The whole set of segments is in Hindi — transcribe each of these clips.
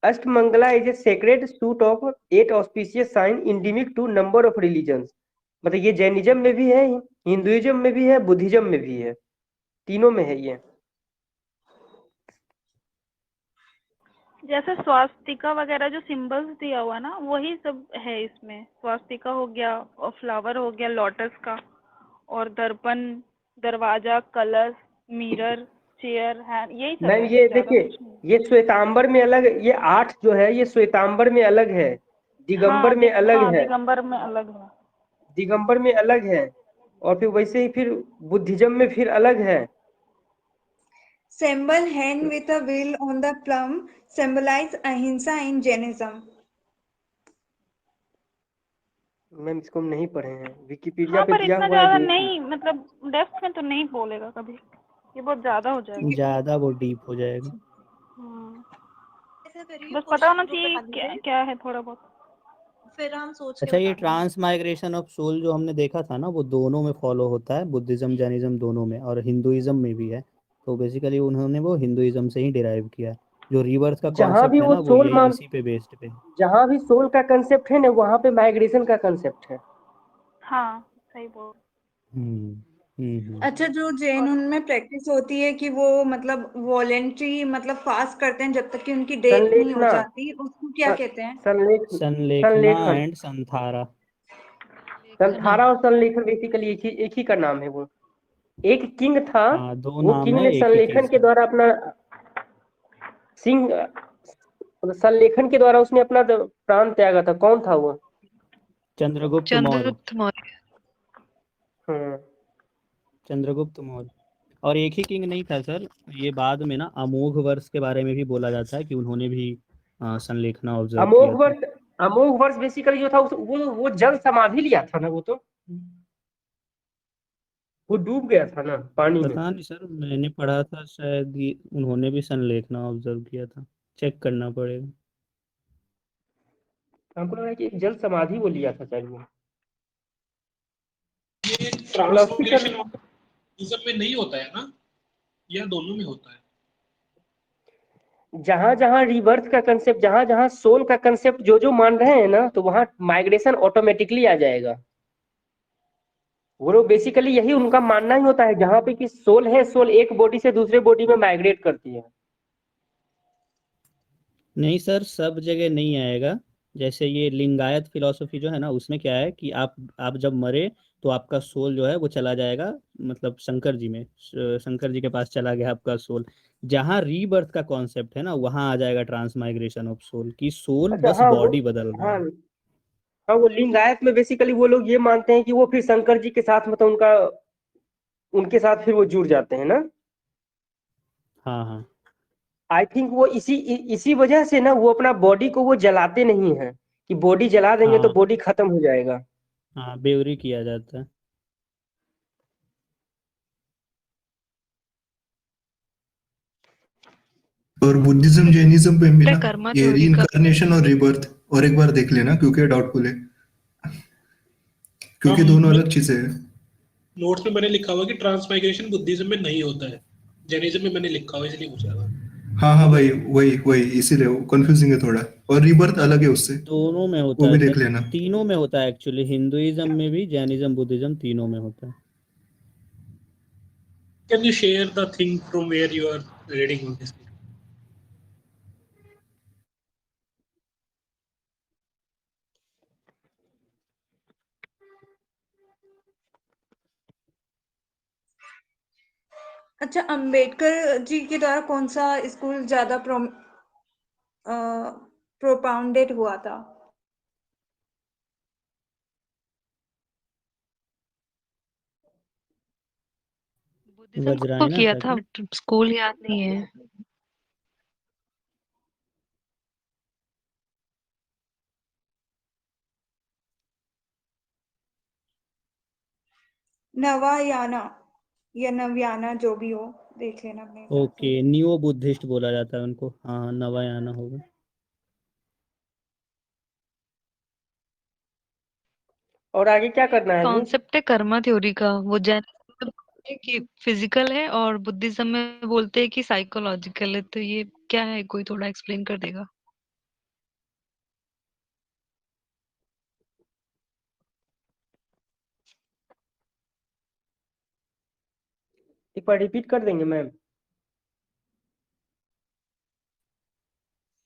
Ashtamangala is a sacred suite of 8 auspicious sign endemic to number of religions. मतलब ये जैनिज्म में भी है, हिंदुइज्म में भी है, बुद्धिज्म में भी है, तीनों में है ये। जैसे स्वास्तिका वगैरह जो सिंबल्स दिया हुआ ना, वही सब है इसमें। स्वास्तिका हो गया और फ्लावर हो गया लोटस का, और दर्पण, दरवाजा, कलश, मिरर, चेयर, हैंड, यही सब मैम है, ये ज्यादा देखिए, कुछ नहीं। ये श्वेतांबर में अलग, ये 8 जो है ये श्वेतांबर में अलग है, दिगंबर में अलग हाँ, है, दिगंबर में अलग है। दिगंबर में अलग है, और फिर वैसे ही फिर बुद्धिज्म में फिर अलग है। Symbol hen with a wheel on the plum symbolize ahimsa in Jainism. Ma'am इसको हम नहीं पढ़े हैं, विकिपीडिया हाँ, पे पर दिया इतना हुआ है ज्यादा देखिए। नहीं, मतलब डेप्थ में तो नहीं बोलेगा कभी, ये बहुत ज्यादा हो जाएगा। ज्यादा वो डीप हो जाएगा। ऐसा करिए, बस पता होना क्वेश्चन को चाहिए पढ़ा क्या लीजिए, क्या है थोड़ा बहुत। फिर हम सोच के अच्छा, ये बता देंगे। ट्रांसमाइग्रेशन ऑफ सोल जो हमने देखा था ना, वो दोनों में फॉलो होता है, बुद्धिज्म जैनिज्म दोनों में, और हिंदुइज्म में भी है। तो बेसिकली उन्होंने वो हिंदुइज्म से ही डिराइव किया है। जो रीबर्थ का जहां भी कॉन्सेप्ट है वो ना, वो सोल यही मान, इसी पे बेस्ड पे। जहां भी सोल का कंसेप्ट है ना, वहां पे माइग्रेशन का कंसेप्ट है। हाँ, सही बोल। हम्म अच्छा, जो जैन और उनमें प्रैक्टिस होती है कि वो मतलब वॉलेंट्री मतलब फास्ट करते हैं जब तक कि उनकी डेथ नहीं हो संलेखना, जाती, उसको क्या कहते हैं? संलेखना संलेखन, एंड संथारा। संथारा और संलेखन बेसिकली एक ही का नाम है वो। एक किंग था, हाँ, दो वो नाम किंग है ने एक ही संलेखन चीज के का। द्वारा अपना सिंह, संलेखन के द्वारा उसने अपना प्राण त्यागा था। कौन था वो? चंद्रगुप्त मौर्य। चंद्रगुप्त मौर्य। हम्म। चंद्रगुप्त मौर्य। और एक ही किंग नहीं था सर, ये बाद में ना अमोघ वर्ष के बारे में भी बोला जाता है कि उन्होंने भी संलेखना ऑब्जर्व अमोघ किया था। वर्ष, अमोघ वर्ष बेसिकली जो था वो जल समाधि लिया था ना, वो डूब गया था ना पानी में। पता नहीं सर, मैंने पढ़ा था शायद उन्होंने भी संलेखना ऑब्जर्व किया था। चेक करना पड़ेगा। हमको लगा कि जल समाधि वो लिया था शायद वो। ये फिलोसफिकल, ट्रांसमाइग्रेशन इज्म में नहीं होता है ना, या दोनों में होता है? जहां जहां रिबर्थ का कंसेप्ट, जहां जहां सोल का कंसेप्ट जो जो मान रहे हैं ना, तो वहां माइग्रेशन ऑटोमेटिकली आ जाएगा। वो लोग बेसिकली यही उनका मानना ही होता है, जहां पे कि सोल है, सोल एक बॉडी से दूसरे बॉडी में माइग्रेट करती है। नहीं सर, सब जगह नहीं आएगा। जैसे ये लिंगायत फिलॉसफी जो है ना, उसमें क्या है कि आप जब मरे तो आपका सोल जो है वो चला जाएगा, मतलब शंकर जी में, शंकर जी के पास चला गया आपका सोल। जहाँ रीबर्थ का कॉन्सेप्ट है ना, वहाँ आ जाएगा ट्रांसमाइग्रेशन ऑफ सोल, की सोल अच्छा, बस हाँ वो, बॉडी बदल रहा हाँ है। हाँ, वो लिंगायत में बेसिकली वो लोग ये मानते हैं कि वो फिर शंकर जी के साथ, मतलब उनका, उनके साथ फिर वो जुड़ जाते हैं ना। हाँ हाँ आई थिंक वो इसी वजह से ना वो अपना बॉडी को वो जलाते नहीं है, कि बॉडी जला देंगे तो हाँ बॉडी खत्म हो जाएगा। हाँ, बेवरी किया जाता है। और बुद्धिज्म जैनिज्म पे भी ना, कर्मा ये री थ्योरी का। इनकारनेशन और रिबर्थ और एक बार देख लेना, क्योंकि डाउटफुल है, हाँ, क्योंकि दोनों अलग चीजें हैं। नोट्स में मैंने लिखा हुआ कि ट्रांसमाइग्रेशन बुद्धिज्म में नहीं होता है, जैनिज्म में मैंने लिखा हुआ, इसलिए पूछा था। हाँ हाँ भाई, वही वही, इसीलिए वो कंफ्यूजिंग है थोड़ा। और रिबर्थ अलग है उससे, दोनों में होता वो है भी सर, देख लेना। तीनों में होता है एक्चुअली, हिंदुइज्म में भी, जैनिज्म बुद्धिज्म तीनों में होता है। Can you share the thing from where you are reading on this? अच्छा, अंबेडकर जी के द्वारा कौन सा स्कूल ज्यादा प्रोपाउंडेड हुआ था? बुद्धिज्म को वज्रायना किया था था, क्या? स्कूल याद नहीं है। नवायाना या नवयाना, जो भी हो, देख लेना अपने हिसाब से। ओके, नियो बुद्धिस्ट बोला जाता है उनको। हाँ, नवायाना होगा। और आगे क्या करना है अभी? कॉन्सेप्ट है कर्मा थ्योरी का। वो जैन में बोलते हैं कि फिजिकल है, और बुद्धिज्म में बोलते हैं कि साइकोलॉजिकल है। तो ये क्या है, कोई थोड़ा एक्सप्लेन कर देगा? एक बार रिपीट कर देंगे मैम?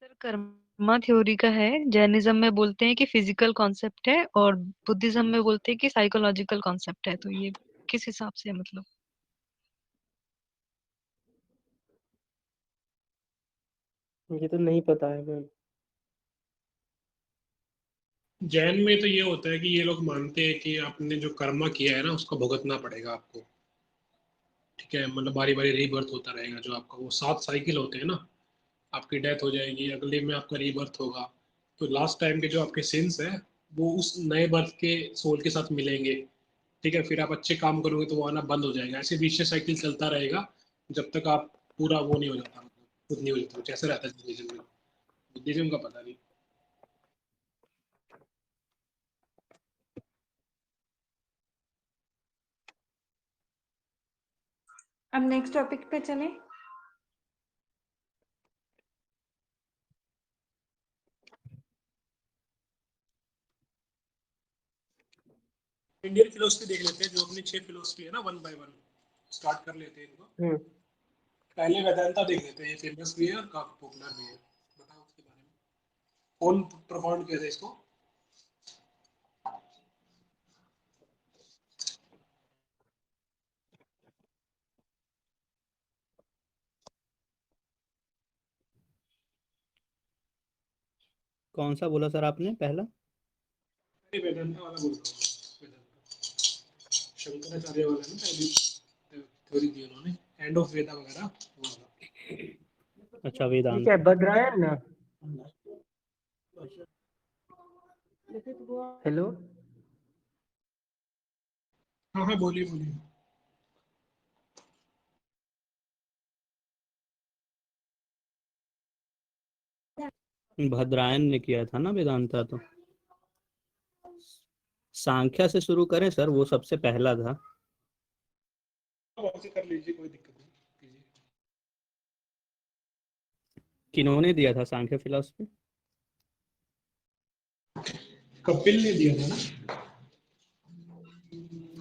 सर कर्मा थ्योरी का है, जैनिज्म में बोलते हैं कि फिजिकल कॉन्सेप्ट है और बुद्धिज्म में बोलते हैं कि साइकोलॉजिकल कॉन्सेप्ट है, तो ये किस हिसाब से है मतलब? ये तो नहीं पता है मैम। जैन में तो ये होता है कि ये लोग मानते हैं कि आपने जो कर्मा किया है ना उसको भुगतना पड़ेगा आपको, ठीक है। मतलब बारी बारी रीबर्थ होता रहेगा, जो आपका वो 7 साइकिल होते हैं ना, आपकी डेथ हो जाएगी, अगले में आपका रीबर्थ होगा, तो लास्ट टाइम के जो आपके सिंस है वो उस नए बर्थ के सोल के साथ मिलेंगे, ठीक है। फिर आप अच्छे काम करोगे तो वो आना बंद हो जाएगा, ऐसे विशेष साइकिल चलता रहेगा जब तक आप पूरा वो नहीं हो जाता, मतलब खुद नहीं हो जाता, कुछ ऐसा रहता है बुद्धिज्म में। बुद्धिज्म का पता नहीं। अब नेक्स्ट टॉपिक पे चलें। इंडियन फिलोसफी देख लेते हैं, जो अपनी 6 फिलोसफी है ना, 1 बाय 1 स्टार्ट कर लेते हैं इनको। पहले वेदांता देख लेते हैं, ये फेमस भी है और काफी पॉपुलर भी है। बताओ उसके बारे में, कौन प्रोफाउंड किया था इसको? कौन सा बोला सर आपने पहला? अरे वेदांता वाला बोल रहा हूँ, वेदांता शंकराचार्य वाला है ना, पहली थ्योरी दी उन्होंने, एंड ऑफ वेदा वगैरह वो वाला। अच्छा, ठीक वेदांत। है, बद्रायन ना। हेलो, हाँ हाँ, बोलिए बोलिए। भद्रायन ने किया था ना वेदांता, तो सांख्या से शुरू करें सर, वो सबसे पहला था। वहाँ से कर लीजिए, कोई दिक्कत नहीं, कीजिए। किन्होंने दिया था सांख्य फिलॉसफी? कपिल ने दिया था ना।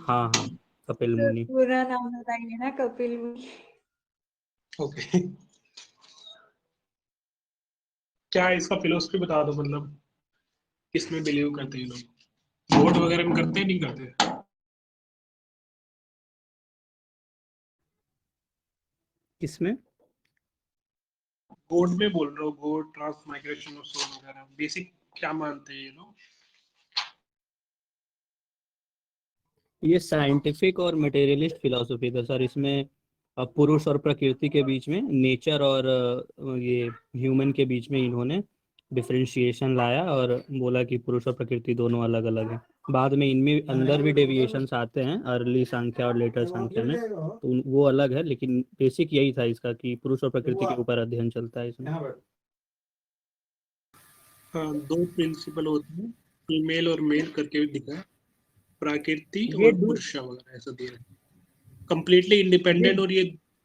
हाँ हाँ, कपिल तो मुनि। पूरा नाम बताइए ना, कपिल मुनि। ओके, क्या है इसका फिलोसफी बता दो, मतलब किसमें बिलीव करते हैं लोग, वोट वगैरह में करते हैं नहीं करते? किसमें? गोड में बोल रहा हूँ, गोड ट्रांस माइग्रेशन ऑफ सोल वगैरह, बेसिक क्या मानते हैं ये लोग? ये साइंटिफिक और मटेरियलिस्ट फिलॉसफी था सर। इसमें पुरुष और प्रकृति के बीच में, नेचर और ये ह्यूमन के बीच में इन्होंने डिफरेंशिएशन लाया और बोला कि पुरुष और प्रकृति दोनों अलग अलग हैं। बाद में इनमें अंदर भी डेविएशंस आते हैं, अर्ली सांख्या और लेटर सांख्या में, तो वो अलग है, लेकिन बेसिक यही था इसका कि पुरुष और प्रकृति के ऊपर अध्ययन चलता है इसमें। हाँ, 2 प्रिंसिपल होते हैं, फीमेल और मेल करके दिखा है, प्रकृति ये और पुरुष वगैरह ऐसा दिया है, कंप्लीटली इंडिपेंडेंट, और ये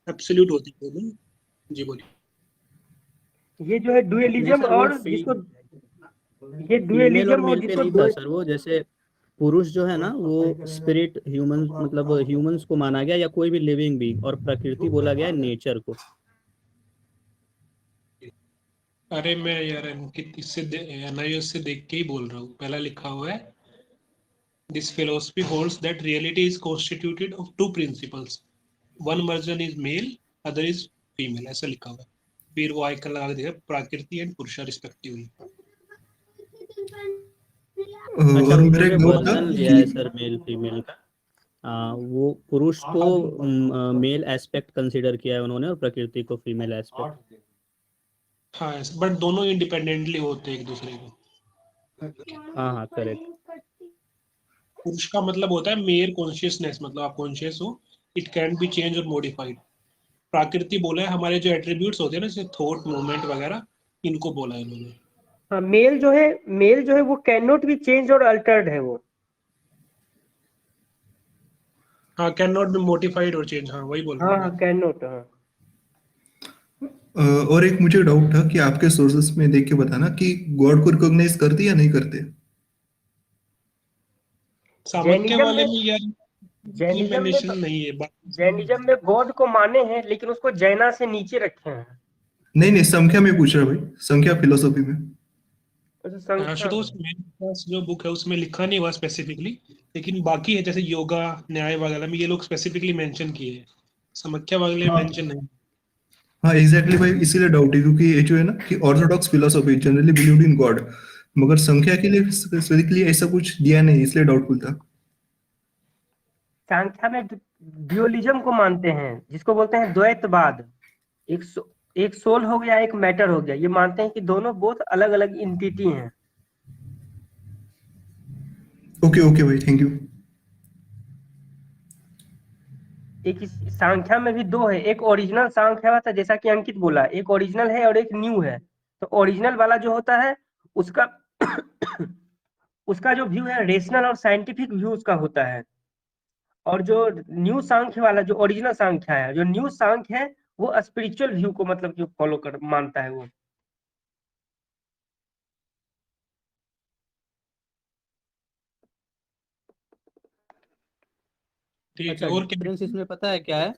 एब्सोल्यूट होती है ना। जी बोलिए। ये जो है नहीं डुअलिज्म, सर, वो और जिसको ये फीमेल और डुअलिज्म और मेल पे जिसको नहीं था सर, वो जैसे पुरुष जो है ना वो स्पिरिट ह्यूमन, मतलब ह्यूमंस को माना गया या कोई भी लिविंग बीइंग, और प्रकृति बोला गया नेचर को। अरे मैं यार अंकित इससे एनआईएस से देख के ही बोल रहा हूँ, पहला लिखा हुआ है, this philosophy holds that reality is constituted of 2 principles, one version is male, other is female, ऐसा लिखा हुआ है। फिर वो आइकन लगा दिया, प्रकृति एंड पुरुष रिस्पेक्टिवली। अच्छा, और मेरा उन्होंने एक डाउट था वर्जन लिया कि है सर मेल फीमेल का। वो पुरुष को मेल एस्पेक्ट कंसिडर किया है उन्होंने और प्रकृति को फीमेल एस्पेक्ट। हाँ, बट दोनों इंडिपेंडेंटली होते हैं एक दूसरे को। हाँ हाँ, करेक्ट। पुरुष का मतलब होता है मेयर कॉन्शियसनेस, मतलब आप कॉन्शियस हो, इट कैन बी चेंज और मॉडिफाइड। प्राकृति बोला है हमारे जो एट्रीब्यूट्स होते हैं ना, जैसे थॉट, मूवमेंट वगैरह, इनको बोला है इन्होंने। हाँ, मेल जो है वो कैन नॉट बी चेंज और अल्टर्ड है वो। हाँ, कैन नॉट बी मॉडिफाइड और चेंज, हाँ वही बोल रहा हाँ हूँ हाँ, मैं। कैन नॉट, हाँ। और एक मुझे डाउट था कि आपके सोर्सेस में देख के बताना कि गॉड को रिकॉग्नाइज करते या नहीं करते। सामर्थ्य जैनिज्म वाले में में यार जैनिज्म में इम्प्लीमेंटेशन नहीं है जैनिज्म में गॉड को माने हैं, लेकिन उसको जैना से नीचे रखे हैं। नहीं नहीं, संख्या में पूछ रहा भाई, संख्या फिलोसॉफी में। अच्छा, संख्या आशुतोष, मेरे पास जो बुक है उसमें लिखा नहीं हुआ स्पेसिफिकली, लेकिन बाकी है जैसे योगा न्याय वगैरह में ये लोग स्पेसिफिकली मेंशन किए हैं, समख्या वगैरह हाँ मेंशन नहीं। हाँ एग्जैक्टली भाई, इसीलिए डाउट है, क्योंकि ये जो है ना कि Orthodox philosophy generally believed in God, मगर संख्या के लिए स्पेसिफिकली ऐसा कुछ दिया नहीं, इसलिए डाउटफुल था। सांख्या में ड्यूअलिज्म को मानते हैं, जिसको बोलते हैं द्वैतवाद। एक सोल हो गया, एक मैटर हो गया। ये मानते हैं कि दोनों बहुत अलग अलग इंटिटी हैं। ओके ओके भाई, थैंक यू। एक सांख्या में भी दो है, एक ओरिजिनल सांख्या था, जैसा कि अंकित बोला, एक ओरिजिनल है और एक न्यू है। तो ओरिजिनल वाला जो होता है उसका उसका जो व्यू है रेशनल और साइंटिफिक व्यू उसका होता है। और जो न्यू सांख्य वाला, जो ओरिजिनल सांख्य है, जो न्यू सांख्य है, वो स्पिरिचुअल व्यू को मतलब कि फॉलो कर मानता है वो। ठीक अच्छा, है, और क्या? डिफरेंस इसमें पता है क्या है?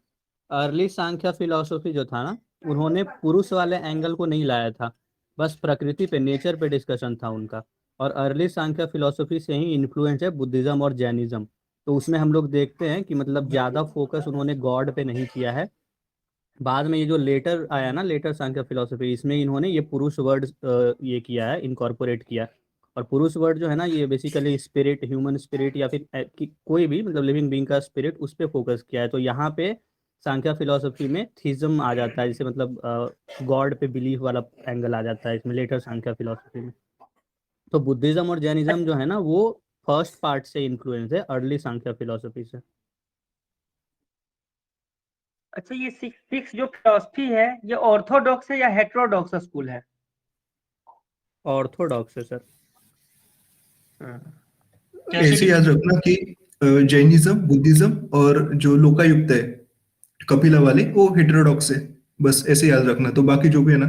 अर्ली सांख्य फिलोसॉफी जो था ना, उन्होंने पुरुष वाले एंगल को नहीं लाया था, बस प्रकृति पे, नेचर पे डिस्कशन था उनका। और अर्ली सांख्य फिलोसॉफी से ही इन्फ्लुएंस है बुद्धिज्म और जैनिज्म। तो उसमें हम लोग देखते हैं कि मतलब ज़्यादा फोकस उन्होंने गॉड पे नहीं किया है। बाद में ये जो लेटर आया ना, लेटर सांख्य फिलोसफी, इसमें इन्होंने ये पुरुष वर्ड ये किया है, इनकॉर्पोरेट किया। और पुरुष वर्ड जो है ना, ये बेसिकली स्पिरिट, ह्यूमन स्पिरिट या फिर कोई भी मतलब लिविंग बीइंग का स्पिरिट, उस पर फोकस किया है। तो यहाँ पे सांख्य फिलोसफी में थीज्म आ जाता है, जैसे मतलब गॉड पे बिलीफ वाला एंगल आ जाता है इसमें लेटर सांख्य फिलोसफी में। तो बुद्धिज्म और जैनिज्म जो है ना, वो फर्स्ट पार्ट से इन्फ्लुएंस है, अर्ली सांख्य फिलोसफी से। अच्छा, ये सिक्स जो फिलोसफी है, ये ऑर्थोडॉक्स है या हेटेरोडॉक्स स्कूल है? ऑर्थोडॉक्स है सर। कैसे ऐसे याद रखना कि जैनिज्म, बुद्धिज्म और जो लोकायुक्त है कपिला वाले, वो हेटेरोडॉक्स है। बस ऐसे याद रखना, तो बाकी जो भी है ना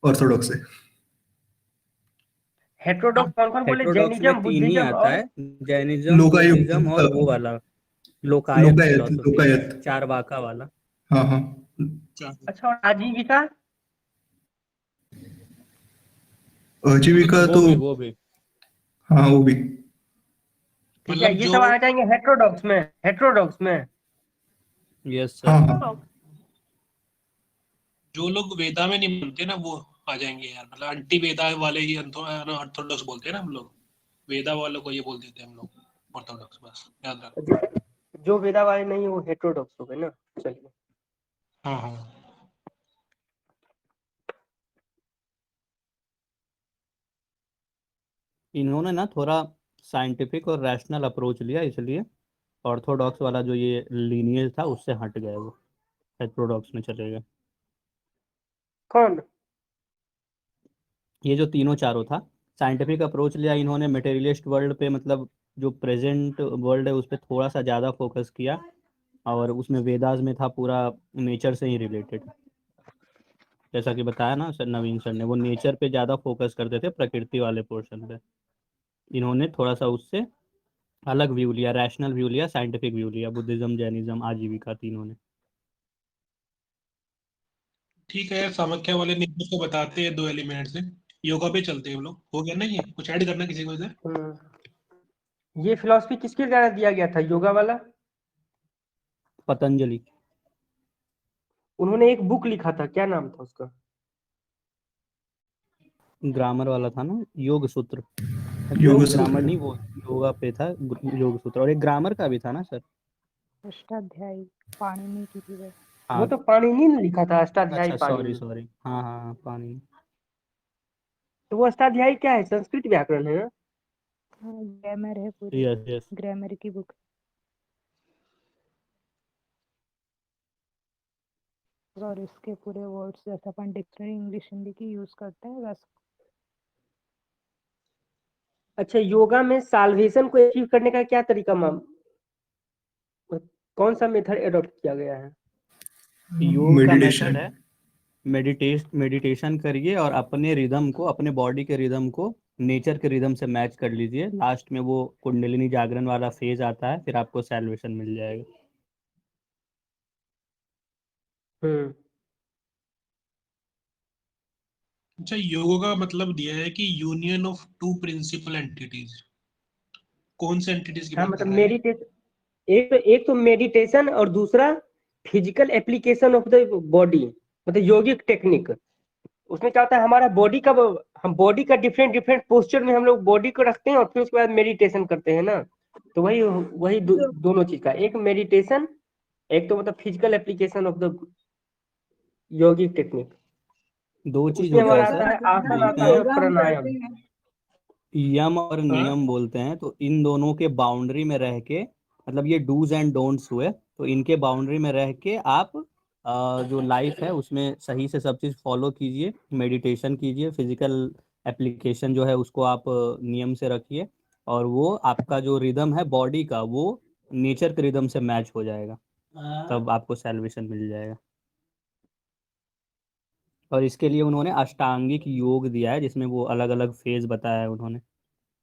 ऑर्थोडॉक्स है। हेटेरोडॉक्स कौन कौन बोले? हेटेरोडॉक्स में जैनिज्म, 3 ही बुद्धिज्म आता और है, जैनिज्म, लोकायुक्त, बुद्धिज्म और वो वाला लोकायत लोकायत फिलोसफी, लोकायत। चारवाका वाला। हाँ हाँ, अच्छा, और आजीविका? आजीविका तो वो भी हाँ वो भी। ठीक है, मतलब ये जो सब आ जाएंगे हेटेरोडॉक्स में। हेटेरोडॉक्स में यस हाँ सर। हाँ जो लोग वेदा में नहीं मानते ना, वो आ जाएंगे यार, मतलब अंटी वेदा वाले ही ऑर्थोडॉक्स बोलते हैं ना हम लोग, वेदा वालों को ये बोल देते हैं हम लोग ऑर्थोडॉक्स, बस याद रखो। जो वेदा वाले नहीं है वो हेटेरोडॉक्स हो गए ना। चलिए, हाँ हाँ। इन्होंने ना थोड़ा साइंटिफिक और रैशनल अप्रोच लिया, इसलिए ऑर्थोडॉक्स वाला जो ये लीनियज था उससे हट गए, वो हेटेरोडॉक्स में चले गए। कौन? ये जो तीनों चारों था, साइंटिफिक अप्रोच लिया इन्होंने मटेरियलिस्ट वर्ल्ड पे, मतलब जो प्रेजेंट वर्ल्ड है उस पर थोड़ा सा ज़्यादा फोकस किया। और उसमें वेदास में था पूरा नेचर से ही रिलेटेड, जैसा कि बताया ना सर, नवीन सर ने, वो नेचर पे ज़्यादा फोकस करते थे, प्रकृति वाले पोर्शन पे। इन्होंने थोड़ा सा उससे अलग व्यू लिया, रैशनल व्यू लिया, साइंटिफिक व्यू लिया, बुद्धिज्म, जैनिज्म, आजीविका तीनों ने। ठीक है, सामख्या वाले नेचर को बताते हैं 2 एलिमेंट से। योगा पे चलते हैं हम लोग, हो गया ना? ये कुछ ऐड करना किसी को इधर? ये फिलॉसफी किसके द्वारा दिया गया था, योगा वाला? पतंजलि। उन्होंने एक बुक लिखा था, क्या नाम था उसका? ग्रामर वाला था ना, योग सूत्र। योग ग्रामर सूत्र। नहीं, वो योगा पे था, योग सूत्र। और एक ग्रामर का भी था ना सर। अष्टाध्यायी पाणिनि की थी वो। वो हाँ, तो पाणिनि ने लिखा था, अष्टाध्यायी अच्छा, सॉरी पाणिनि। सॉरी, हाँ हाँ हाँ, पानी। तो वो अष्टाध्यायी क्या है? संस्कृत व्याकरण है ना? हाँ, ग्रामर है पूरी, यस यस। ग्रामर की बुक। और इसके पूरे वर्ड्स जैसे अपन डिक्शनरी इंग्लिश हिंदी की यूज करते हैं वैसे। अच्छा, योगा में साल्वेशन को अचीव करने का क्या तरीका कौन सा मेथड एडॉप्ट किया गया है? योग का मेथड मेडिटेशन। है, मेडिटेशन करिए और अपने रिदम को, अपने बॉडी के रिदम को नेचर के रिदम से मैच कर लीजिए, लास्ट में वो कुंडलिनी जागरण वाला फेज आता है, फिर आपको सैल्वेशन मिल जाएगा। हम्म। अच्छा, योगा का मतलब दिया है कि union of two principal entities. कौन से एंटिटीज की हाँ बात कर मतलब रहा है ये? मेडिटेशन, एक तो मेडिटेशन और दूसरा physical application of the body, मतलब योगिक टेक्निक। उसमें क्या होता है, हमारा बॉडी का हम बॉडी का डिफरेंट डिफरेंट पोस्चर में हम लोग बॉडी को रखते हैं और फिर उसके बाद मेडिटेशन करते हैं ना। तो वही वही दोनों चीज का, एक मेडिटेशन, एक तो मतलब physical application of the yogic technique. दो चीज उसमें होता है हमारा योगा आता सर, है मतलब ना आसन, बोलते आता हैं है योगा हम करते प्राणायाम। हैं। यम और हाँ नियम बोलते हैं, तो इन दोनों के बाउंड्री में रह के, मतलब ये डूज एंड डोंट्स हुए, तो इनके बाउंड्री में रह के आप जो लाइफ है उसमें सही से सब चीज़ फॉलो कीजिए, मेडिटेशन कीजिए, फिजिकल एप्लीकेशन जो है उसको आप नियम से रखिए, और वो आपका जो रिदम है बॉडी का वो नेचर के रिदम से मैच हो जाएगा, तब आपको सैल्वेशन मिल जाएगा। और इसके लिए उन्होंने अष्टांगिक योग दिया है, जिसमें वो अलग अलग फेज बताया है उन्होंने।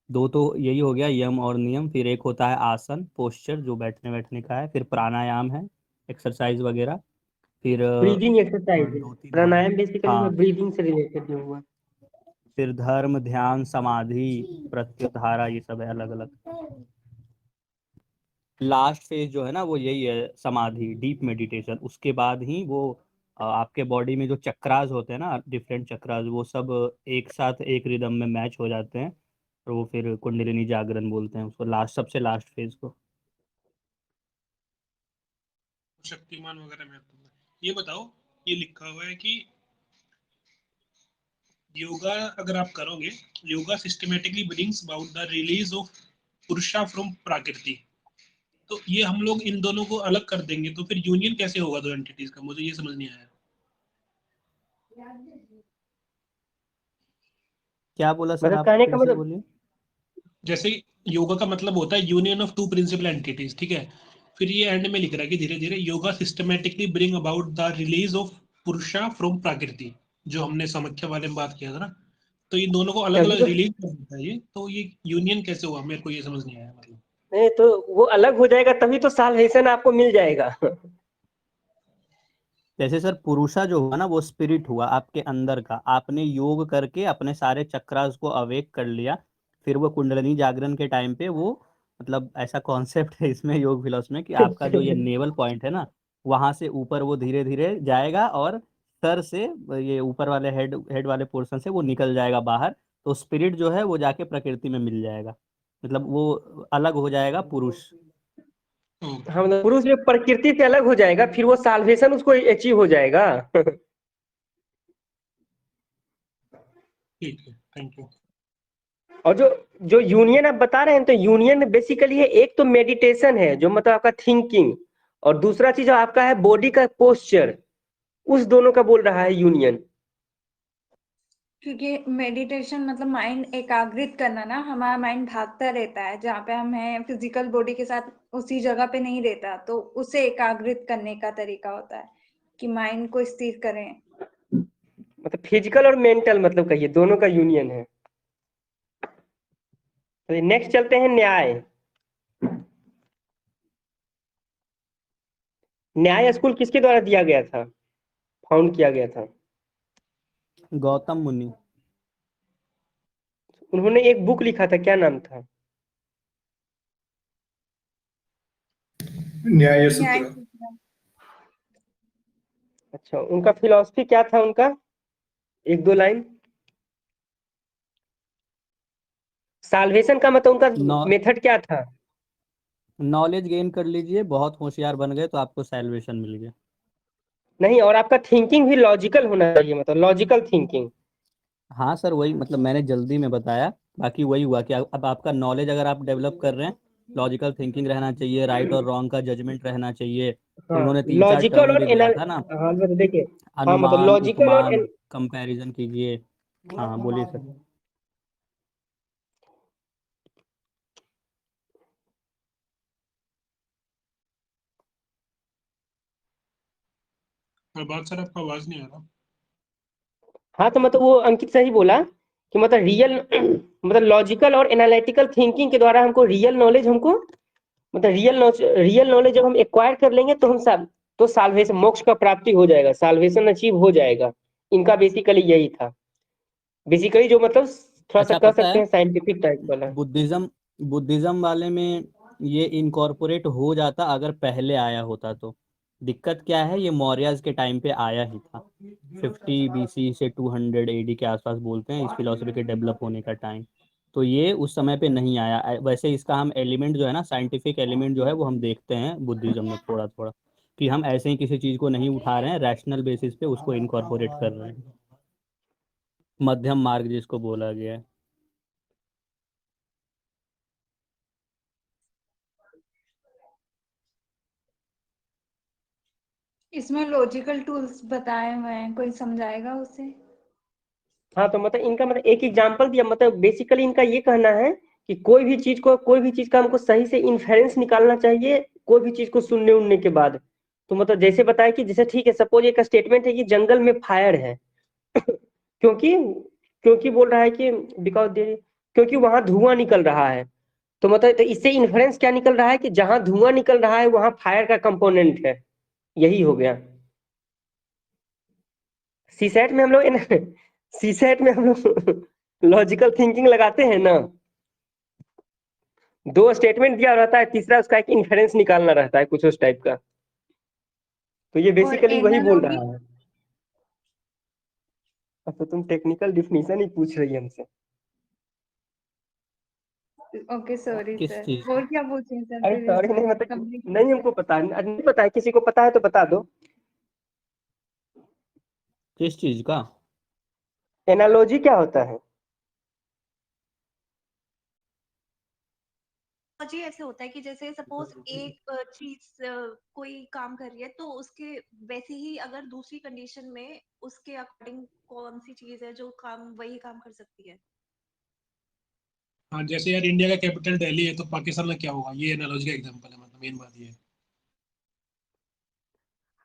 दो तो यही हो गया, यम और नियम, फिर एक होता है आसन पोस्चर जो बैठने बैठने का है, फिर प्राणायाम है, एक्सरसाइज वगैरह, फिर ब्रीदिंग एक्सरसाइज है, दो तीन हो गए। प्राणायाम बेसिकली हाँ, ब्रीदिंग से रिलेटेड जो हुआ। फिर धर्म ध्यान समाधि प्रत्याहारा, ये सब है अलग अलग। लास्ट फेज जो है ना वो यही है, समाधि डीप मेडिटेशन, उसके बाद ही वो आपके बॉडी में जो चक्रास होते हैं ना, डिफरेंट चक्रास, वो सब एक साथ एक रिदम में मैच हो जाते हैं, और वो फिर कुंडलिनी जागरण बोलते हैं उसको, लास्ट सबसे लास्ट फेज को। शक्तिमान वगैरह में आता है। ये बताओ, ये लिखा हुआ है कि योगा अगर आप करोगे, yoga systematically brings about the release of पुरुषा फ्रॉम प्रकृति। तो ये हम लोग इन दोनों को अलग कर देंगे तो फिर यूनियन कैसे होगा दो एंटिटीज का? मुझे ये समझ नहीं आया। क्या बोला सर, मतलब आप कहने फिर का से मतलब, बोलिए। जैसे योगा का मतलब होता है union of two principal entities, ठीक है। फिर ये एंड में लिख रहा है कि धीरे धीरे yoga systematically bring about the release of पुरुषा फ्रॉम प्रकृति, जो हमने समाख्या वाले में बात किया था ना। तो ये दोनों को अलग तभी अलग तो, रिलीज कर देता है ये, तो ये यूनियन कैसे हुआ? मेरे को ये समझ नहीं आया मतलब। नहीं तो वो अलग हो जाएगा तभी तो साल्वेशन आपको मिल जाएगा। जैसे सर पुरुषा जो हुआ ना वो स्पिरिट हुआ आपके अंदर का, आपने योग करके अपने सारे चक्रास को अवेक कर लिया, फिर वो कुंडलिनी जागरण के टाइम पे वो, मतलब ऐसा कॉन्सेप्ट है इसमें योग फिलॉसफी में कि आपका जो ये नेवल पॉइंट है ना, वहां से ऊपर वो धीरे धीरे जाएगा, और सर से ये ऊपर वाले हेड हेड वाले पोर्शन से वो निकल जाएगा बाहर, तो स्पिरिट जो है वो जाके प्रकृति में मिल जाएगा, मतलब वो अलग हो जाएगा पुरुष। ओके, हाँ मतलब पुरुष जो प्रकृति से अलग हो जाएगा, फिर वो साल्वेशन उसको अचीव हो जाएगा। ठीक है, थैंक यू। और जो जो यूनियन आप बता रहे हैं, तो यूनियन बेसिकली है, एक तो मेडिटेशन है जो मतलब आपका थिंकिंग, और दूसरा चीज आपका है बॉडी का पोस्चर, उस दोनों का बोल रहा है यूनियन। क्योंकि मेडिटेशन मतलब माइंड एकाग्रित करना ना, हमारा माइंड भागता रहता है, जहाँ पे हम हैं फिजिकल बॉडी के साथ उसी जगह पे नहीं रहता, तो उसे एकाग्रित करने का तरीका होता है कि माइंड को स्थिर करें। मतलब फिजिकल और मेंटल, मतलब कहिए दोनों का यूनियन है। तो नेक्स्ट चलते हैं न्याय। न्याय स्कूल किसके द्वारा दिया गया था, फाउंड किया गया था? गौतम मुनि। उन्होंने एक बुक लिखा था, क्या नाम था? न्याय न्याय सूत्र। सूत्र। अच्छा, उनका फिलॉसफी क्या था उनका, एक दो लाइन। साल्वेशन का मतलब उनका नॉ मेथड क्या था? नॉलेज गेन कर लीजिए, बहुत होशियार बन गए तो आपको सैल्वेशन मिल गया। नहीं, और आपका थिंकिंग भी लॉजिकल होना चाहिए, मतलब लॉजिकल थिंकिंग। हाँ सर, वही मतलब मैंने जल्दी में बताया, बाकी वही हुआ कि अब आपका नॉलेज अगर आप डेवलप कर रहे हैं, लॉजिकल थिंकिंग रहना चाहिए, राइट और रॉन्ग का जजमेंट रहना चाहिए, फिर हाँ, उन्होंने तीन चार लॉजिकल टर्म और भी दिया था ना, हाँ मतलब देखिए, हाँ मतलब अनुमान लॉजिकल और उपमान कंपैरिजन कीजिए। हाँ बोलिए सर। और बात सर, आपका आवाज नहीं आ रहा। हाँ तो मतलब वो अंकित सही बोला कि मतलब रियल मतलब लॉजिकल और एनालिटिकल थिंकिंग के द्वारा हमको रियल नॉलेज मतलब रियल नॉलेज जब हम एक्वायर कर लेंगे तो तो साल्वेशन मोक्ष का प्राप्ति हो जाएगा, साल्वेशन अचीव हो जाएगा। इनका बेसिकली यही था, बेसिकली जो मतलब थोड़ा सा अच्छा, कह पता सकते है हैं साइंटिफिक टाइप वाला। बुद्धिज्म वाले में ये इनकॉर्पोरेट हो जाता अगर पहले आया होता तो। दिक्कत क्या है, ये मौर्यज के टाइम पे आया ही था, 50 BC से 200 AD के आसपास बोलते हैं इस फिलोसफी के डेवलप होने का टाइम। तो ये उस समय पे नहीं आया। वैसे इसका हम एलिमेंट जो है ना, साइंटिफिक एलिमेंट जो है वो हम देखते हैं बुद्धिज्म में थोड़ा थोड़ा, कि हम ऐसे ही किसी चीज को नहीं उठा रहे हैं, रैशनल बेसिस पे उसको इनकॉर्पोरेट कर रहे हैं। मध्यम मार्ग जिसको बोला गया है। इसमें लॉजिकल टूल्स बताए हुए हैं, कोई समझाएगा उसे? हाँ, तो मतलब इनका मतलब एक एग्जांपल दिया, मतलब बेसिकली इनका ये कहना है कि कोई भी चीज का हमको सही से इन्फेरेंस निकालना चाहिए, कोई भी चीज को सुनने उनने के बाद। तो मतलब जैसे बताया कि जैसे ठीक है, सपोज एक स्टेटमेंट है कि जंगल में फायर है क्योंकि क्योंकि बोल रहा है कि बिकॉज क्योंकि वहां धुआं निकल रहा है। तो मतलब तो इससे इन्फरेंस क्या निकल रहा है कि जहां धुआं निकल रहा है वहां फायर का कंपोनेंट है, यही हो गया। सीसेट में हम लोग सीसेट में हम लोग लॉजिकल थिंकिंग लगाते हैं ना, 2 स्टेटमेंट दिया रहता है, तीसरा उसका एक इन्फरेंस निकालना रहता है कुछ उस टाइप का। तो ये और बेसिकली वही बोल एनालॉजी? रहा है। अब तो तुम टेक्निकल डिफिनीशन ही पूछ रही है हमसे। ओके, सॉरी किस सर। चीज और का? क्या पूछें सर अरे फिर सॉरी नहीं, इसमें मतलब कंप्लीट? नहीं हमको पता नहीं पता है, किसी को पता है तो बता दो। किस चीज का? एनालॉजी क्या होता है? जी ऐसे होता है कि जैसे सपोज एक चीज कोई काम कर रही है तो उसके वैसे ही अगर दूसरी कंडीशन में उसके अकॉर्डिंग कौन सी चीज है जो काम वही काम कर सकती है। हाँ, जैसे यार इंडिया का कैपिटल दिल्ली है तो पाकिस्तान में क्या होगा, ये एनालॉजी का एग्जांपल है, मतलब मेन बात ये है।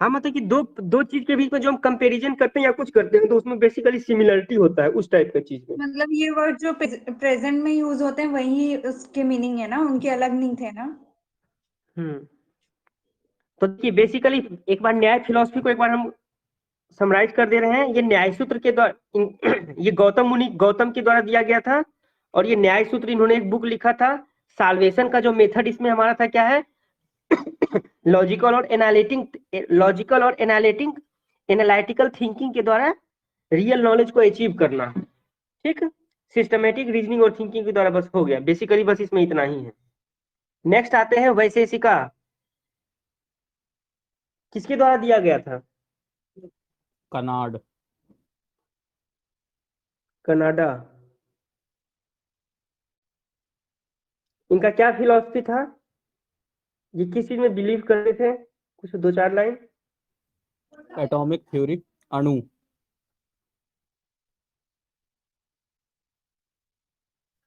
हाँ, मतलब कि दो दो चीज के बीच में जो हम कंपैरिजन करते हैं या कुछ करते हैं तो उसमें बेसिकली सिमिलरिटी होता है उस टाइप का चीज में। मतलब ये वर्ड जो प्रेजेंट में यूज होते हैं वही उसके मीनिंग है ना, उनके अलग नहीं थे ना? हम्म। तो देखिए बेसिकली एक बार न्याय फिलोसफी को एक बार हम समराइज कर दे रहे हैं। ये न्याय सूत्र के द्वारा ये गौतम के द्वारा दिया गया था। और ये न्याय सूत्र इन्होंने एक बुक लिखा था। साल्वेशन का जो मेथड इसमें हमारा था क्या है, लॉजिकल और एनालिटिकल थिंकिंग के द्वारा रियल नॉलेज को अचीव करना। ठीक, सिस्टमेटिक रीजनिंग और थिंकिंग के द्वारा बस हो गया, बेसिकली बस इसमें इतना ही है। नेक्स्ट आते हैं वैशेषिका, किसके द्वारा दिया गया था? कनाड। कनाडा। इनका क्या फिलॉसफी था, ये किस चीज में बिलीव करते थे, कुछ 2-4 लाइन। एटॉमिक थ्योरी, अणु।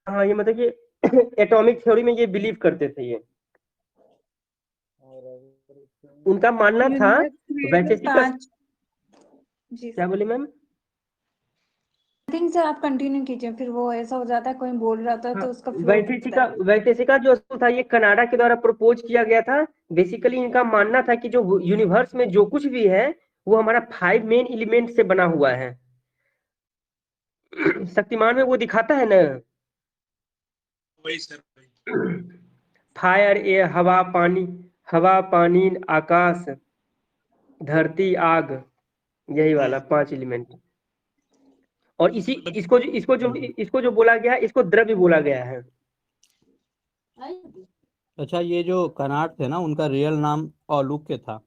हाँ, ये मतलब कि एटॉमिक थ्योरी में ये बिलीव करते थे। ये उनका मानना था। यूनिवर्स क्रिएटर वैशेषिक 5। जी क्या सर। बोले मैम? आई थिंक सर आप कंटिन्यू कीजिए, फिर वो ऐसा हो जाता है कोई बोल रहा था हाँ, तो उसका फ्लो दिखता है। वैशेषिका जो असूल था ये कनाडा के द्वारा प्रपोज किया गया था। बेसिकली इनका मानना था कि जो यूनिवर्स में जो कुछ भी है वो हमारा 5 मेन एलिमेंट से बना हुआ है। शक्तिमान में वो दिखाता है ना, वही सर, वही। फायर, एयर, हवा पानी आकाश धरती आग, यही वाला 5 एलिमेंट। और इसी मतलब इसको जो बोला गया है, इसको द्रव्य बोला गया है। अच्छा, ये जो कनाड थे ना, उनका रियल नाम औलुक्य था।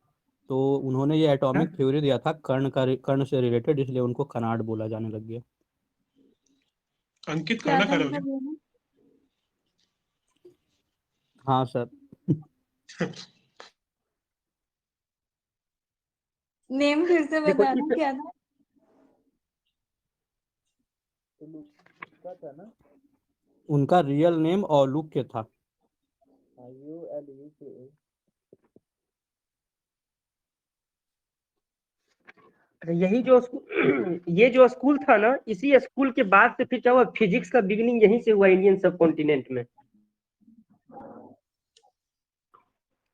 तो उन्होंने ये एटॉमिक थ्योरी दिया था कर्ण से रिलेटेड, इसलिए उनको कनाड बोला जाने लग गया। अंकित क्या खाना था खा रहे हो इनका क्या? बोलना? हाँ सर। नेम फिर से देखो बताना इस क्या था? उनका रियल नेम औलुक्य था। यही जो ये जो स्कूल था ना, इसी स्कूल के बाद से फिर क्या हुआ, फिजिक्स का बिगिनिंग यहीं से हुआ इंडियन सब कॉन्टिनेंट में।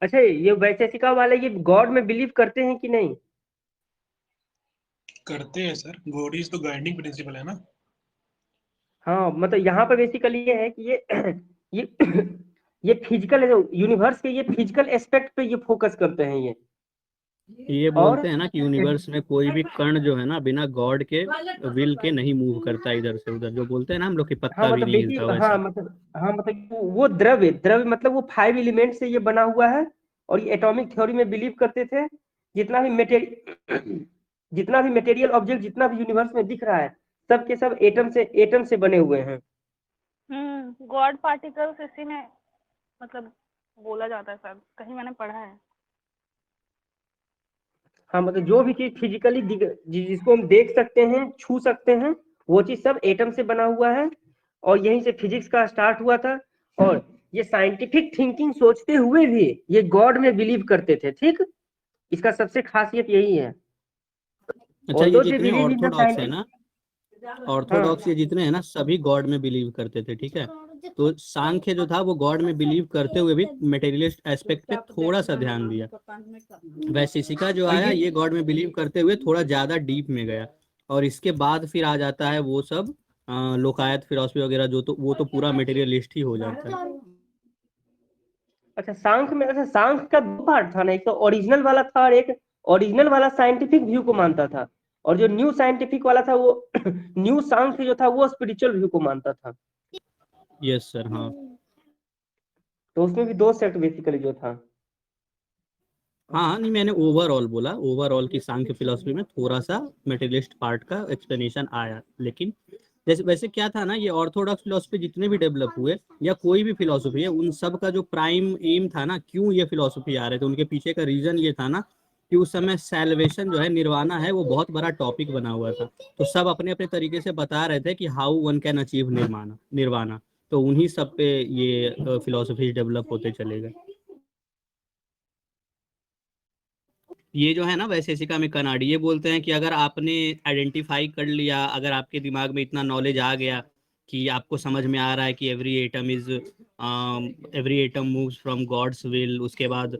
अच्छा, ये वैशेषिका वाले ये गॉड में बिलीव करते हैं कि नहीं? करते हैं सर, गॉड इज तो गाइडिंग प्रिंसिपल है ना। हाँ, मतलब यहाँ पे बेसिकली ये है कि ये ये फिजिकल यूनिवर्स के ये फिजिकल एस्पेक्ट पे ये फोकस करते हैं ये और बोलते हैं ना कि यूनिवर्स में कोई भी कण जो है ना बिना गॉड के विल के नहीं मूव करता इधर से उधर, जो बोलते हैं ना हम लोग कि हाँ पत्ता भी मतलब नहीं हिलता, वैसा। हाँ मतलब वो द्रव्य मतलब वो 5 एलिमेंट से ये बना हुआ है। और ये एटॉमिक थ्योरी में बिलीव करते थे। जितना भी मटेरियल ऑब्जेक्ट जितना भी यूनिवर्स में दिख रहा है, सब के सब एटम से बने हुए हैं। गॉड पार्टिकल्स इसी में मतलब बोला जाता है सर, कहीं मैंने पढ़ा है। हाँ मतलब जो भी चीज फिजिकली जिसको हम देख सकते हैं, छू सकते हैं, वो चीज सब एटम से बना हुआ है। और यहीं से फिजिक्स का स्टार्ट हुआ था। और ये साइंटिफिक थिंकिंग सोचते हुए भी ये गॉड में बिलीव करते थे। ठीक, इसका सबसे खासियत यही है। अच्छा, ये Although they जितने believe in the ऑर्थोडॉक्स है ना, हाँ ऑर्थोडॉक्स ये जितने हैं ना, सभी गॉड में बिलीव करते थे, ठीक है। तो सांख्य जो था वो गॉड में बिलीव करते हुए भी मटेरियलिस्ट एस्पेक्ट पे थोड़ा सा ध्यान दिया। वैशेषिका जो और आया, ये ये गॉड में बिलीव करते हुए थोड़ा ज्यादा डीप में गया। और इसके बाद फिर आ जाता है वो सब लोकायत फिलॉसफी वगैरह, जो तो वो तो पूरा मटेरियलिस्ट ही हो जाता है। अच्छा, सांख्य का दो पार्ट था ना, एक तो ओरिजिनल वाला था और एक ओरिजिनल वाला साइंटिफिक व्यू को मानता था। और जो न्यू साइंटिफिक वाला था वो न्यू सांख्य जो था वो स्पिरिचुअल व्यू को मानता था। यस सर, हाँ। तो उसमें भी दो सेक्ट बेसिकली जो था। हाँ नहीं, मैंने ओवरऑल बोला, ओवरऑल की सांख्य फिलोसफी में थोड़ा सा मटेरियलिस्ट पार्ट का एक्सप्लेनेशन आया। लेकिन जैसे वैसे क्या था ना, ये ऑर्थोडॉक्स फिलोसफी जितने भी डेवलप हुए या कोई भी फिलोसफी है, उन सब का जो प्राइम एम था ना, क्यों ये फिलोसफी आ रहे थे, उनके पीछे का रीजन ये था ना कि उस समय सैल्वेशन जो है, निर्वाणा है, वो बहुत बड़ा टॉपिक बना हुआ था। तो सब अपने अपने तरीके से बता रहे थे कि how one can achieve nirvana. तो उन्हीं सब पे ये फिलोसफी डेवलप होते चले गए। ये जो है ना वैशेषिका में कनाडी, ये बोलते हैं कि अगर आपने आइडेंटिफाई कर लिया, अगर आपके दिमाग में इतना नॉलेज आ गया कि आपको समझ में आ रहा है कि every atom moves from God's will, उसके बाद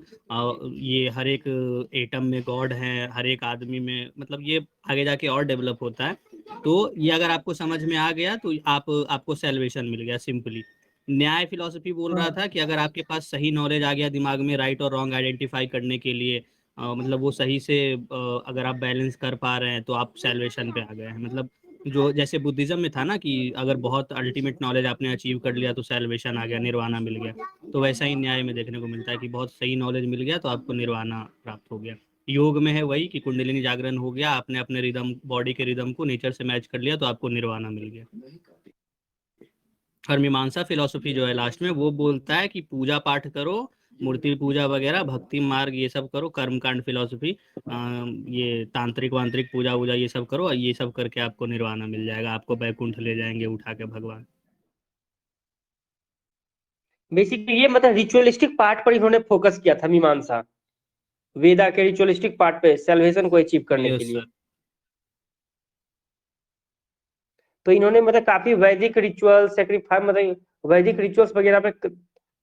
ये हर एक एटम में गॉड है, हर एक आदमी में, मतलब ये आगे जाके और डेवलप होता है। तो ये अगर आपको समझ में आ गया तो आपको सेल्वेशन मिल गया सिंपली। न्याय फिलोसफी बोल रहा था कि अगर आपके पास सही नॉलेज आ गया दिमाग में, राइट और रॉन्ग आइडेंटिफाई करने के लिए, मतलब वो सही से अगर आप बैलेंस कर पा रहे हैं, तो आप सैल्वेशन पे आ गए हैं। मतलब जो जैसे बुद्धिज्म में था ना कि अगर बहुत अल्टीमेट नॉलेज आपने अचीव कर लिया तो सैल्वेशन आ गया, निर्वाणा मिल गया। तो वैसा ही न्याय में देखने को मिलता है कि बहुत सही नॉलेज मिल गया तो आपको निर्वाणा प्राप्त हो गया। योग में है वही कि कुंडलिनी जागरण हो गया, आपने अपने रिदम, बॉडी के रिदम को नेचर से मैच कर लिया, तो आपको निर्वाणा मिल गया। और मीमांसा फिलोसफी जो है लास्ट में, वो बोलता है कि पूजा पाठ करो, मूर्ति पूजा वगैरह, भक्ति मार्ग ये सब करो, कर्मकांड फिलोसफी, ये तांत्रिक वांत्रिक पूजा वूजा ये सब करो, और ये सब करके आपको निर्वाणा मिल जाएगा, आपको बैकुंठ ले जाएंगे उठा के भगवान। बेसिकली ये मतलब रिचुअलिस्टिक पार्ट पर इन्होंने फोकस किया था मीमांसा, वेदा के रिचुअलिस्टिक पार्ट पे सेल्वेशन को अचीव करने के यस लिए। सर। तो इन्होंने मतलब काफी वैदिक रिचुअल सेक्रीफाइस, मतलब वैदिक रिचुअल्स वगैरह पे,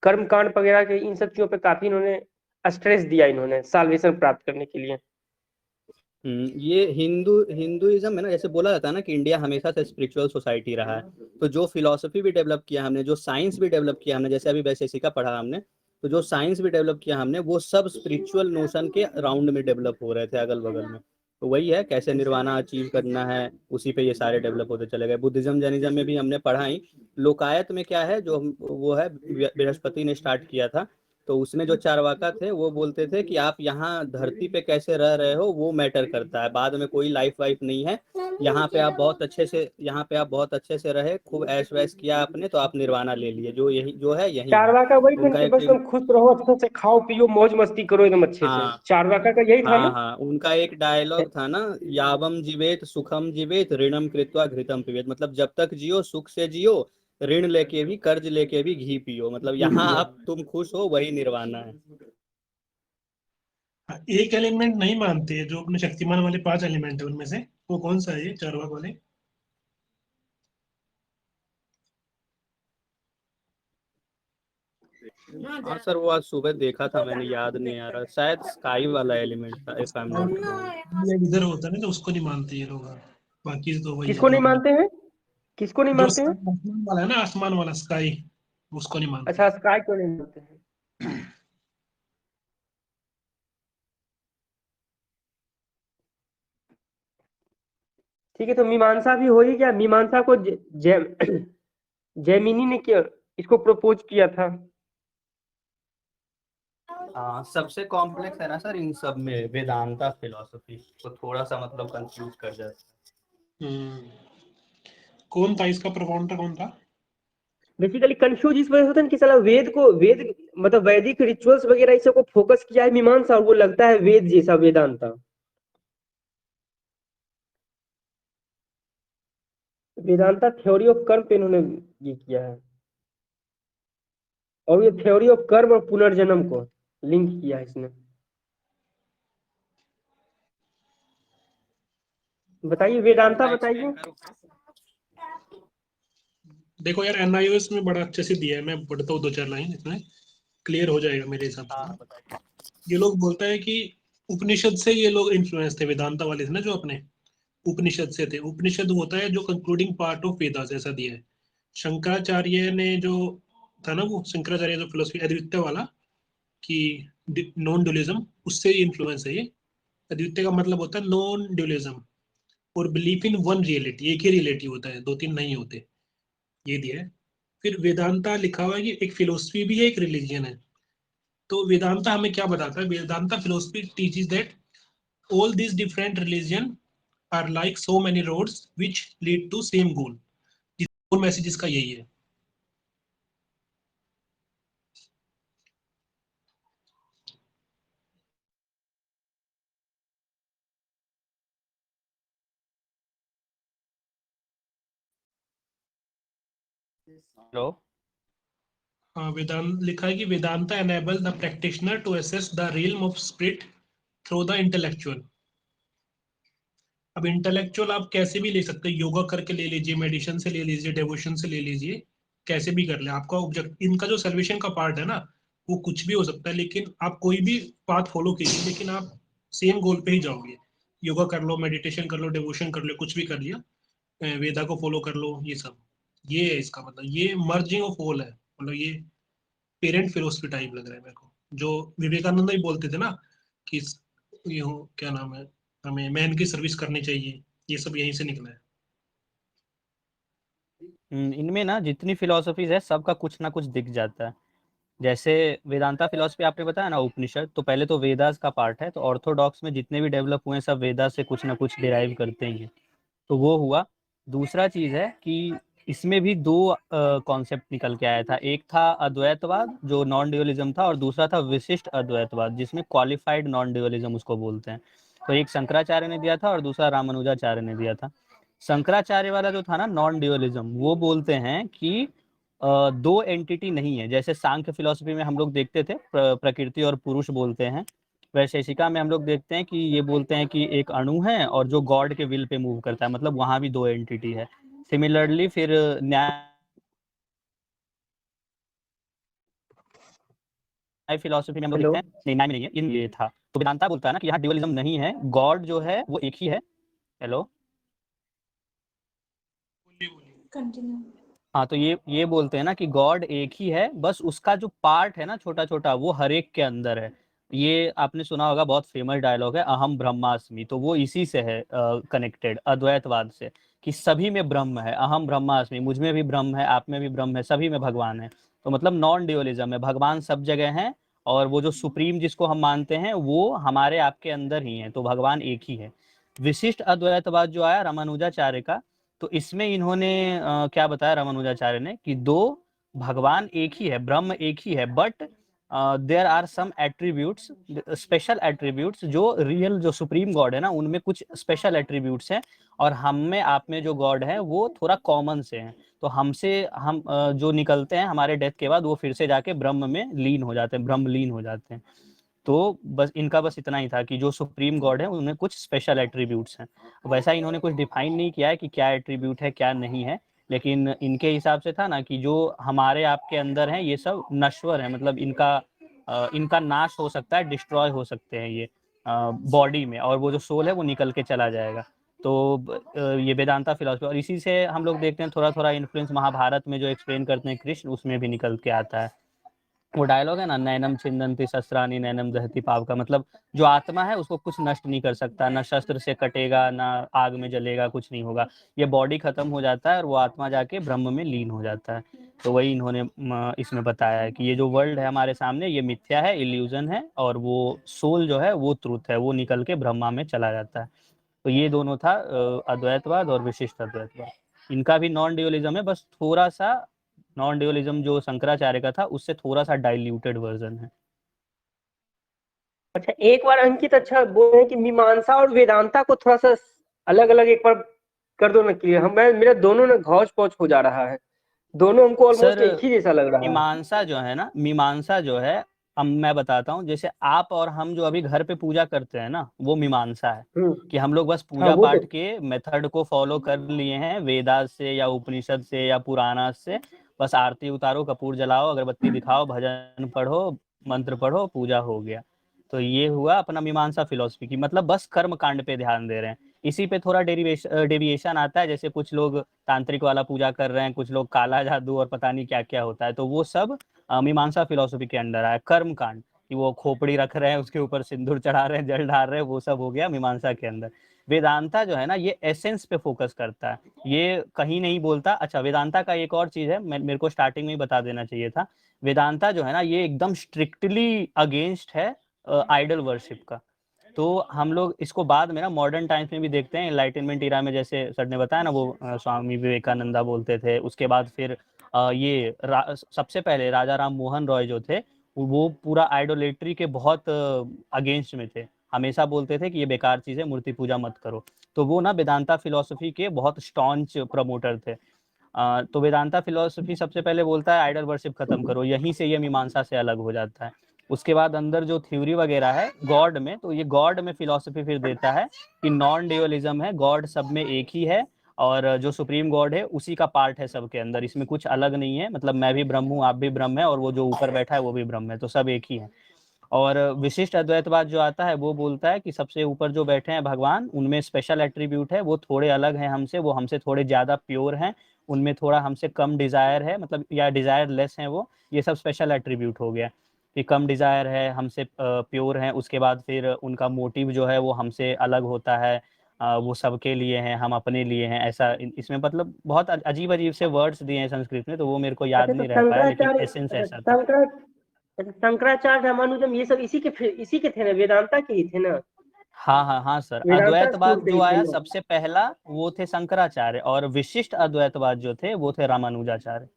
कर्म कांड वगैरह के, इन सब चीजों पे काफी इन्होंने स्ट्रेस दिया, इन्होंने साल्वेशन प्राप्त करने के लिए। ये हिंदुइज्म है ना, जैसे बोला जाता है ना कि इंडिया हमेशा से स्पिरिचुअल सोसाइटी रहा है। तो जो फिलॉसफी भी डेवलप किया हमने, जो साइंस भी डेवलप किया हमने, जैसे अभी वैशेषिका पढ़ा हमने, तो जो साइंस भी डेवलप किया हमने, वो सब स्पिरिचुअल नोशन के राउंड में डेवलप हो रहे थे, अगल बगल में। तो वही है, कैसे निर्वाणा अचीव करना है, उसी पे ये सारे डेवलप होते चले गए। बुद्धिज्म जैनिज्म में भी हमने पढ़ा ही। लोकायत में क्या है, जो वो है बृहस्पति ने स्टार्ट किया था। तो उसमें जो चारवाका थे वो बोलते थे कि आप यहाँ धरती पे कैसे रह रहे हो वो मैटर करता है, बाद में कोई लाइफ वाइफ नहीं है। यहाँ पे आप बहुत अच्छे से रहे, खूब ऐश वैश किया आपने, तो आप निर्वाणा ले लिए, जो यही जो है यही है। चारवाका वही उनका प्रिंसिपल, एक, तुम खुश रहो, अच्छे से खाओ पियो, मौज मस्ती करो एकदम अच्छे से। हाँ चारवाका का यही था हाँ ना। हाँ, उनका एक डायलॉग था ना, यावम जीवेत सुखम जीवेत ऋणम कृत्वा घृतम पिबेत, मतलब जब तक जियो सुख से जियो, ऋण लेके भी, कर्ज लेके भी घी पियो, मतलब यहाँ आप तुम खुश हो वही निर्वाणा है। एक एलिमेंट नहीं मानते हैं, जो अपने शक्तिमान वाले 5 एलिमेंट है उनमें से वो कौन सा है ये चारवाक वाले? हाँ सर, वो आज सुबह देखा था मैंने, याद नहीं आ रहा, शायद स्काई वाला एलिमेंट था, if I am not wrong. ये इधर होता है ना, तो उसको नहीं मानते ये लोग। बाकी तो वही है किसको जो नहीं मानते हैं? किसको नहीं जो मानते हैं? आसमान वाला है ना, आसमान वाला स्काई, उसको नहीं मानते। अच्छा, स्काई को नहीं मानते हैं। ठीक है, तो मीमांसा भी हो ही गया। मीमांसा को जैमिनी ने क्या इसको प्रपोज किया था? हाँ, सबसे कॉम्प्लेक्स है ना सर इन सब में वेदांता फिलोसफी, तो थोड़ा सा मतलब कंफ्यूज कर जाता कौन था इसका प्रफाउंडर, कौन था? बेसिकली कंफ्यूज इस वजह से होता है कि साला वेद मतलब वैदिक रिचुअल्स वगैरह इस सब को फोकस किया है मीमांसा, और वो लगता है वेद जैसा वेदांता। वेदांता थ्योरी ऑफ कर्म पे इन्होंने ये किया है, और ये थ्योरी ऑफ कर्म और पुनर्जन्म को लिंक किया है इसने। बताइए वेदांता, बताइए। देखो यार, एनआईओएस में बड़ा अच्छे से दिया है, मैं पढ़ता हूँ 2-4 लाइन, इसमें क्लियर हो जाएगा मेरे हिसाब से। हाँ बताइए। ये लोग बोलता है कि उपनिषद से ये लोग इन्फ्लुएंस थे, वेदांता वाले थे ना जो अपने, उपनिषद से थे। उपनिषद होता है जो कंक्लूडिंग पार्ट ऑफ वेदास, ऐसा दिया है। शंकराचार्य ने जो था ना, वो शंकराचार्य जो फिलोसफी अद्वितीय वाला कि नॉन ड्यूलिज्म, उससे इन्फ्लुएंस है ये। अद्वितीय का मतलब होता है नॉन ड्यूलिज्म और बिलीफ इन वन रियलिटी, एक ही रियलिटी होता है, 2-3 नहीं होते, ये दिया है। फिर वेदांता लिखा हुआ है कि एक फिलोसफी भी है, एक रिलीजन है। तो वेदांता हमें क्या बताता है? Vedanta philosophy teaches that all these different religion are like so many roads which lead to same goal। Goal message इसका यही है। हेलो। वेदांत लिखा है कि Vedanta enable the practitioner to assess the realm of spirit through the intellectual. अब इंटेलेक्चुअल आप कैसे भी ले सकते हैं, योगा करके ले लीजिए, मेडिटेशन से ले लीजिए, डेवोशन से ले लीजिए, कैसे भी कर ले। आपका ऑब्जेक्ट, इनका जो सर्वेशन का पार्ट है ना, वो कुछ भी हो सकता है, लेकिन आप कोई भी पाथ फॉलो कीजिए, लेकिन आप सेम गोल पे ही जाओगे। योगा कर लो, मेडिटेशन कर लो, डेवोशन कर लो, कुछ भी कर लिया, वेदा को फॉलो कर लो, ये सब। ये है इसका मतलब, ये मर्जिंग ऑफ ऑल है, मतलब ये पेरेंट फिलोसफी टाइप लग रहा है मेरे को। जो विवेकानंद ही बोलते थे ना कि ये हो, क्या नाम है, हमें मैन की सर्विस करनी चाहिए, ये सब यहीं से निकला है। इनमें ना जितनी फिलोसफीज है सबका कुछ ना कुछ दिख जाता है। जैसे वेदांता फिलोसफी आपने बताया ना, उपनिषद, तो पहले तो वेदास का पार्ट है, तो ऑर्थोडॉक्स में जितने भी डेवलप हुए हैं सब वेदा से कुछ ना कुछ डिराइव करते ही हैं, तो वो हुआ। दूसरा चीज है कि इसमें भी दो कॉन्सेप्ट निकल के आया था, एक था अद्वैतवाद जो नॉन ड्यूअलिज्म था, और दूसरा था विशिष्ट अद्वैतवाद जिसमें क्वालिफाइड नॉन ड्यूअलिज्म उसको बोलते हैं। तो एक शंकराचार्य ने दिया था और दूसरा रामानुजाचार्य ने दिया था। शंकराचार्य वाला जो था ना नॉन ड्यूअलिज्म, वो बोलते हैं कि दो एंटिटी नहीं है। जैसे सांख्य फिलोसफी में हम लोग देखते थे प्रकृति और पुरुष बोलते हैं, वैशेषिका में हम लोग देखते हैं कि ये बोलते हैं कि एक अणु है और जो गॉड के विल पे मूव करता है, मतलब वहां भी दो एंटिटी है। सिमिलरली फिर न्याय फिलोसफी में हम लोग हेलो। देखते हैं, नहीं न्याय में नहीं है, इन ये था। तो वेदांता बोलता है ना कि यहाँ ड्यूअलिज्म नहीं है, गॉड जो है वो एक ही है। हेलो। कंटिन्यू। हाँ, तो ये बोलते हैं ना कि गॉड एक ही है, बस उसका जो पार्ट है ना छोटा छोटा वो हर एक के अंदर है। ये आपने सुना होगा, बहुत फेमस डायलॉग है, अहम ब्रह्मास्मि, तो वो इसी से है कनेक्टेड, अद्वैतवाद से, कि सभी में ब्रह्म है, अहम ब्रह्मास्मि, मुझ में भी ब्रह्म है, आप में भी ब्रह्म है, सभी में भगवान है। तो मतलब नॉन ड्यूअलिज्म है, भगवान सब जगह है, और वो जो सुप्रीम जिसको हम मानते हैं वो हमारे आपके अंदर ही है, तो भगवान एक ही है। विशिष्ट अद्वैतवाद जो आया रामानुजाचार्य का, तो इसमें इन्होंने क्या बताया रामानुजाचार्य ने कि दो भगवान एक ही है, ब्रह्म एक ही है, but there are some attributes, special attributes, जो रियल जो सुप्रीम गॉड है ना उनमें कुछ स्पेशल एट्रीब्यूट्स हैं, और हम में आप में जो गॉड है वो थोड़ा कॉमन से हैं। तो हमसे हम जो निकलते हैं हमारे डेथ के बाद वो फिर से जाके ब्रह्म में लीन हो जाते हैं, ब्रह्म लीन हो जाते हैं। तो बस इनका बस इतना ही था कि जो सुप्रीम गॉड है उनमें कुछ स्पेशल एट्रीब्यूट्स हैं। वैसा इन्होंने कुछ डिफाइन नहीं किया है कि क्या एट्रीब्यूट है क्या नहीं है, लेकिन इनके हिसाब से था ना कि जो हमारे आपके अंदर है ये सब नश्वर है, मतलब इनका नाश हो सकता है, डिस्ट्रॉय हो सकते हैं ये बॉडी में, और वो जो सोल है वो निकल के चला जाएगा। तो ये वेदांता फिलॉसफी, और इसी से हम लोग देखते हैं थोड़ा थोड़ा इन्फ्लुएंस महाभारत में जो एक्सप्लेन करते हैं कृष्ण, उसमें भी निकल के आता है। वो डायलॉग है ना, नैनम छिन्दन्ति शस्त्राणि नैनम दहति पावका, मतलब जो आत्मा है उसको कुछ नष्ट नहीं कर सकता, ना शस्त्र से कटेगा, ना आग में जलेगा, कुछ नहीं होगा, ये बॉडी खत्म हो जाता है और वो आत्मा जाके ब्रह्म में लीन हो जाता है। तो वही इन्होंने इसमें बताया है कि ये जो वर्ल्ड है हमारे सामने ये मिथ्या है, इल्यूजन है, और वो सोल जो है वो ट्रुथ है, वो निकल के ब्रह्मा में चला जाता है। तो ये दोनों था अद्वैतवाद और विशिष्ट अद्वैतवाद। इनका भी नॉन ड्यूअलिज्म है, बस थोड़ा सा नॉन ड्यूअलिज्म जो शंकराचार्य का था उससे थोड़ा सा डाइल्यूटेड वर्जन है। अच्छा, एक बार अंकित अच्छा बोल रहे हैं कि मीमांसा और वेदांता को थोड़ा सा अलग अलग एक बार कर दो ना क्लियर। हम मेरा दोनों ना घौच पौच हो जा रहा है, दोनों हमको ऑलमोस्ट एक ही जैसा लग रहा है। मीमांसा जो है ना, मीमांसा जो है, अब मैं बताता हूँ, जैसे आप और हम जो अभी घर पे पूजा करते हैं ना, वो मीमांसा है कि हम लोग बस पूजा पाठ के मेथड को फॉलो कर लिए हैं, वेदास से या उपनिषद से या पुराना से, बस आरती उतारो, कपूर जलाओ, अगरबत्ती दिखाओ, भजन पढ़ो, मंत्र पढ़ो, पूजा हो गया। तो ये हुआ अपना मीमांसा फिलॉसफी की, मतलब बस कर्म कांड पे ध्यान दे रहे हैं। इसी पे थोड़ा डेरिवेशन आता है, जैसे कुछ लोग तांत्रिक वाला पूजा कर रहे हैं, कुछ लोग काला जादू और पता नहीं क्या क्या होता है, तो वो सब मीमांसा फिलॉसफी के अंडर आया। कर्म कांड कि वो खोपड़ी रख रहे हैं, उसके ऊपर सिंदूर चढ़ा रहे हैं, जल डाल रहे हैं, वो सब हो गया मीमांसा के अंदर। वेदांता जो है ना ये एसेंस पे फोकस करता है, ये कहीं नहीं बोलता। अच्छा, वेदांता का एक और चीज है, मेरे को स्टार्टिंग में ही बता देना चाहिए था, वेदांता जो है ना ये एकदम स्ट्रिक्टली अगेंस्ट है आइडल वर्शिप का। तो हम लोग इसको बाद में ना मॉडर्न टाइम्स में भी देखते हैं, एनलाइटनमेंट इरा में, जैसे सर ने बताया ना वो स्वामी विवेकानंदा बोलते थे, उसके बाद फिर ये सबसे पहले राजा राम मोहन रॉय जो थे वो पूरा आइडोलेट्री के बहुत अगेंस्ट में थे, हमेशा बोलते थे कि ये बेकार चीज़ है, मूर्ति पूजा मत करो। तो वो ना वेदांता फिलॉसफी के बहुत स्टॉन्च प्रमोटर थे। तो वेदांता फिलॉसफी सबसे पहले बोलता है आइडल वर्शिप खत्म करो, यहीं से ये मीमांसा से अलग हो जाता है। उसके बाद अंदर जो थ्योरी वगैरह है गॉड में, तो ये गॉड में फिलॉसफी फिर देता है कि नॉन ड्यूअलिज्म है, गॉड सब में एक ही है, और जो सुप्रीम गॉड है उसी का पार्ट है सबके अंदर, इसमें कुछ अलग नहीं है, मतलब मैं भी ब्रह्म हूँ, आप भी ब्रह्म है, और वो जो ऊपर बैठा है वो भी ब्रह्म है, तो सब एक ही है। और विशिष्ट अद्वैतवाद जो आता है वो बोलता है कि सबसे ऊपर जो बैठे हैं भगवान, उनमें स्पेशल एट्रीब्यूट है, वो थोड़े अलग हैं हमसे, वो हमसे थोड़े ज़्यादा प्योर हैं, उनमें थोड़ा हमसे कम डिज़ायर है, मतलब या डिज़ायर लेस है वो, ये सब स्पेशल एट्रीब्यूट हो गया कि कम डिज़ायर है, हमसे प्योर हैं। उसके बाद फिर उनका मोटिव जो है वो हमसे अलग होता है, वो सबके लिए हैं, हम अपने लिए हैं, ऐसा इसमें मतलब बहुत अजीब अजीब से वर्ड्स दिए हैं संस्कृत में, तो वो मेरे को याद नहीं रह पाया, लेकिन एसेंस ऐसा था। शंकराचार्य रामानुजम ये सब इसी के थे ना, वेदांता के ही थे ना। हाँ सर, अद्वैतवाद जो आया सबसे पहला वो थे शंकराचार्य, और विशिष्ट अद्वैतवाद जो थे वो थे रामानुजाचार्य।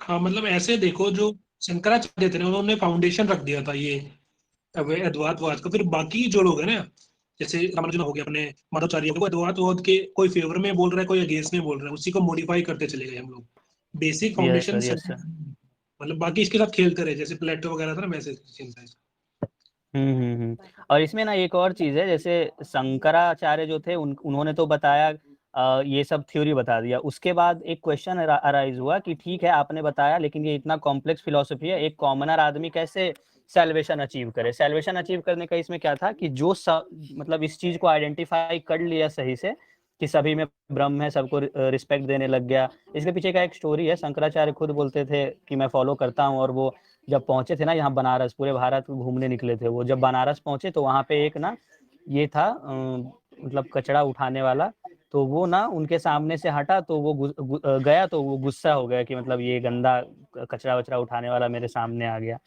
हाँ, मतलब ऐसे देखो, जो शंकराचार्य थे ना उन्होंने फाउंडेशन रख दिया था ये अद्वैतवाद का। फिर बाकी जो लोग हैं ना, जैसे रामानुजन हो गया, अपने माधवाचार्य, वो अद्वैतवाद के कोई फेवर में बोल रहा है, कोई अगेंस्ट में बोल रहा है, उसी को मॉडिफाई करते चले गए हम लोग। बेसिक फाउंडेशन मतलब बाकी इसके साथ खेलते रहे, जैसे प्लेटो वगैरह था ना, वैसे और इसमें ना एक और चीज है, जैसे शंकराचार्य जो थे उन्होंने तो बताया ये सब थ्योरी बता दिया, उसके बाद एक क्वेश्चन अराइज हुआ कि ठीक है आपने बताया, लेकिन ये इतना कॉम्प्लेक्स फिलॉसफी है, एक कॉमनर आदमी कैसे सैल्वेशन अचीव करे। सैल्वेशन अचीव करने का इसमें क्या था कि जो मतलब इस चीज को आइडेंटिफाई कर लिया सही से कि सभी में ब्रह्म है, सबको रिस्पेक्ट देने लग गया। इसके पीछे का एक स्टोरी है, शंकराचार्य खुद बोलते थे कि मैं फॉलो करता हूँ, और वो जब पहुंचे थे ना यहाँ बनारस, पूरे भारत घूमने निकले थे वो, जब बनारस पहुंचे तो वहाँ पे एक ना ये था मतलब कचरा उठाने वाला, तो वो ना उनके सामने से हटा, तो वो गया, तो वो गुस्सा हो गया कि मतलब ये गंदा कचरा वचरा उठाने वाला मेरे सामने आ गया।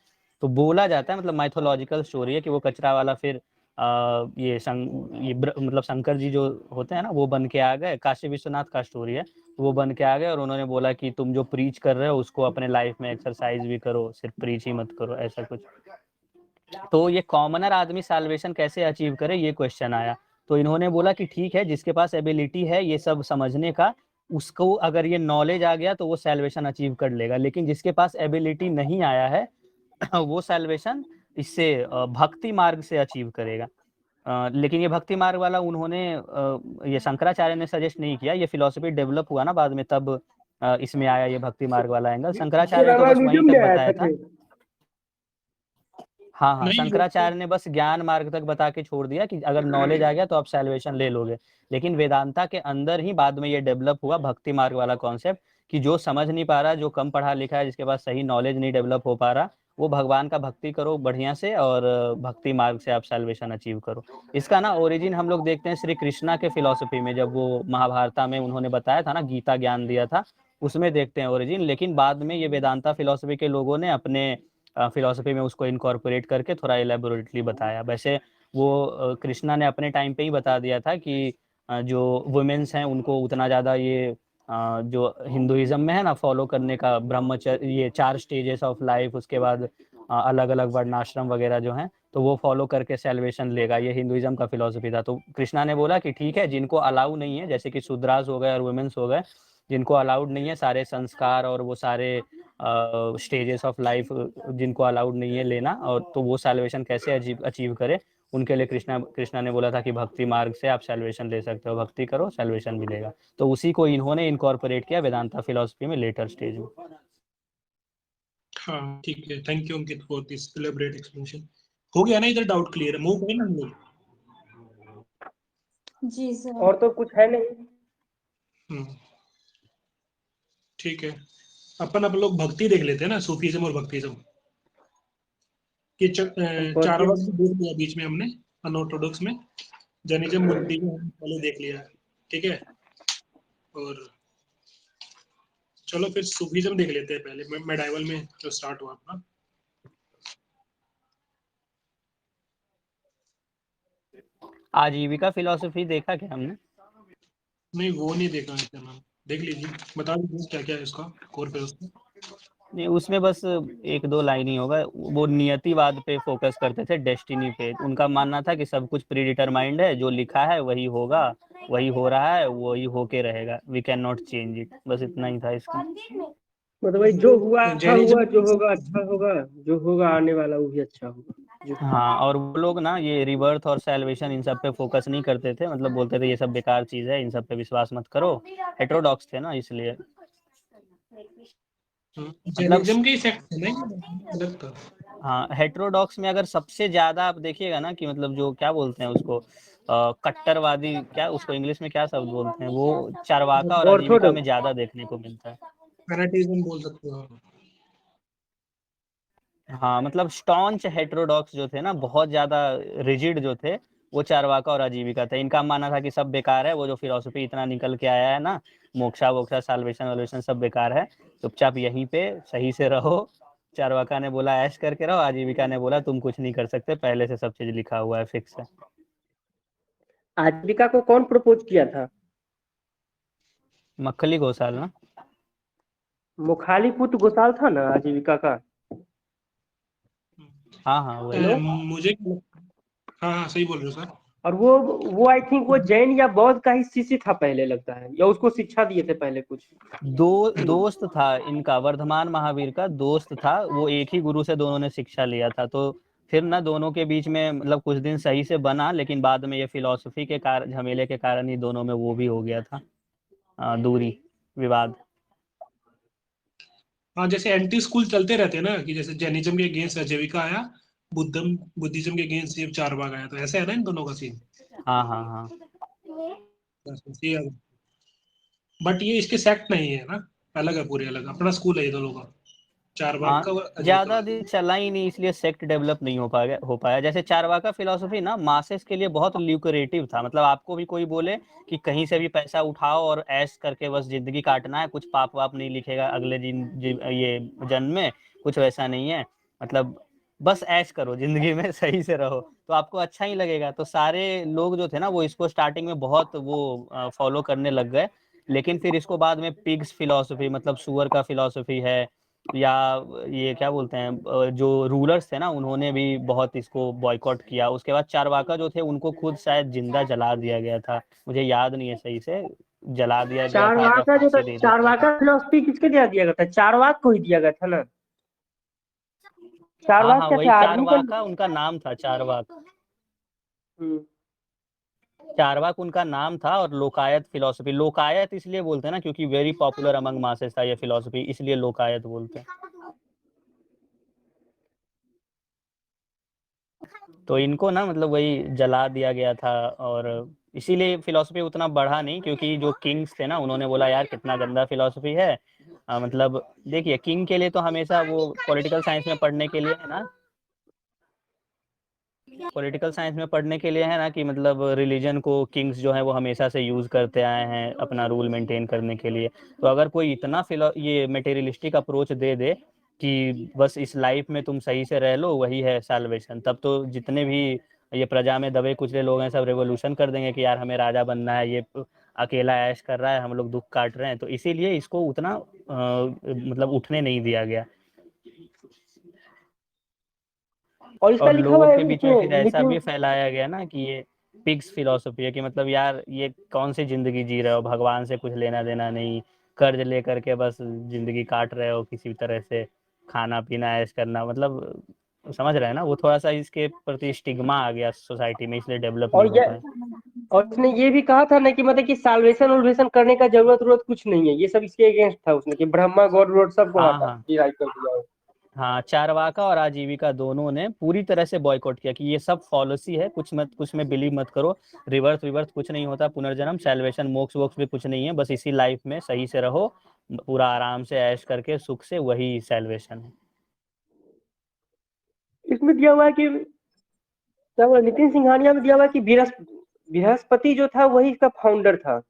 तो बोला जाता है, मतलब माइथोलॉजिकल स्टोरी है कि वो कचरा वाला फिर मतलब शंकर जी जो होते हैं ना वो बन के आ गए, काशी विश्वनाथ का स्टोरी है, वो बन के आ गए, और उन्होंने बोला कि तुम जो प्रीच कर रहे हो उसको अपने लाइफ में एक्सरसाइज भी करो, सिर्फ प्रीच ही मत करो, ऐसा कुछ। तो ये कॉमनर आदमी सैल्वेशन कैसे अचीव करे, ये क्वेश्चन आया। तो इन्होंने बोला कि ठीक है, जिसके पास एबिलिटी है ये सब समझने का, उसको अगर ये नॉलेज आ गया तो वो सैल्वेशन अचीव कर लेगा, लेकिन जिसके पास एबिलिटी नहीं आया है वो सैल्वेशन इससे भक्ति मार्ग से अचीव करेगा। लेकिन ये भक्ति मार्ग वाला उन्होंने ये शंकराचार्य ने सजेस्ट नहीं किया, ये फिलॉसफी डेवलप हुआ ना बाद में, तब इसमें आया ये भक्ति मार्ग वाला एंगल। शंकराचार्य ने तो बस वहीं रामानुजम तक ने आया बताया था था। फिर। हाँ हाँ, नहीं, वो शंकराचार्य ने बस ज्ञान मार्ग तक बता के छोड़ दिया कि अगर नॉलेज आ गया तो आप सैल्वेशन ले लोगे। लेकिन वेदांता के अंदर ही बाद में ये डेवलप हुआ भक्ति मार्ग वाला कॉन्सेप्ट, कि जो समझ नहीं पा रहा, जो कम पढ़ा लिखा है, जिसके पास सही नॉलेज नहीं डेवलप हो पा रहा, वो भगवान का भक्ति करो बढ़िया से, और भक्ति मार्ग से आप सैल्वेशन अचीव करो। इसका ना ओरिजिन हम लोग देखते हैं श्री कृष्णा के फिलॉसफी में, जब वो महाभारता में उन्होंने बताया था ना, गीता ज्ञान दिया था, उसमें देखते हैं ओरिजिन। लेकिन बाद में ये वेदांता फिलॉसफी के लोगों ने अपने फिलॉसफी में उसको इनकॉर्पोरेट करके थोड़ा एलेबोरेटली बताया। वैसे वो कृष्णा ने अपने टाइम पे ही बता दिया था कि जो वुमेन्स हैं उनको उतना ज़्यादा ये जो हिंदुइज्म में है ना फॉलो करने का ब्रह्मचर्य, ये 4 स्टेजेस ऑफ लाइफ, उसके बाद अलग अलग वर्णाश्रम वगैरह जो हैं, तो वो फॉलो करके सेल्वेशन लेगा, ये हिंदुइज्म का फिलॉसफी था। तो कृष्णा ने बोला कि ठीक है, जिनको अलाउ नहीं है, जैसे कि शूद्रास हो गए और वुमेन्स हो गए, जिनको अलाउड नहीं है सारे संस्कार और वो सारे स्टेजेस ऑफ लाइफ जिनको अलाउड नहीं है लेना, और तो वो सैल्वेशन कैसे अचीव करे, उनके लिए कृष्णा ने बोला था कि भक्ति मार्ग से आप सैल्वेशन ले सकते हो, भक्ति करो सैल्वेशन मिलेगा। तो उसी को इन्होंने इनकॉर्पोरेट किया वेदांता फिलॉसफी में लेटर स्टेज में। हाँ ठीक है, thank you Ankit for this elaborate explanation. हो गया ना इधर डाउट क्लियर है? मूव करें ना हम लोग? जी सर। और तो कुछ है नहीं। ठीक है, अपन लोग भक्ति देख लेते हैं ना, सूफीज्म और भक्तिज्म के चारों वर्ग देख लिया बीच में हमने अनऑर्थोडॉक्स में, जैनिज्म बुद्धिज्म पहले देख लिया, ठीक है। और चलो फिर सूफीज्म देख लेते हैं पहले, मेडाइवल में जो स्टार्ट हुआ अपना। आजीविका फिलॉसफी देखा क्या हमने? नहीं वो नहीं देखा है, क्या नाम देख लीजिए, बता दीजिए क्या क्या है इसका कोर पे उसमें। नहीं, उसमें बस 1-2 लाइन ही होगा। वो नियतिवाद पे फोकस करते थे, डेस्टिनी पे। उनका मानना था कि सब कुछ प्री डिटरमाइंड है, जो लिखा है वही होगा, वही हो रहा है, वही होके रहेगा, we can not change it. बस इतना ही था इसका। मतलब भाई जो हुआ अच्छा हुआ, जो जैनिज्म होगा अच्छा होगा, जो होगा आने वाला वो भी अच्छा होगा। हाँ, और वो लोग ना ये रिबर्थ और सैल्वेशन इन सब पे फोकस नहीं करते थे, मतलब बोलते थे ये सब बेकार चीज है, इन सब पे विश्वास मत करो। हेटेरोडॉक्स थे ना, इसलिए। मतलब जैनिज्म के सेक्ट है ना, अलग था। हाँ, हेटेरोडॉक्स में अगर सबसे ज्यादा आप देखिएगा ना कि मतलब जो क्या बोलते हैं उसको, कट्टरवादी, क्या उसको इंग्लिश में क्या शब्द बोलते हैं, वो चारवाका और आजीविका में ज्यादा देखने को मिलता है। फैनेटिज्म बोल सकते हो। हाँ, मतलब स्टॉन्च हेटेरोडॉक्स जो थे ना, बहुत ज्यादा रिजिड जो थे, वो चारवाका और आजीविका थे। इनका मानना था कि सब बेकार है, वो जो फिलॉसफी इतना निकल के आया है ना, मोक्षा वोक्षा साल्वेशन वाल्वेशन सब बेकार है, चुपचाप यहीं पे सही से रहो। चारवाका ने बोला ऐश करके रहो, आजीविका ने बोला तुम कुछ नहीं कर सकते, पहले से सब चीज लिखा हुआ है, फिक्स है। आजीविका को कौन प्रपोज किया था? मक्खली घोषाल ना। मुखाली पुत्र घोषाल था ना आजीविका का। हाँ हाँ वही। हेलो। मुझे हाँ सही बोल रहे हो सर। और वो आई थिंक वो जैन या बौद्ध का ही शिष्य था पहले, लगता है, या उसको शिक्षा दिए थे पहले कुछ। दोस्त था इनका, वर्धमान महावीर का दोस्त था वो, एक ही गुरु से दोनों ने शिक्षा लिया था। तो फिर ना दोनों के बीच में मतलब कुछ दिन सही से बना, लेकिन बाद में ये फिलॉसफी के कारण, झमेले के कारण ही दोनों में वो भी हो गया था दूरी, विवाद। हाँ, जैसे एंटी स्कूल चलते रहते हैं ना, कि जैसे जैनिज्म के अगेंस्ट आजीविका आया, बुद्धिज्म के अगेंस्ट ये चारवाक आया, तो ऐसे है ना इन दोनों का सीन। हाँ हाँ हाँ। बट ये इसके सेक्ट नहीं है ना, अलग है, पूरे अलग अपना स्कूल है ये दोनों का, चारवाक का और आजीविका ज्यादा का। दिन चला ही नहीं, इसलिए सेक्ट डेवलप नहीं हो पाया। जैसे चारवाका फिलॉसफी ना मासेस के लिए बहुत ल्यूक्रेटिव था, मतलब आपको भी कोई बोले कि कहीं से भी पैसा उठाओ और ऐश करके बस जिंदगी काटना है, कुछ पाप वाप नहीं लिखेगा अगले ये जन्म में, कुछ वैसा नहीं है, मतलब बस ऐश करो जिंदगी में, सही से रहो तो आपको अच्छा ही लगेगा। तो सारे लोग जो थे ना वो इसको स्टार्टिंग में बहुत वो फॉलो करने लग गए। लेकिन फिर इसको बाद में पिग्स फिलॉसफी, मतलब सुअर का फिलॉसफी है, या ये क्या बोलते हैं जो रूलर्स थे ना, उन्होंने भी बहुत इसको बॉयकॉट किया। उसके बाद चारवाका जो थे उनको खुद शायद जिंदा जला दिया गया था, मुझे याद नहीं है सही से, जला दिया गया था या चारवाका जो था, फांसी दे दिया गया था। चारवाका फिलॉसफी किसके दिया गया था? चारवाक को ही दिया गया था ना। चारवाक हाँ क्या वही था, आदमी का? चारवाका उनका नाम था, चारवाक। हम्म, चारवाक उनका नाम था। और लोकायत फिलोसफी, लोकायत इसलिए बोलते हैं ना क्योंकि वेरी पॉपुलर अमंग मासेस था ये फिलोसफी, इसलिए लोकायत बोलते हैं। तो इनको ना मतलब वही जला दिया गया था। और इसीलिए फिलोसफी उतना बढ़ा नहीं, क्योंकि जो किंग्स थे ना उन्होंने बोला यार कितना गंदा फिलोसफी है। मतलब देखिए किंग के लिए तो हमेशा वो पॉलिटिकल साइंस में पढ़ने के लिए है ना, पॉलिटिकल साइंस में पढ़ने के लिए है ना कि मतलब रिलीजन को किंग्स जो है वो हमेशा से यूज करते आए हैं अपना रूल मेंटेन करने के लिए। तो अगर कोई इतना ये मटेरियलिस्टिक अप्रोच दे दे कि बस इस लाइफ में तुम सही से रह लो वही है सैल्वेशन, तब तो जितने भी ये प्रजा में दबे कुचले लोग हैं सब रेवोल्यूशन कर देंगे कि यार हमें राजा बनना है, ये अकेला ऐश कर रहा है, हम लोग दुख काट रहे हैं। तो इसीलिए इसको उतना मतलब उठने नहीं दिया गया। और इसका और लिखा हुआ लोगों है के बीच में फिर इसमें ऐसा नितिन। भी फैलाया गया ना कि ये पिग्स फिलोसफी है, कि मतलब यार ये कौन सी जिंदगी जी रहे हो, भगवान से कुछ लेना देना नहीं, कर्ज लेकर के बस जिंदगी काट रहे हो किसी तरह से, खाना पीना ऐश करना, मतलब समझ रहे हैं ना। वो थोड़ा सा इसके प्रति स्टिग्मा आ गया सोसाइटी में, इसलिए डेवलप नहीं और हो ये पाए। और इसने ये भी कहा था ना कि मतलब कि साल्वेशन उल्वेशन करने का जरूरत कुछ नहीं है, ये सब इसके अगेंस्ट था उसने, कि ब्रह्मा गॉड रोड सब वहां हाँ था, हाँ ये राइट कर दिया है। हाँ, चारवाका और आजीविका दोनों ने पूरी तरह से बॉयकॉट किया कि ये सब फॉलोसी है, कुछ में बिलीव मत करो, रिवर्स विवर्स कुछ नहीं होता, पुनर्जन्म सैल्वेशन मोक्ष वोक्ष भी कुछ नहीं है, बस इसी लाइफ में सही से रहो, पूरा आराम से ऐश करके सुख से, वही सैल्वेशन है। इसमें दिया हुआ है कि क्या बोला, नितिन सिंघानिया में दिया हुआ है कि बृहस्पति जो था वही इसका फाउंडर था।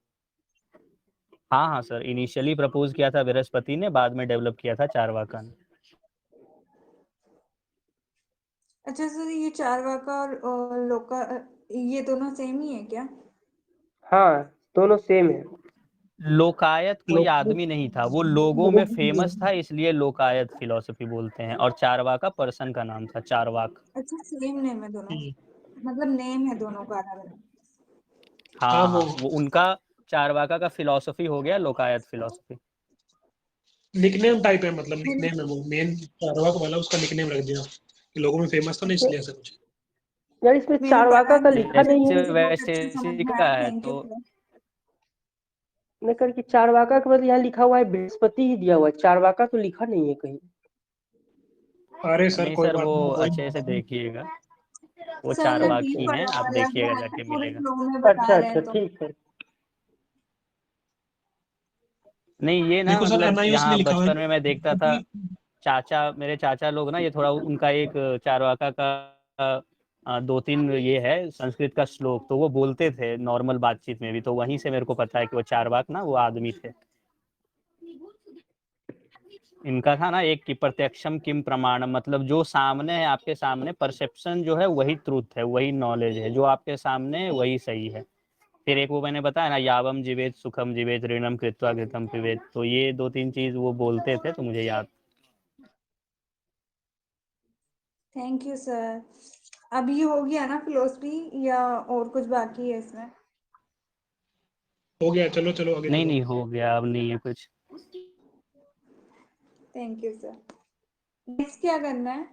हाँ हाँ सर, इनिशियली प्रपोज किया था बृहस्पति ने, बाद में डेवलप किया था चारवाका ने। अच्छा सर, ये चारवाका और लोका ये दोनों सेम ही है क्या? हाँ, दोनों सेम है। लोकायत कोई आदमी नहीं था, वो लोगों में फेमस था, इसलिए लोकायत फिलोसफी बोलते हैं। और चारवाका पर्सन का नाम था, चारवाक। अच्छा, सेम नेम है दोनों, मतलब नेम है दोनों का अलग। हाँ हाँ हाँ, वो उनका चारवाका का फिलोसफी हो गया लोकायत फिलोसफी। निकनेम टाइप है, मतलब फिर निकनेम है वो, मेन चारवाक वाला उसका निकनेम रख दिया कि लोगों में फेमस था ना, इसलिए ऐसा कुछ। यार इसमें मैंने चारवाका पढ़ा का नहीं लिखा था, नहीं जैसे है। मुझे बहुत वैसे अच्छा समझ इसी में का आया, है थैंक यू तो। सर। न करके चारवाका का मतलब यहाँ लिखा हुआ है बृहस्पति ही दिया हुआ है, चारवाका तो लिखा नहीं है कहीं। अरे सर नहीं कोई सर, बात वो नहीं, वही अच्छे से देखिएगा, वो सर ने ठीक चारवाकी हैं, पढ़ा आप हुआ है, देखिएगा लगभग जाके पूरे मिलेगा। फ्लो में बता अच्छा रहे अच्छा, हैं तो। ठीक है। नहीं ये ना देखो सर, मतलब एनआईओएस में यहाँ लिखा हुआ है बचपन में मैं देखता था, कि मेरे चाचा लोग ना, ये थोड़ा उनका एक चारवाका का दो तीन ये है संस्कृत का श्लोक, तो वो बोलते थे नॉर्मल बातचीत में भी, तो वहीं से मेरे को पता है कि वो चारवाक ना वो आदमी थे। इनका था ना एक कि प्रत्यक्षम किम प्रमाणम, मतलब जो सामने है आपके सामने, परसेप्शन जो है वही ट्रूथ है, वही नॉलेज है, जो आपके सामने है वही सही है। फिर एक वो मैंने बताया ना, यावम जीवेत सुखम जीवेत ऋणम कृत्वा घृतम पिबेत, तो ये दो तीन चीज वो बोलते थे, तो मुझे याद। Thank you sir. अब ये हो गया ना फिलोसफी, या और कुछ बाकी है इसमें? हो गया, चलो चलो आगे नहीं चलो। नहीं, हो गया, अब नहीं है कुछ। Thank you sir. नेक्स्ट क्या करना है?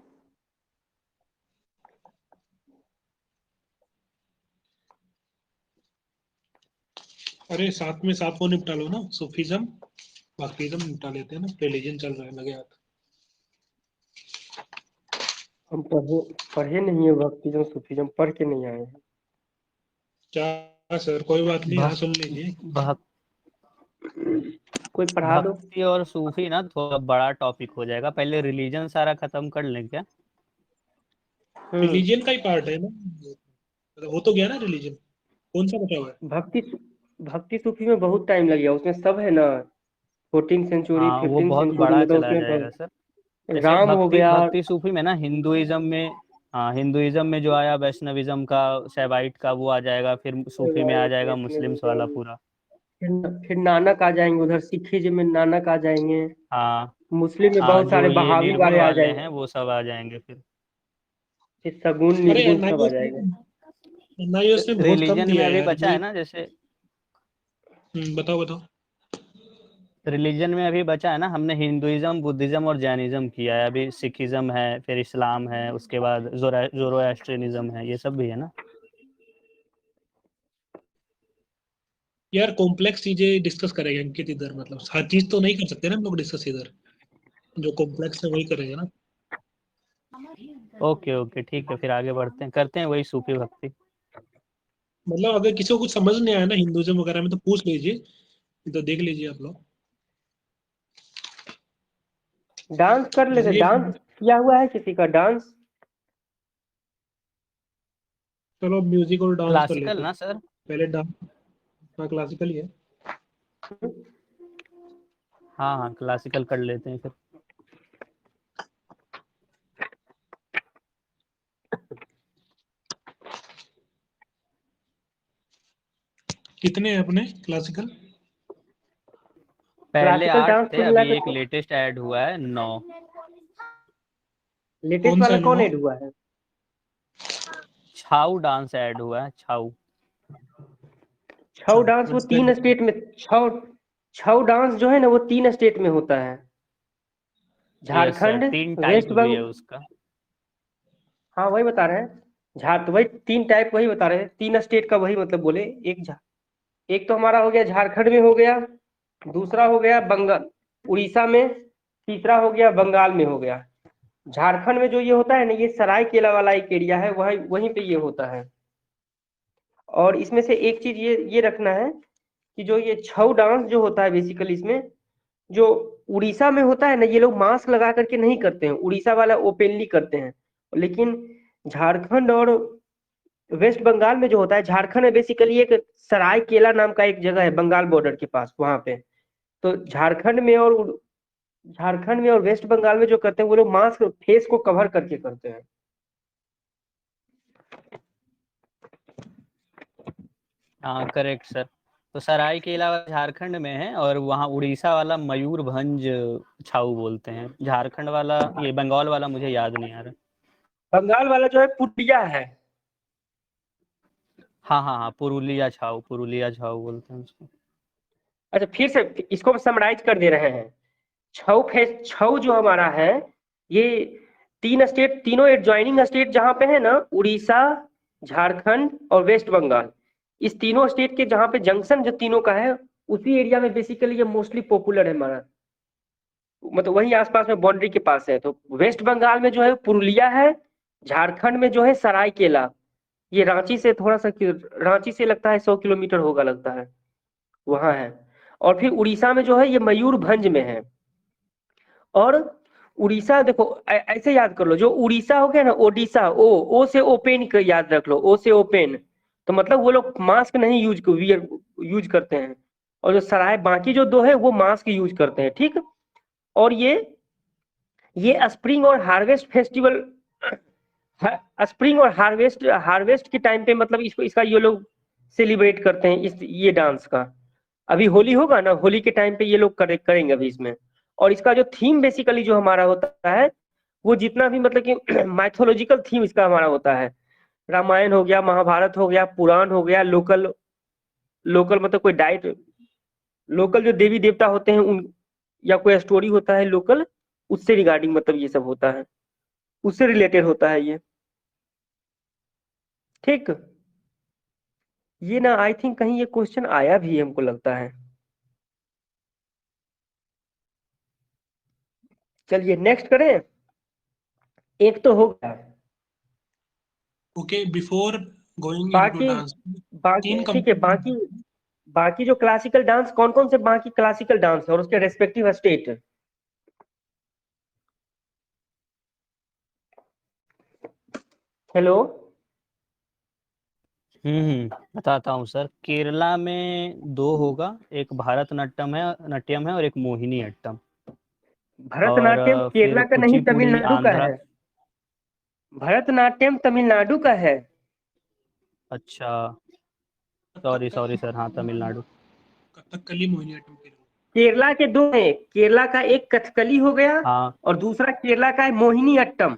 अरे साथ में साथ वो निपटा लो ना, सूफिज्म बाप्टिज्म निपटा लेते हैं ना, रिलीजन चल रहा है, लगे हाथ। हम पढ़े नहीं है भक्तिज्म सूफिज्म, पढ़ के नहीं आए हैं। क्या सर, कोई बात नहीं, यहाँ भक, सुन लीजिए। भक, कोई पढ़ा दो। भक्ति और सूफी ना थोड़ा बड़ा टॉपिक हो जाएगा, पहले रिलीजन सारा खत्म कर लें क्या। रिलीजन का ही पार्ट है ना, मतलब हो तो गया ना रिलीजन, कौन सा बचा हुआ है? भक्ति भक्ति सूफी में बहुत टाइम लग गया, उसमें सब है ना, 14 सेंचुरी हाँ वो 15 बहुत सेंचुरी, बड़ा मतलब चला उसमें जाएगा सर। जैसे राम हो भक्ति गया। भक्ति सूफी में ना, हिंदुइज्म में, हाँ हिंदुइज्म में जो आया वैष्णविज्म का, शैवाइट का वो आ जाएगा, फिर सूफी में आ जाएगा मुस्लिम्स वाला पूरा। फिर नानक आ जाएंगे उधर, सिखिज्म में नानक आ जाएंगे, हाँ मुस्लिम में हाँ, बहुत जो सारे ये बहावी निर्गुण वाले आ वाले हैं जाएंगे, वो सब आ जाएंगे फिर सगुन अरे निर्गुण सब आ एनआईओएस जाएगा। में, एनआईओएस में बहुत कम रिलीजन में दिया है अभी यार, बचा है कोई। ना, जैसे बताओ बताओ। रिलीजन में अभी बचा है ना, हमने हिंदुइज्म, बुद्धिज्म और जैनिज्म किया है, अभी सिखिज्म है, फिर इस्लाम है, उसके बाद ज़ोरोएस्ट्रियनिज्म है, ये सब भी है ना। यार कॉम्प्लेक्स चीजें डिस्कस करेंगे अंकित इधर, मतलब हर चीज तो नहीं कर सकते ना हम लोग डिस्कस इधर, जो कॉम्प्लेक्स है वही करेंगे ना। ओके ओके ठीक है, फिर आगे बढ़ते हैं, करते हैं वही सूफी भक्ति। मतलब अगर किसी को कुछ समझ नहीं आया ना हिंदुइज्म वगैरह में तो पूछ लीजिए, तो देख लीजिए आप लोग। डांस कर लेते, ये डांस किया हुआ है किसी का डांस? चलो म्यूजिक और डांस कर क्लासिकल लेते ना हैं सर? पहले। डांस हाँ क्लासिकल ही है। हाँ हाँ क्लासिकल कर लेते हैं फिर। कितने हैं अपने क्लासिकल? पहले क्लासिकल 8 डांस थे, कुल अभी मिलाकर एक लेटेस्ट ऐड हुआ है 9। लेटेस्ट कौन सा वाला कौन 9? ऐड हुआ है? छाऊ डांस ऐड हुआ है, छाऊ। छऊ डांस वो उसका 3 स्टेट में, छऊ छऊ डांस जो है ना वो 3 स्टेट में होता है, yes sir, Jharkhand, 3 west type भी है बंग उसका। हाँ वही बता रहे हैं, तो वही 3 टाइप वही बता रहे हैं, 3 स्टेट का वही मतलब बोले। एक तो हमारा हो गया झारखंड में हो गया, दूसरा हो गया बंगाल उड़ीसा में, तीसरा हो गया बंगाल में हो गया। झारखंड में जो ये होता है ना, ये सरायकेला वाला एक एरिया है, वही वहीं पे ये होता है। और इसमें से एक चीज ये रखना है कि जो ये छऊ डांस जो होता है बेसिकली इसमें, जो उड़ीसा में होता है ना, ये लोग मास्क लगा करके नहीं करते हैं, उड़ीसा वाला ओपनली करते हैं। लेकिन झारखंड और वेस्ट बंगाल में जो होता है, झारखंड में बेसिकली एक सरायकेला नाम का एक जगह है बंगाल बॉर्डर के पास, वहां पे। तो झारखंड में और वेस्ट बंगाल में जो करते हैं वो लोग मास्क फेस को कवर करके करते हैं। हाँ करेक्ट सर। तो सरायकेला वाला झारखंड में है, और वहाँ उड़ीसा वाला मयूरभंज छाऊ बोलते हैं। झारखंड वाला, ये बंगाल वाला मुझे याद नहीं आ रहा। बंगाल वाला जो है पुटिया है। हाँ हाँ हाँ, पुरुलिया छाऊ, पुरुलिया छाऊ बोलते हैं उसको। अच्छा फिर से इसको समराइज कर दे रहे हैं। छऊ जो हमारा है, ये 3 स्टेट, तीनों एडजॉइनिंग स्टेट जहां पे है ना, उड़ीसा, झारखंड और वेस्ट बंगाल, इस तीनों स्टेट के जहां पे जंक्शन जो तीनों का है, उसी एरिया में बेसिकली ये मोस्टली पॉपुलर है हमारा, मतलब वही आसपास में बाउंड्री के पास है। तो वेस्ट बंगाल में जो है पुरुलिया है, झारखंड में जो है सरायकेला, ये रांची से लगता है 100 किलोमीटर होगा लगता है, वहां है। और फिर उड़ीसा में जो है ये मयूरभंज में है। और उड़ीसा देखो ऐसे याद कर लो, जो उड़ीसा हो गया ना, ओडिशा, ओ से ओपेन याद रख लो, ओ से ओपेन, तो मतलब वो लोग मास्क नहीं यूज करते हैं। और जो सराय बाकी जो 2 है वो मास्क यूज करते हैं, ठीक। और ये स्प्रिंग और हार्वेस्ट फेस्टिवल, स्प्रिंग और हार्वेस्ट के टाइम पे मतलब इसका ये लोग सेलिब्रेट करते हैं, ये डांस का। अभी होली होगा ना, होली के टाइम पे ये लोग करेंगे अभी इसमें। और इसका जो थीम बेसिकली जो हमारा होता है, वो जितना भी मतलब कि माइथोलॉजिकल थीम इसका हमारा होता है, रामायण हो गया, महाभारत हो गया, पुराण हो गया, लोकल लोकल मतलब कोई लोकल जो देवी देवता होते हैं उन, या कोई स्टोरी होता है लोकल, उससे रिगार्डिंग मतलब ये सब होता है, उससे रिलेटेड होता है ये, ठीक। ये ना आई थिंक कहीं ये क्वेश्चन आया भी है, हमको लगता है। चलिए नेक्स्ट करें, एक तो हो गया। ओके, बिफोर गोइंग इनटू बाकी डांस, बाकी 3 ठीक है, बाकी जो क्लासिकल डांस कौन कौन से बाकी क्लासिकल डांस है और उसके रेस्पेक्टिव स्टेट। हेलो। बताता हूँ सर। केरला में 2 होगा, एक नट्यम है और एक मोहिनी अट्टम। और भरतनाट्यम फिर केरला का नहीं, कुचिपुड़ी तमिलनाडु का आंध्रा। है। भरतनाट्यम तमिलनाडु का है। अच्छा, सॉरी सॉरी सर, हाँ तमिलनाडु। कथकली, मोहिनीअट्टम के। केरला के 2 हैं, केरला का एक कथकली हो गया, हाँ और दूसरा केरला का है मोहिनी अट्टम।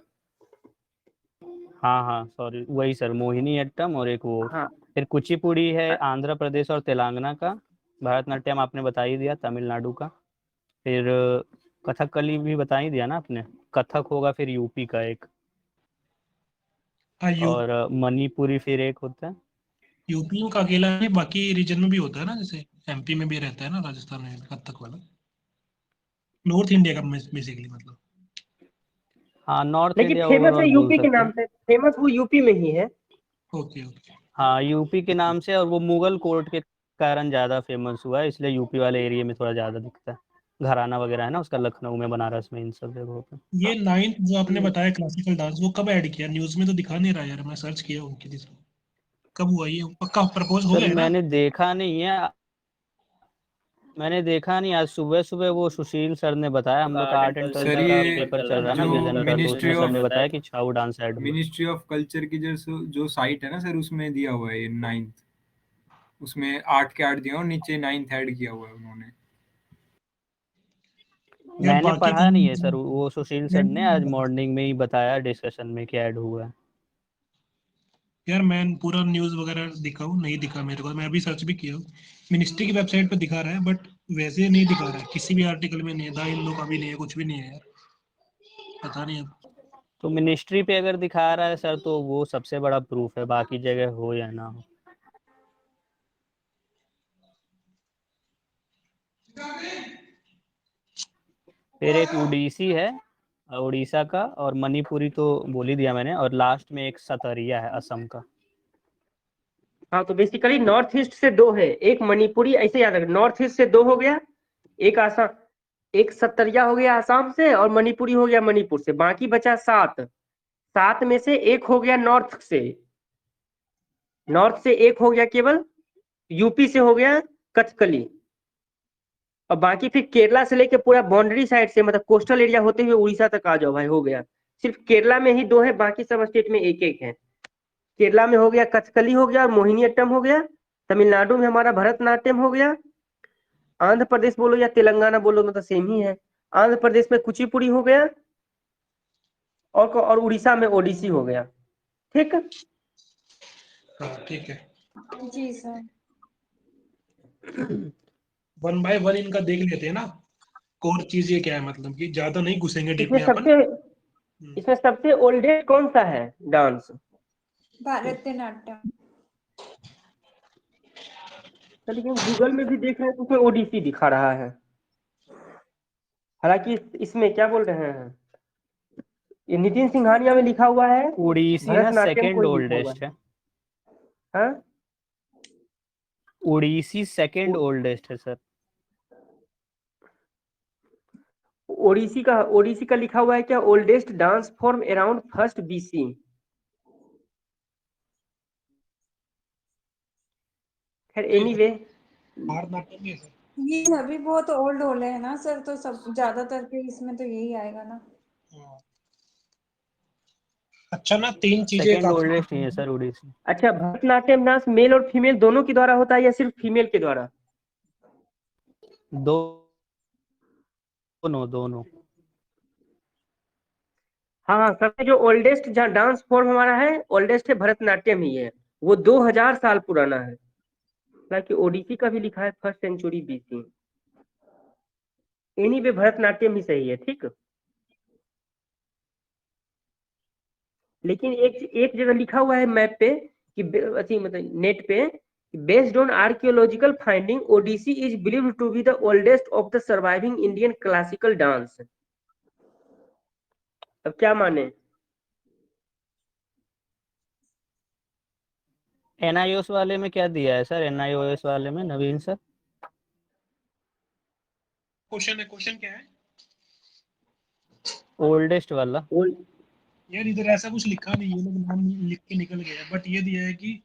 हाँ हाँ सॉरी, वही सर, मोहिनी अट्टम और एक वो। हाँ फिर कुचिपुड़ी है आंध्र प्रदेश और तेलंगाना का। भरतनाट्यम आपने बता ही दिया, तमिलनाडु का। फिर कथकली भी बता ही दिया ना आपने, कथक होगा फिर यूपी का एक, हाँ और मणिपुरी फिर एक होता है। यूपी में का अकेला नहीं, बाकी रीजन में भी होता है ना, जैसे एमपी में भी रहता है ना, राजस्थान में कथक वाला, नॉर्थ इंडिया का बेसिकली मतलब। हाँ नॉर्थ लेकिन इंडिया फेमस है ओवरऑल बोल यूपी के सकते नाम हैं। से, फेमस वो यूपी में ही है। Okay okay. हाँ यूपी के नाम से, और वो मुगल कोर्ट के कारण ज़्यादा फेमस हुआ है, इसलिए यूपी वाले एरिया में थोड़ा ज़्यादा दिखता है। घराना वगैरह है ना उसका, लखनऊ में, बनारस में, इन सब जगहों पे। ये 9th जो आपने बताया क्लासिकल डांस, वो कब ऐड किया? न्यूज में तो दिखा नहीं रहा यार, मैं सर्च किया उनकी थी। कब हुआ ये? पक्का प्रपोज हो सर गया है ना? मैंने देखा नहीं है, मैंने देखा नहीं, आज सुबह सुबह वो सुशील सर ने बताया, हम लोग का आर्ट एंड सर कल्चर का ये पेपर चल रहा है ना जो विजन का, तो उसमें सर ने बताया कि छाऊ डांस ऐड हुआ। मिनिस्ट्री ऑफ कल्चर की जो साइट है ना सर, उसमें दिया हुआ है ये 9th, उसमें 8 के 8 दिया और नीचे 9th ऐड किया हुआ है उन्होंने। यार मैंने बाकी पढ़ा नहीं है सर, वो सुशील सर ने आज मैं मॉर्निंग में ही बताया डिस्कशन में कि ऐड हुआ है। यार मैं पूरा न्यूज वगैरह दिखा हूँ, नहीं दिखा मेरे को, मैं अभी सर्च भी किया हूँ, मिनिस्ट्री की वेबसाइट पे दिखा रहा है, बट वैसे नहीं दिखा रहा है, किसी भी आर्टिकल में नहीं है, द हिंदू का भी नहीं है, कुछ भी नहीं है यार, पता नहीं अब। तो मिनिस्ट्री पे अगर दिखा रहा है सर, तो वो सबसे बड़ा प्रूफ है, बाकी जगह हो या ना हो। फिर एक उड़ीसी है, उड़ीसा का, और मणिपुरी तो बोल ही दिया मैंने, और लास्ट में एक सतरिया है असम का। हाँ तो बेसिकली नॉर्थ ईस्ट से दो है, एक मणिपुरी, ऐसे याद रख, नॉर्थ ईस्ट से दो हो गया, एक आसाम, एक सत्तरिया हो गया आसाम से, और मणिपुरी हो गया मणिपुर से, बाकी बचा 7। 7 में से एक हो गया नॉर्थ से, नॉर्थ से एक हो गया केवल, यूपी से हो गया कथकली, और बाकी फिर केरला से लेके पूरा बाउंड्री साइड से, मतलब कोस्टल एरिया होते हुए उड़ीसा तक आ जाओ भाई, हो गया। सिर्फ केरला में ही 2 है, बाकी सब स्टेट में एक एक है। केरला में हो गया कथकली हो गया और मोहिनीअट्टम हो गया, तमिलनाडु में हमारा भरतनाट्यम हो गया, आंध्र प्रदेश बोलो या तेलंगाना बोलो मतलब सेम ही है, आंध्र प्रदेश में कुचिपुड़ी हो गया, और उड़ीसा में ओडिसी हो गया। ठीक। हाँ ठीक है। जी सर। 1 बाय 1 इनका देख लेते हैं ना, कोर चीज ये क्या है, मतलब कि ज्यादा नहीं घुसेंगे डीप इसमें में अपन। इसमें सबसे ओल्डेस्ट कौन सा है डांस? भारतनाट्यम। लेकिन गूगल में भी देख रहे हैं तो उसमें ओडिसी दिखा रहा है, हालांकि इसमें क्या बोल रहे हैं, ये नितिन सिंघानिया में लिखा हुआ है, उड़ीसी ना भरतनाट्यम सेकंड कोई लिखा हुआ ओल्डेस्ट है। है, हाँ उड़ीसी सेकंड ओल्डेस्ट है सर। ओडिसी का लिखा हुआ है क्या, oldest dance form around 1st BC। खैर एनीवे, भारतनाट्यम भी है सर। ये सभी बहुत ओल्ड ओल्ड है ना सर, तो सब ज्यादातर के इसमें तो यही आएगा ना। अच्छा ना, 3 चीजें सेकंड काफी। ओल्डेस्ट ही है सर उड़ीसी। अच्छा भरतनाट्यम डांस मेल और फीमेल दोनों के द्वारा होता है या सिर्फ फीमेल के द्वारा? दोनों दोनों। हाँ हाँ, सबसे जो ओल्डेस्ट डांस फॉर्म हमारा है, ओल्डेस्ट है भरतनाट्यम ही है, वो 2000 साल पुराना है। हालांकि ओडिसी का भी लिखा है 1st century BC। Anyway Bharatanatyam ही सही है। ठीक, लेकिन एक जगह लिखा हुआ है मैप पे कि अच्छी मतलब नेट पे, based on archaeological finding Odissi is believed to be the oldest of the surviving Indian classical dance. अब क्या माने? NIOS वाले में क्या दिया है सर, NIOS वाले में नवीन सर? क्वेश्चन क्या है ओल्डेस्ट वाला। यार? इधर ऐसा कुछ लिखा नहीं, ये लोग नाम लिख के निकल गए हैं, बट ये दिया है कि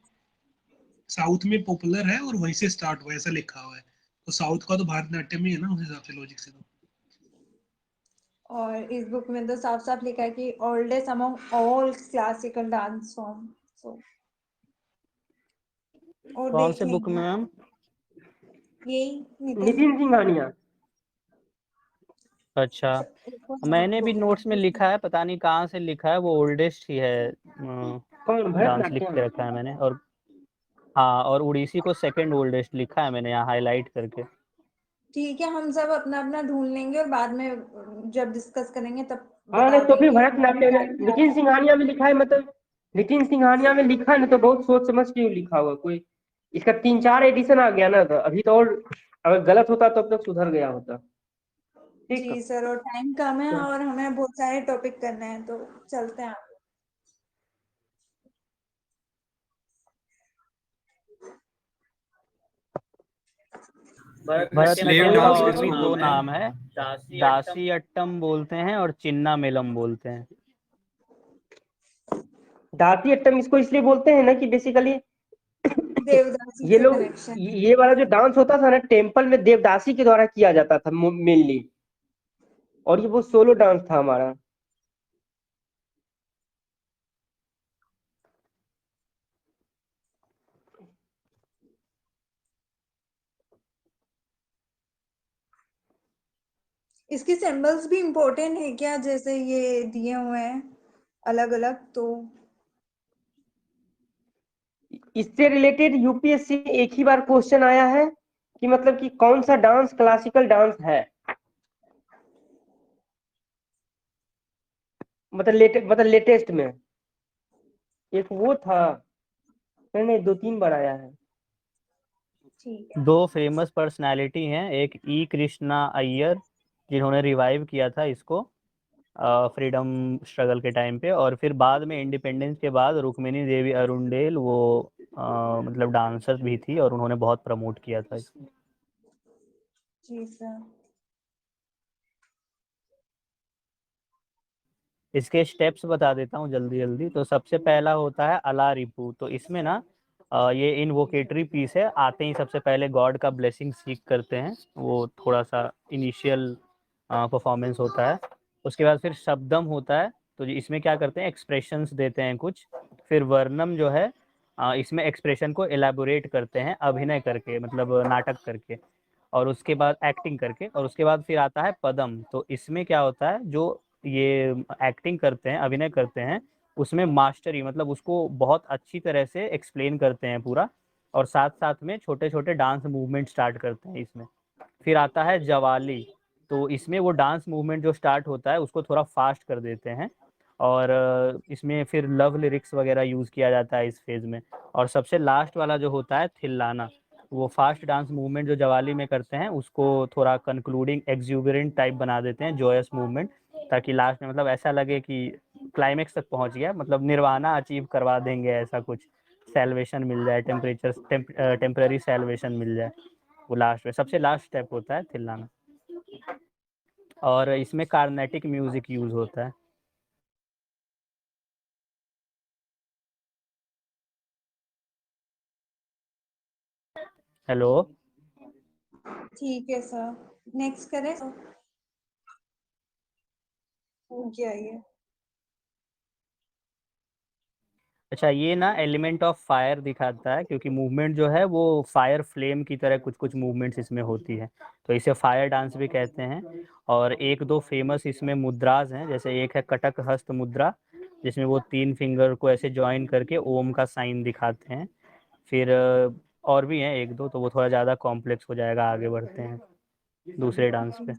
साउथ में पॉपुलर है और वहीं से स्टार्ट हुआ है, ऐसा लिखा हुआ है, तो साउथ का तो भारतनाट्यम ही है ना उस हिसाब से, लॉजिक से तो। और इस बुक में तो साफ साफ लिखा है कि oldest among all classical dance form. So और कौन से देखें बुक में मैम? यही नितिन सिंघानिया। अच्छा, मैंने भी नोट्स में लिखा है, पता नहीं कहाँ से लिखा है, वो ओल्डेस्ट ही है कौन? डांस लिख भरतनाट्यम। के रखा है मैंने, और हाँ, और उड़ीसी को सेकंड ओल्डेस्ट लिखा है मैंने यहाँ हाईलाइट करके। ठीक है, हम सब अपना अपना ढूंढ लेंगे और बाद में जब डिस्कस करेंगे तब हाँ बता नहीं तो फिर देंगे। भरतनाट्यम लेकिन सिंघानिया में लिखा है, मतलब लेकिन सिंघानिया में लिखा है ना तो बहुत सोच समझ के लिखा हुआ कोई। इसका 3-4 एडिशन आ गया ना, तो अभी तो और अगर गलत होता तो अब तक सुधर गया होता। ठीक है। जी सर, और टाइम कम है और हमें बहुत सारे टॉपिक करने हैं, तो चलते हैं। Slave भरतनाट्यम का dance और किसको भी दो बोलते हैं? नाम है, दासी अट्टम बोलते हैं और चिन्ना मेलम बोलते हैं। दासी अट्टम इसको इसलिए बोलते हैं ना कि बेसिकली देवदासी ये से लोग कनेक्शन। ये वाला जो डांस होता था ना टेम्पल में देवदासी के द्वारा किया जाता था मेनली, और ये वो सोलो डांस था हमारा। इसके सिंबल्स भी इम्पोर्टेंट है क्या, जैसे ये दिए हुए हैं अलग अलग? तो इससे रिलेटेड यूपीएससी एक ही बार क्वेश्चन आया है कि मतलब कि कौन सा डांस क्लासिकल डांस है, मतलब लेटेस्ट में एक वो था। नहीं 2-3 बार आया है। ठीक है। दो फेमस पर्सनालिटी हैं, एक ई कृष्णा अय्यर जिन्होंने रिवाइव किया था इसको फ्रीडम स्ट्रगल के टाइम पे, और फिर बाद में इंडिपेंडेंस के बाद रुक्मिणी देवी अरुणडेल वो मतलब डांसर भी थी और उन्होंने बहुत प्रमोट किया था इसको। जी सर। इसके स्टेप्स बता देता हूँ जल्दी जल्दी। तो सबसे पहला होता है अला रिपू। तो इसमें ना ये इनवोकेटरी पीस है, आते ही सबसे पहले गॉड का ब्लेसिंग सीख करते हैं, वो थोड़ा सा इनिशियल परफॉर्मेंस होता है। उसके बाद फिर शब्दम होता है, तो इसमें क्या करते हैं एक्सप्रेशंस देते हैं कुछ। फिर वर्णम जो है इसमें एक्सप्रेशन को एलैबोरेट करते हैं अभिनय करके, मतलब नाटक करके, और उसके बाद एक्टिंग करके। और उसके बाद फिर आता है पदम। तो इसमें क्या होता है, जो ये एक्टिंग करते हैं अभिनय करते हैं उसमें मास्टरी, मतलब उसको बहुत अच्छी तरह से एक्सप्लेन करते हैं पूरा, और साथ साथ में छोटे छोटे डांस मूवमेंट स्टार्ट करते हैं इसमें। फिर आता है जवाली। तो इसमें वो डांस मूवमेंट जो स्टार्ट होता है उसको थोड़ा फास्ट कर देते हैं, और इसमें फिर लव लिरिक्स वगैरह यूज़ किया जाता है इस फेज में। और सबसे लास्ट वाला जो होता है थिल्लाना, वो फास्ट डांस मूवमेंट जो जवाली में करते हैं उसको थोड़ा कंक्लूडिंग एक्सुबरेंट टाइप बना देते हैं, जॉयस मूवमेंट, ताकि लास्ट में मतलब ऐसा लगे कि क्लाइमेक्स तक पहुंच गया, मतलब निर्वाणा अचीव करवा देंगे ऐसा कुछ, सेल्वेशन मिल जाए, टेम्पररी सेल्वेशन मिल जाए। वो लास्ट में सबसे लास्ट स्टेप होता है थिल्लाना, और इसमें कार्नेटिक म्यूजिक यूज होता है। हेलो। ठीक है सर, नेक्स्ट करें। हो गया ये। अच्छा, ये ना एलिमेंट ऑफ फायर दिखाता है, क्योंकि मूवमेंट जो है वो फायर फ्लेम की तरह कुछ कुछ मूवमेंट्स इसमें होती है, तो इसे फायर डांस भी कहते हैं। और एक दो फेमस इसमें मुद्राज हैं, जैसे एक है कटक हस्त मुद्रा, जिसमें वो 3 फिंगर को ऐसे ज्वाइन करके ओम का साइन दिखाते हैं। फिर और भी हैं एक दो, तो वो थोड़ा ज़्यादा कॉम्प्लेक्स हो जाएगा, आगे बढ़ते हैं दूसरे डांस पे।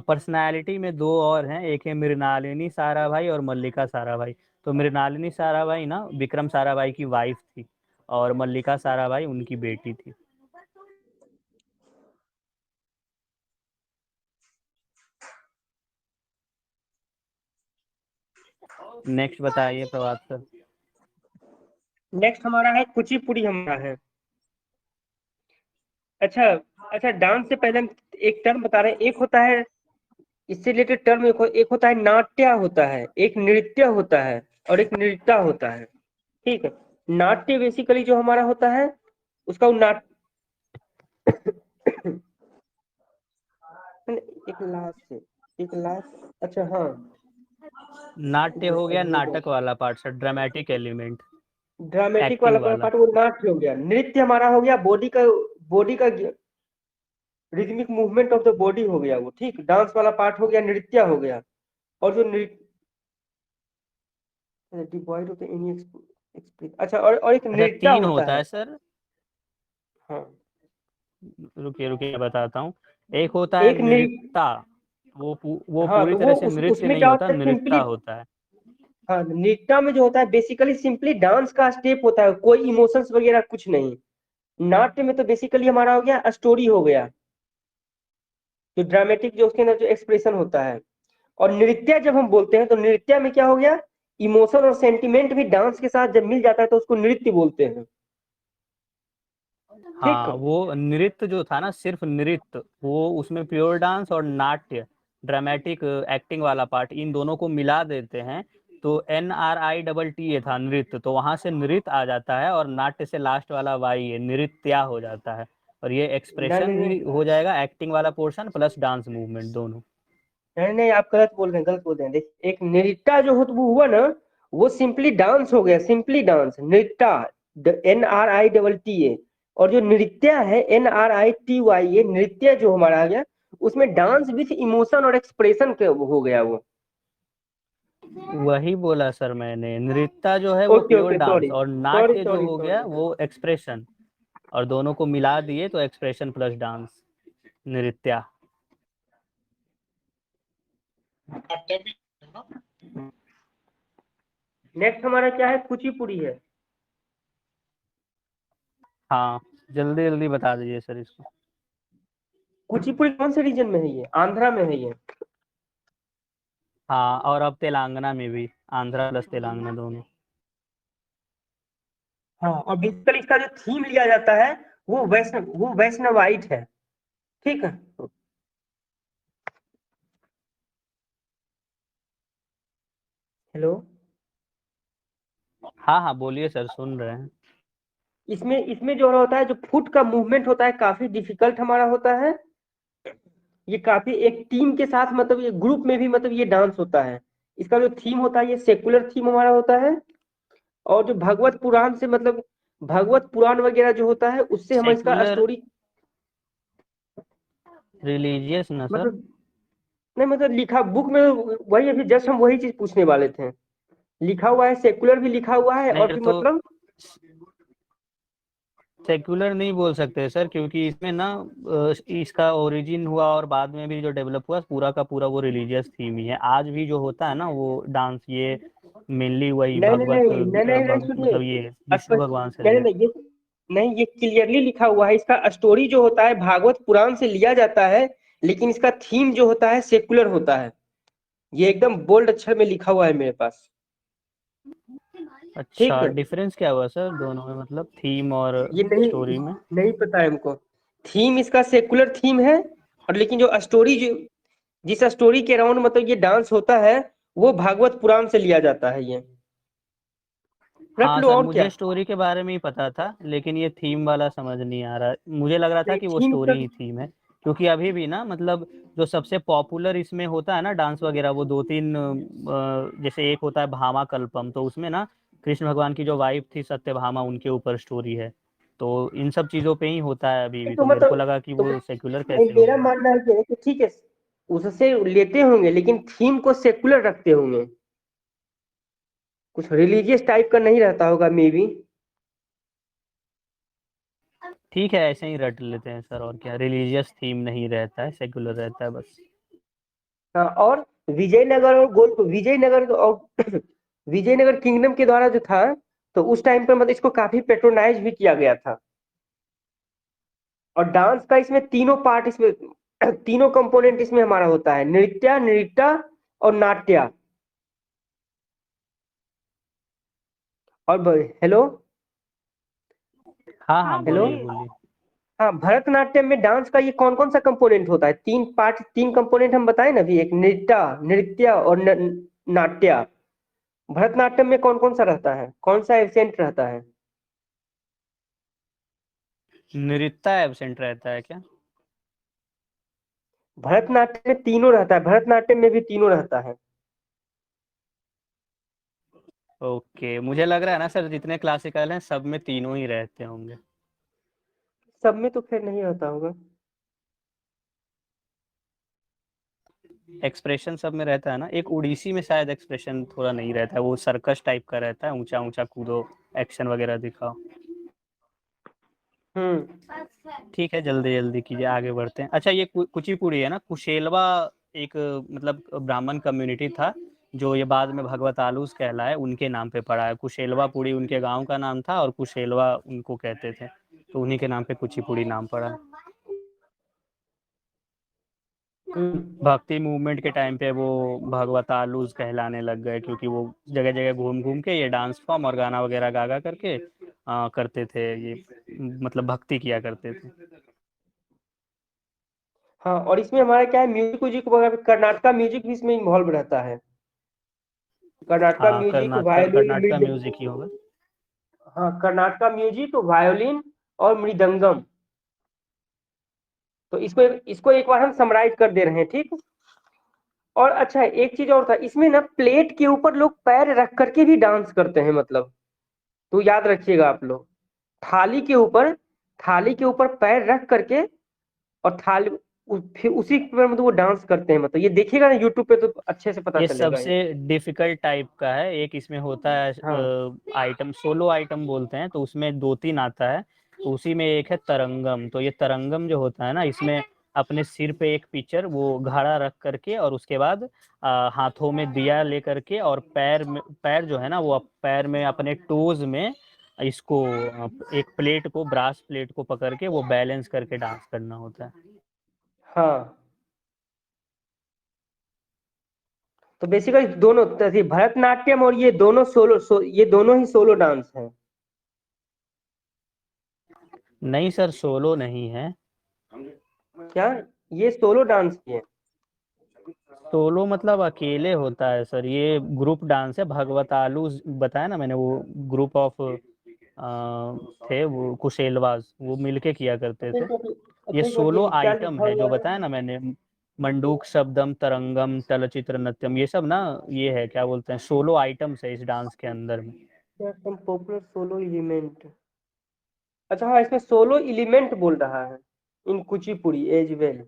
पर्सनालिटी में दो और हैं, एक है मृणालिनी साराभाई और मल्लिका साराभाई। तो मृणालिनी साराभाई ना विक्रम साराभाई की वाइफ थी, और मल्लिका साराभाई उनकी बेटी थी। नेक्स्ट बताइए प्रभात सर। नेक्स्ट हमारा है कुचिपुड़ी हमारा है। अच्छा अच्छा, डांस से पहले हम एक टर्म बता रहे हैं। एक होता है इससे रिलेटेड टर्म, एक होता है नाट्य होता है, एक नृत्य होता है, और एक नृत्य होता है। ठीक है। नाट्य बेसिकली जो हमारा होता है उसका एक लास्ट अच्छा हाँ, नाट्य हो गया नाटक वाला part sir, dramatic element, dramatic acting वाला वाला। पार्ट वो नाट्य हो गया। नृत्य हमारा हो गया बॉडी का rhythmic movement of the body हो गया वो। ठीक, डांस वाला पार्ट हो गया, नृत्य हो गया। और जो नृत्य डिवॉइड होते एनी अच्छा, और एक अच्छा नृत्य 3 होता होता है। है सर, हाँ, रुकिए रुकिए मैं बताता हूँ। एक होता है एक नृत्य। नृत्य, वो हाँ, पूरी तो तरह वो से नृत्य उसमें नहीं क्या होता, होता है, नृत्य सिंपली। होता है। हाँ, नृत्य में जो होता है बेसिकली सिंपली डांस का स्टेप होता है, कोई इमोशंस वगैरह कुछ नहीं। नाट्य में तो बेसिकली हमारा हो गया स्टोरी हो गया, जो ड्रामेटिक, जो उसके अंदर जो एक्सप्रेशन होता है। और नृत्य जब हम बोलते हैं तो नृत्य में क्या हो गया, इमोशन और सेंटिमेंट भी डांस के साथ जब मिल जाता है तो उसको नृत्य बोलते हैं। ठीक। हाँ वो नृत्य जो था ना, सिर्फ नृत्य, वो उसमें प्योर डांस और नाट्य ड्रामेटिक एक्टिंग वाला पार्ट, इन दोनों को मिला देते हैं तो NRITT था नृत्य, तो वहां से नृत्य आ जाता है, और नाट्य से लास्ट वाला वाई है, नृत्या हो जाता है, और ये नहीं एक्सप्रेशन नहीं भी नहीं हो जाएगा, एक्टिंग वाला पोर्शन प्लस डांस मूवमेंट दोनों। नहीं नहीं, आप गलत बोल रहे हैं, गलत बोल रहे हैं। देखिए, एक नृत्य जो वो हुआ ना, वो सिंपली डांस हो गया, सिंपली डांस नृत्य, NRITTA। और जो नृत्य है NRITY, नृत्य जो हमारा आ गया, उसमें डांस विथ इमोशन और एक्सप्रेशन के हो गया वो। वही बोला सर मैंने, नृत्य जो है वो okay pure okay, dance, sorry और सॉरी नाट्य जो सॉरी हो गया सॉरी। वो एक्सप्रेशन, और दोनों को मिला दिए तो एक्सप्रेशन प्लस डांस, नृत्या। नाट्य भी है ना। नेक्स्ट हमारा क्या है, कुचिपुड़ी है। हाँ जल्दी जल्दी बता दीजिए सर इसको। कुचिपुड़ी कौन से रीजन में है ये, आंध्रा में है ये। हाँ और अब तेलंगाना में भी, आंध्रा प्लस तेलंगाना दोनों। हाँ, और बेसिकली इसका जो थीम लिया जाता है वो वैष्णवाइट है। ठीक है। हेलो। हाँ हाँ बोलिए सर, सुन रहे हैं। इसमें इसमें जो होता है, जो फुट का मूवमेंट होता है काफी डिफिकल्ट हमारा होता है। ये काफी एक टीम के साथ, मतलब ये ग्रुप में भी, मतलब ये डांस होता है। इसका जो थीम होता है ये सेकुलर थीम हमारा होता है। और जो भगवत पुराण से, मतलब भगवत पुराण वगैरह जो होता है उससे हम इसका सेक्युलर स्टोरी, रिलीजियस ना सर? मतलब नहीं, मतलब लिखा बुक में वही, अभी जस्ट हम वही चीज पूछने वाले थे। लिखा हुआ है, सेकुलर भी लिखा हुआ है, और नहीं फिर तो मतलब सेक्युलर नहीं बोल सकते सर, क्योंकि इसमें ना इसका ओरिजिन हुआ और बाद में भी जो डेवलप हुआ पूरा का पूरा वो रिलीजियस थीम ही है। आज भी जो होता है ना वो डांस, ये मेनली वही नहीं नहीं भगवत नहीं नहीं नहीं नहीं, सुनिए। मतलब ये विष्णु स्पष्ट भगवान से नहीं नहीं रिलेटेड। नहीं, ये नहीं, ये क्लियरली लिखा हुआ है, इसका स्टोरी जो होता है भागवत पुराण से लिया जाता है, लेकिन इसका थीम जो होता है सेकुलर होता है। ये एकदम बोल्ड अक्षर में लिखा हुआ है मेरे पास। ठीक अच्छा है। डिफरेंस क्या हुआ सर दोनों में, मतलब थीम और ये नहीं, स्टोरी में? नहीं पता है हमको। थीम इसका सेकुलर थीम है, और लेकिन जो स्टोरी, जो जिस स्टोरी के अराउंड मतलब ये डांस होता है, वो भागवत पुराण से लिया जाता है ये। रख हाँ लो, सर और क्या। मुझे स्टोरी के बारे में ही पता था, लेकिन ये थीम वाला समझ नहीं आ रहा। मुझे लग रहा था नहीं, कि वो थीम का। स्टोरी ही थीम है, क्योंकि अभी भी ना मतलब जो सबसे पॉपुलर इसमें होता है ना डांस वगैरह, वो 2-3 जैसे एक होता है भामा कल्पम, तो उसमें ना कृष्ण भगवान की जो वाइफ थी सत्यभामा, उनके ऊपर स्टोरी है, तो इन सब चीजों पे ही होता है अभी भी, तो तो मेरे को मतलब, लगा कि तो वो सेक्युलर नहीं, कैसे हो मेरा गया। मानना है कि ठीक है, उससे लेते होंगे लेकिन थीम को सेकुलर रखते होंगे, कुछ रिलीजियस टाइप का नहीं रहता होगा मे बी। ठीक है ऐसे ही रट लेते हैं सर, और क्या, रिलीजियस थीम नहीं रहता है, सेक्युलर रहता है बस। हाँ, और विजयनगर और विजयनगर और विजयनगर किंगडम के द्वारा जो था, तो उस टाइम पर मतलब इसको काफी पेट्रोनाइज भी किया गया था। और डांस का इसमें तीनों पार्ट, इसमें तीनों कंपोनेंट इसमें हमारा होता है, नृत्य, नृत्य और नाट्य। और हेलो। हाँ हाँ हाँ हेलो। बोलिए बोलिए। बोलिए। हाँ, भरतनाट्यम में डांस का ये कौन कौन सा कंपोनेंट होता है, तीन पार्ट, तीन कंपोनेंट हम बताए ना अभी, एक नृत्य, नृत्य और नाट्य। भरतनाट्यम में कौन कौन सा रहता है, कौन सा एब्सेंट रहता है। नृत्य एब्सेंट रहता है क्या? भरतनाट्यम में तीनों रहता है, भरतनाट्यम में भी तीनों रहता है। ओके मुझे लग रहा है ना सर, जितने क्लासिकल हैं सब में तीनों ही रहते होंगे। सब में तो फिर नहीं रहता होगा। एक्सप्रेशन सब में रहता है ना, एक उड़ीसी में शायद एक्सप्रेशन थोड़ा नहीं रहता है, वो सर्कस टाइप का रहता है, ऊंचा ऊंचा कूदो एक्शन वगैरह दिखाओ। ठीक है, जल्दी जल्दी कीजिए, आगे बढ़ते हैं। अच्छा, ये कुचिपुड़ी है ना, कुशेलवा एक मतलब ब्राह्मण कम्युनिटी था जो ये बाद में भगवत आलूस कहलाए, उनके नाम पे पड़ा है। कुशेलवा पुड़ी उनके गांव का नाम था और कुशेलवा उनको कहते थे, तो उन्हीं के नाम पे कुचिपुड़ी नाम पड़ा है। भक्ति मूवमेंट के टाइम पे वो भगवत आलूस कहलाने लग गए, क्योंकि वो जगह जगह घूम घूम के ये डांस फॉर्म और गाना वगैरह गा गा करके करते थे, ये मतलब भक्ति किया करते थे। हाँ, और इसमें हमारा क्या है, म्यूजिक व्यूजिक वगैरह, कर्नाटका म्यूजिक भी इसमें इन्वॉल्व रहता है। कर्नाटका हाँ, म्यूजिक, कर्नाटका वायोलिन, म्यूजिक ही होगा। हाँ, कर्नाटका म्यूजिक, वायोलिन और मृदंगम। तो इसको एक बार हम समराइज कर दे रहे हैं, ठीक। और अच्छा, एक चीज और था इसमें ना, प्लेट के ऊपर लोग पैर रख करके भी डांस करते हैं, मतलब तो याद रखिएगा आप लोग, थाली के ऊपर पैर रख करके और थाली फिर उसी पर मतलब वो डांस करते हैं, मतलब ये देखिएगा ना यूट्यूब पे तो अच्छे से पता ये चलेगा। सबसे डिफिकल्ट टाइप का है। एक इसमें होता है हाँ। आइटम, सोलो आइटम बोलते हैं, तो उसमें 2-3 आता है। तो उसी में एक है तरंगम। तो ये तरंगम जो होता है ना, इसमें अपने सिर पे एक पिक्चर वो घड़ा रख करके और उसके बाद हाथों में दिया ले करके और पैर जो है ना, वो पैर में अपने टोज में इसको एक प्लेट को, ब्रास प्लेट को पकड़ के वो बैलेंस करके डांस करना होता है। हाँ, तो बेसिकली दोनों भरतनाट्यम और ये दोनों ये दोनों ही सोलो डांस हैं। नहीं सर, सोलो नहीं है। क्या ये सोलो डांस की है? सोलो मतलब अकेले होता है सर, ये ग्रुप डांस है। भगवत आलू बताया ना मैंने, वो ग्रुप ऑफ थे, वो कुशेलवाज, वो मिलके किया करते थे। ये सोलो क्या आइटम लिखा है जो हुआ बताया ना मैंने, मंडूक शब्दम तरंगम चलचित्र नृत्यम, ये सब ना, ये है क्या बोलते हैं, सोलो आइटम्स है इस डांस के अंदर में। Some popular solo element. अच्छा हाँ, इसमें सोलो एलिमेंट बोल रहा है इन कुचिपुड़ी एज वेल।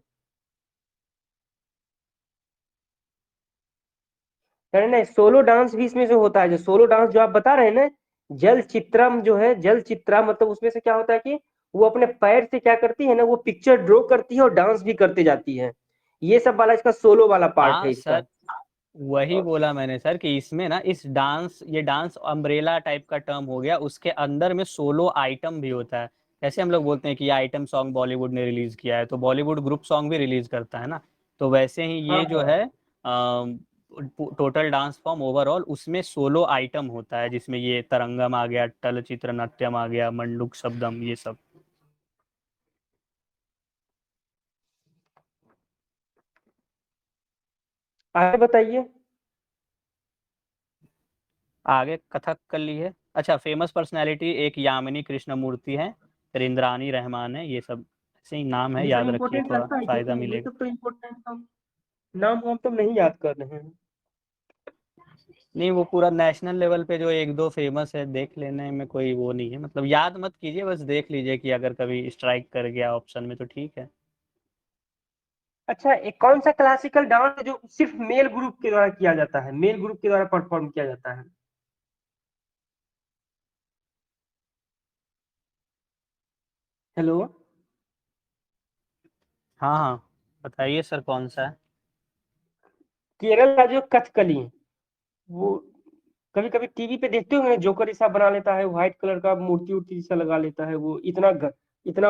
नहीं, सोलो डांस भी इसमें से होता है। जो सोलो डांस जो आप बता रहे हैं ना, जल चित्रम जो है, जल चित्रा, मतलब उसमें से क्या होता है कि वो अपने पैर से क्या करती है ना, वो पिक्चर ड्रॉ करती है और डांस भी करते जाती है। ये सब वाला इसका सोलो वाला पार्ट है हाँ इसका। सर, वही बोला मैंने सर कि इसमें ना, ये डांस अम्ब्रेला टाइप का टर्म हो गया, उसके अंदर में सोलो आइटम भी होता है। जैसे हम लोग बोलते हैं कि ये आइटम सॉन्ग बॉलीवुड ने रिलीज किया है, तो बॉलीवुड ग्रुप सॉन्ग भी रिलीज करता है ना, तो वैसे ही हाँ ये जो हाँ है टोटल डांस फॉर्म ओवरऑल, उसमें सोलो आइटम होता है, जिसमें ये तरंगम आ गया, चलचित्र नृत्यम आ गया, मंडूक शब्दम, ये सब। आगे बताइए। आगे कथक कर ली है। अच्छा, फेमस पर्सनैलिटी एक यामिनी कृष्णमूर्ति है, रिंद्रानी रहमान है, ये सब ऐसे ही नाम है, ये सब याद रखिए, इम्पोर्टेंट थोड़ा लगता है कि फायदा ये मिलेगा। सब तो इम्पोर्टेंट नाम हम तो नहीं याद कर रहे हैं। नहीं, वो पूरा नेशनल लेवल पे जो 1-2 फेमस है, देख लेने में कोई वो नहीं है, मतलब याद मत कीजिए, बस देख लीजिए कि अगर कभी स्ट्राइक कर गया ऑप्शन में तो ठीक है। अच्छा, एक कौन सा क्लासिकल डांस है जो सिर्फ मेल ग्रुप के द्वारा किया जाता है, मेल ग्रुप के द्वारा परफॉर्म किया जाता है? हेलो। हाँ हाँ, बताइए सर, कौन सा है? केरल का जो कथकली, वो कभी कभी टीवी पे देखते होंगे, जोकर ऐसा बना लेता है, व्हाइट कलर का मूर्ति उर्ति जैसा लगा लेता है, वो इतना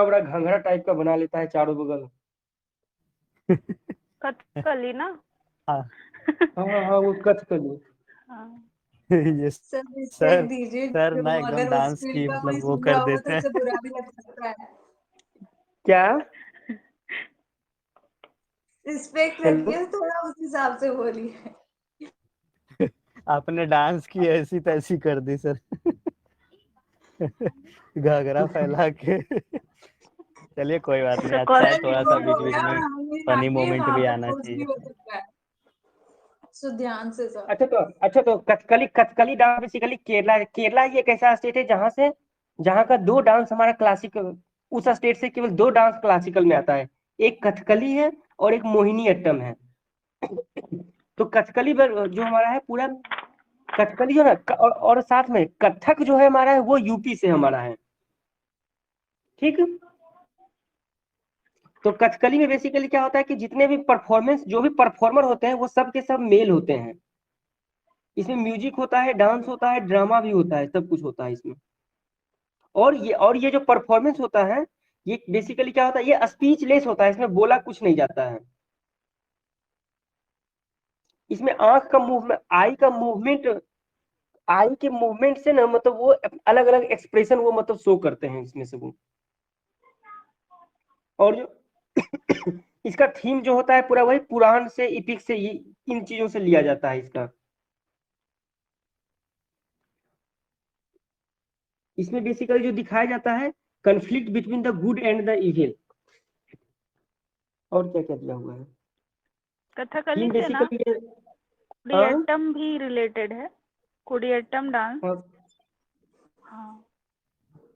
बड़ा घंघरा टाइप का बना लेता है चारों बगल। कथकली ना। हाँ हाँ हाँ हाँ, वो कथकली। हाँ। ये सर सर रिस्पेक्ट दीजिए, सर जो ना एकदम अगर उस डांस फील्ड की का कोई मतलब वो सुन कर रहा होगा तो देते उसे हैं। बुरा भी लग सकता है। क्या? Respect hello. रखिए थोड़ा, उस हिसाब से बोलिए। आपने डांस की ऐसी तैसी कर दी सर। घाघरा फैला के। चलिए कोई बात नहीं, सर अच्छा है, कौन सर थोड़ा सा रिकॉर्ड बीच हो बीच गया, में हमें फनी आगे मोमेंट वहां भी पे आना पोस्ट भी चाहिए। हो सकता है। सो ध्यान से सर। अच्छा तो कथकली डांस बेसिकली केरला ही एक ऐसा स्टेट है जहाँ का दो डांस हमारा क्लासिकल, उस स्टेट से केवल दो डांस क्लासिकल में आता है। एक कथकली है और एक मोहिनी अट्टम है। तो कथकली जो हमारा है पूरा कथकली जो है और साथ में कथक जो है हमारा है वो यूपी से हमारा है, ठीक। तो कथकली में बेसिकली क्या होता है कि जितने भी परफॉर्मेंस जो भी परफॉर्मर होते हैं वो सब के सब मेल होते हैं। इसमें म्यूजिक होता है, डांस होता है, ड्रामा भी होता है, सब कुछ होता है इसमें। और ये जो परफॉर्मेंस होता है ये बेसिकली क्या होता है, ये स्पीचलेस होता है, इसमें बोला कुछ नहीं जाता है। इसमें आंख का मूवमेंट, आई के मूवमेंट से ना मतलब वो अलग अलग एक्सप्रेशन वो मतलब शो करते हैं इसमें से वो। और जो इसका थीम जो होता है पूरा वही पुराण से, इपिक से, इन चीजों से लिया जाता है इसका। इसमें बेसिकली जो दिखाया जाता है conflict between the good and the evil. और क्या क्या दिया हुआ है कथकली थीम से ना बेसिकली। कुडियाट्टम भी रिलेटेड है, कुडियाट्टम डांस। हाँ,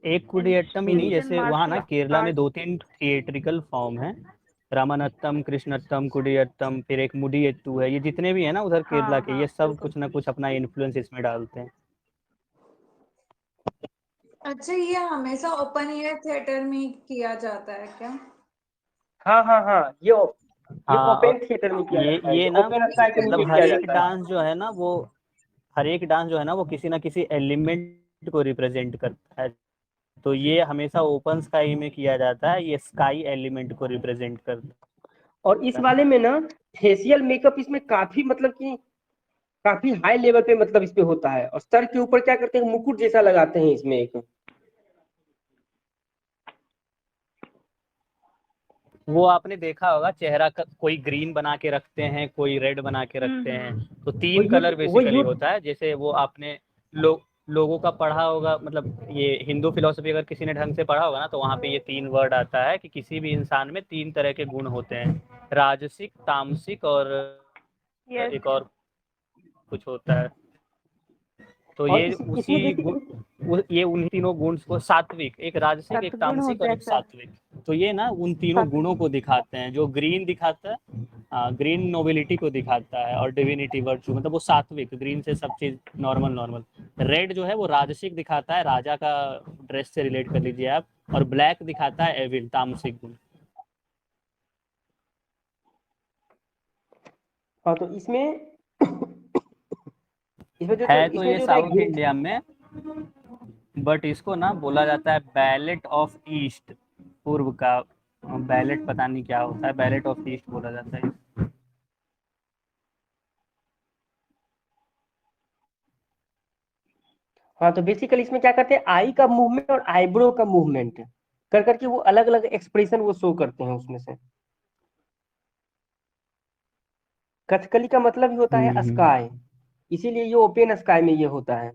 एक कुडियाट्टम ही नहीं, एंशियंट जैसे वहाँ ना मार्शल केरला में आर्ट। 2-3 थिएट्रिकल फॉर्म है, रामानत्तम, कृष्णत्तम, कुडियाट्टम, फिर एक मुडियट्टू है। ये जितने भी है ना उधर केरला के, ये सब कुछ ना कुछ अपना इन्फ्लुएंस इसमें डालते हैं। अच्छा, ये हमेशा ओपन एयर थिएटर में ही किया जाता है क्या? हाँ, ये हाँ, ओपन और थिएटर में किया जाता है, ये ये ना ओपन स्काई के नीचे मतलब किया जाता है। हर एक डांस जो है ना वो किसी ना किसी एलिमेंट को रिप्रेजेंट करता है। तो ये हमेशा ओपन स्काई में किया जाता है, ये स्काई एलिमेंट को रिप्रेजेंट करता और इस वाले में ना फेशियल मेकअप इसमें काफी मतलब कि काफी हाई लेवल पे मतलब इस पे होता है। और सर के ऊपर क्या करते हैं, मुकुट जैसा लगाते हैं इसमें एक। है। वो आपने देखा होगा, चेहरा का कोई ग्रीन बना के रखते हैं, कोई रेड बना के रखते हैं, तो वो 3 युद्ध कलर वो बेसिकली युद्ध होता है। जैसे वो आपने लोगों का पढ़ा होगा, मतलब ये हिंदू फिलोसफी अगर किसी ने ढंग से पढ़ा होगा ना, तो वहाँ पे ये 3 वर्ड आता है कि किसी भी इंसान में 3 तरह के गुण होते हैं, राजसिक, तामसिक और यस, एक और कुछ होता है। तो और ये इसमें उसी बेसिकली ये उन तीनों गुण को, सात्विक, एक राजसिक, एक सतगुण तामसिक होते और हैं एक सर। सात्विक, तो ये ना उन तीनों गुणों को दिखाते हैं। जो ग्रीन दिखाता है, ग्रीन नोबिलिटी को दिखाता है और डिविनिटी, वर्चू, मतलब वो सात्विक, ग्रीन से सब चीज नॉर्मल नॉर्मल। रेड जो है वो राजसिक दिखाता है, राजा का ड्रेस से रिलेट कर लीजिए आप। और ब्लैक दिखाता है एविल, तामसिक गुण। हाँ तो इसमें है तो इसमें ये जो होता साउथ है इंडिया में, बट इसको ना बोला जाता है बैलेट ऑफ ईस्ट, पूर्व का। बैलेट पता नहीं क्या होता है, बैलेट ऑफ ईस्ट बोला जाता है। हाँ तो बेसिकली इसमें क्या करते हैं, आई का मूवमेंट और आईब्रो का मूवमेंट कर करके वो अलग अलग एक्सप्रेशन वो शो करते हैं उसमें से। कथकली का मतलब ही होता है स्काई, इसीलिए ये ओपन स्काई में ये होता है।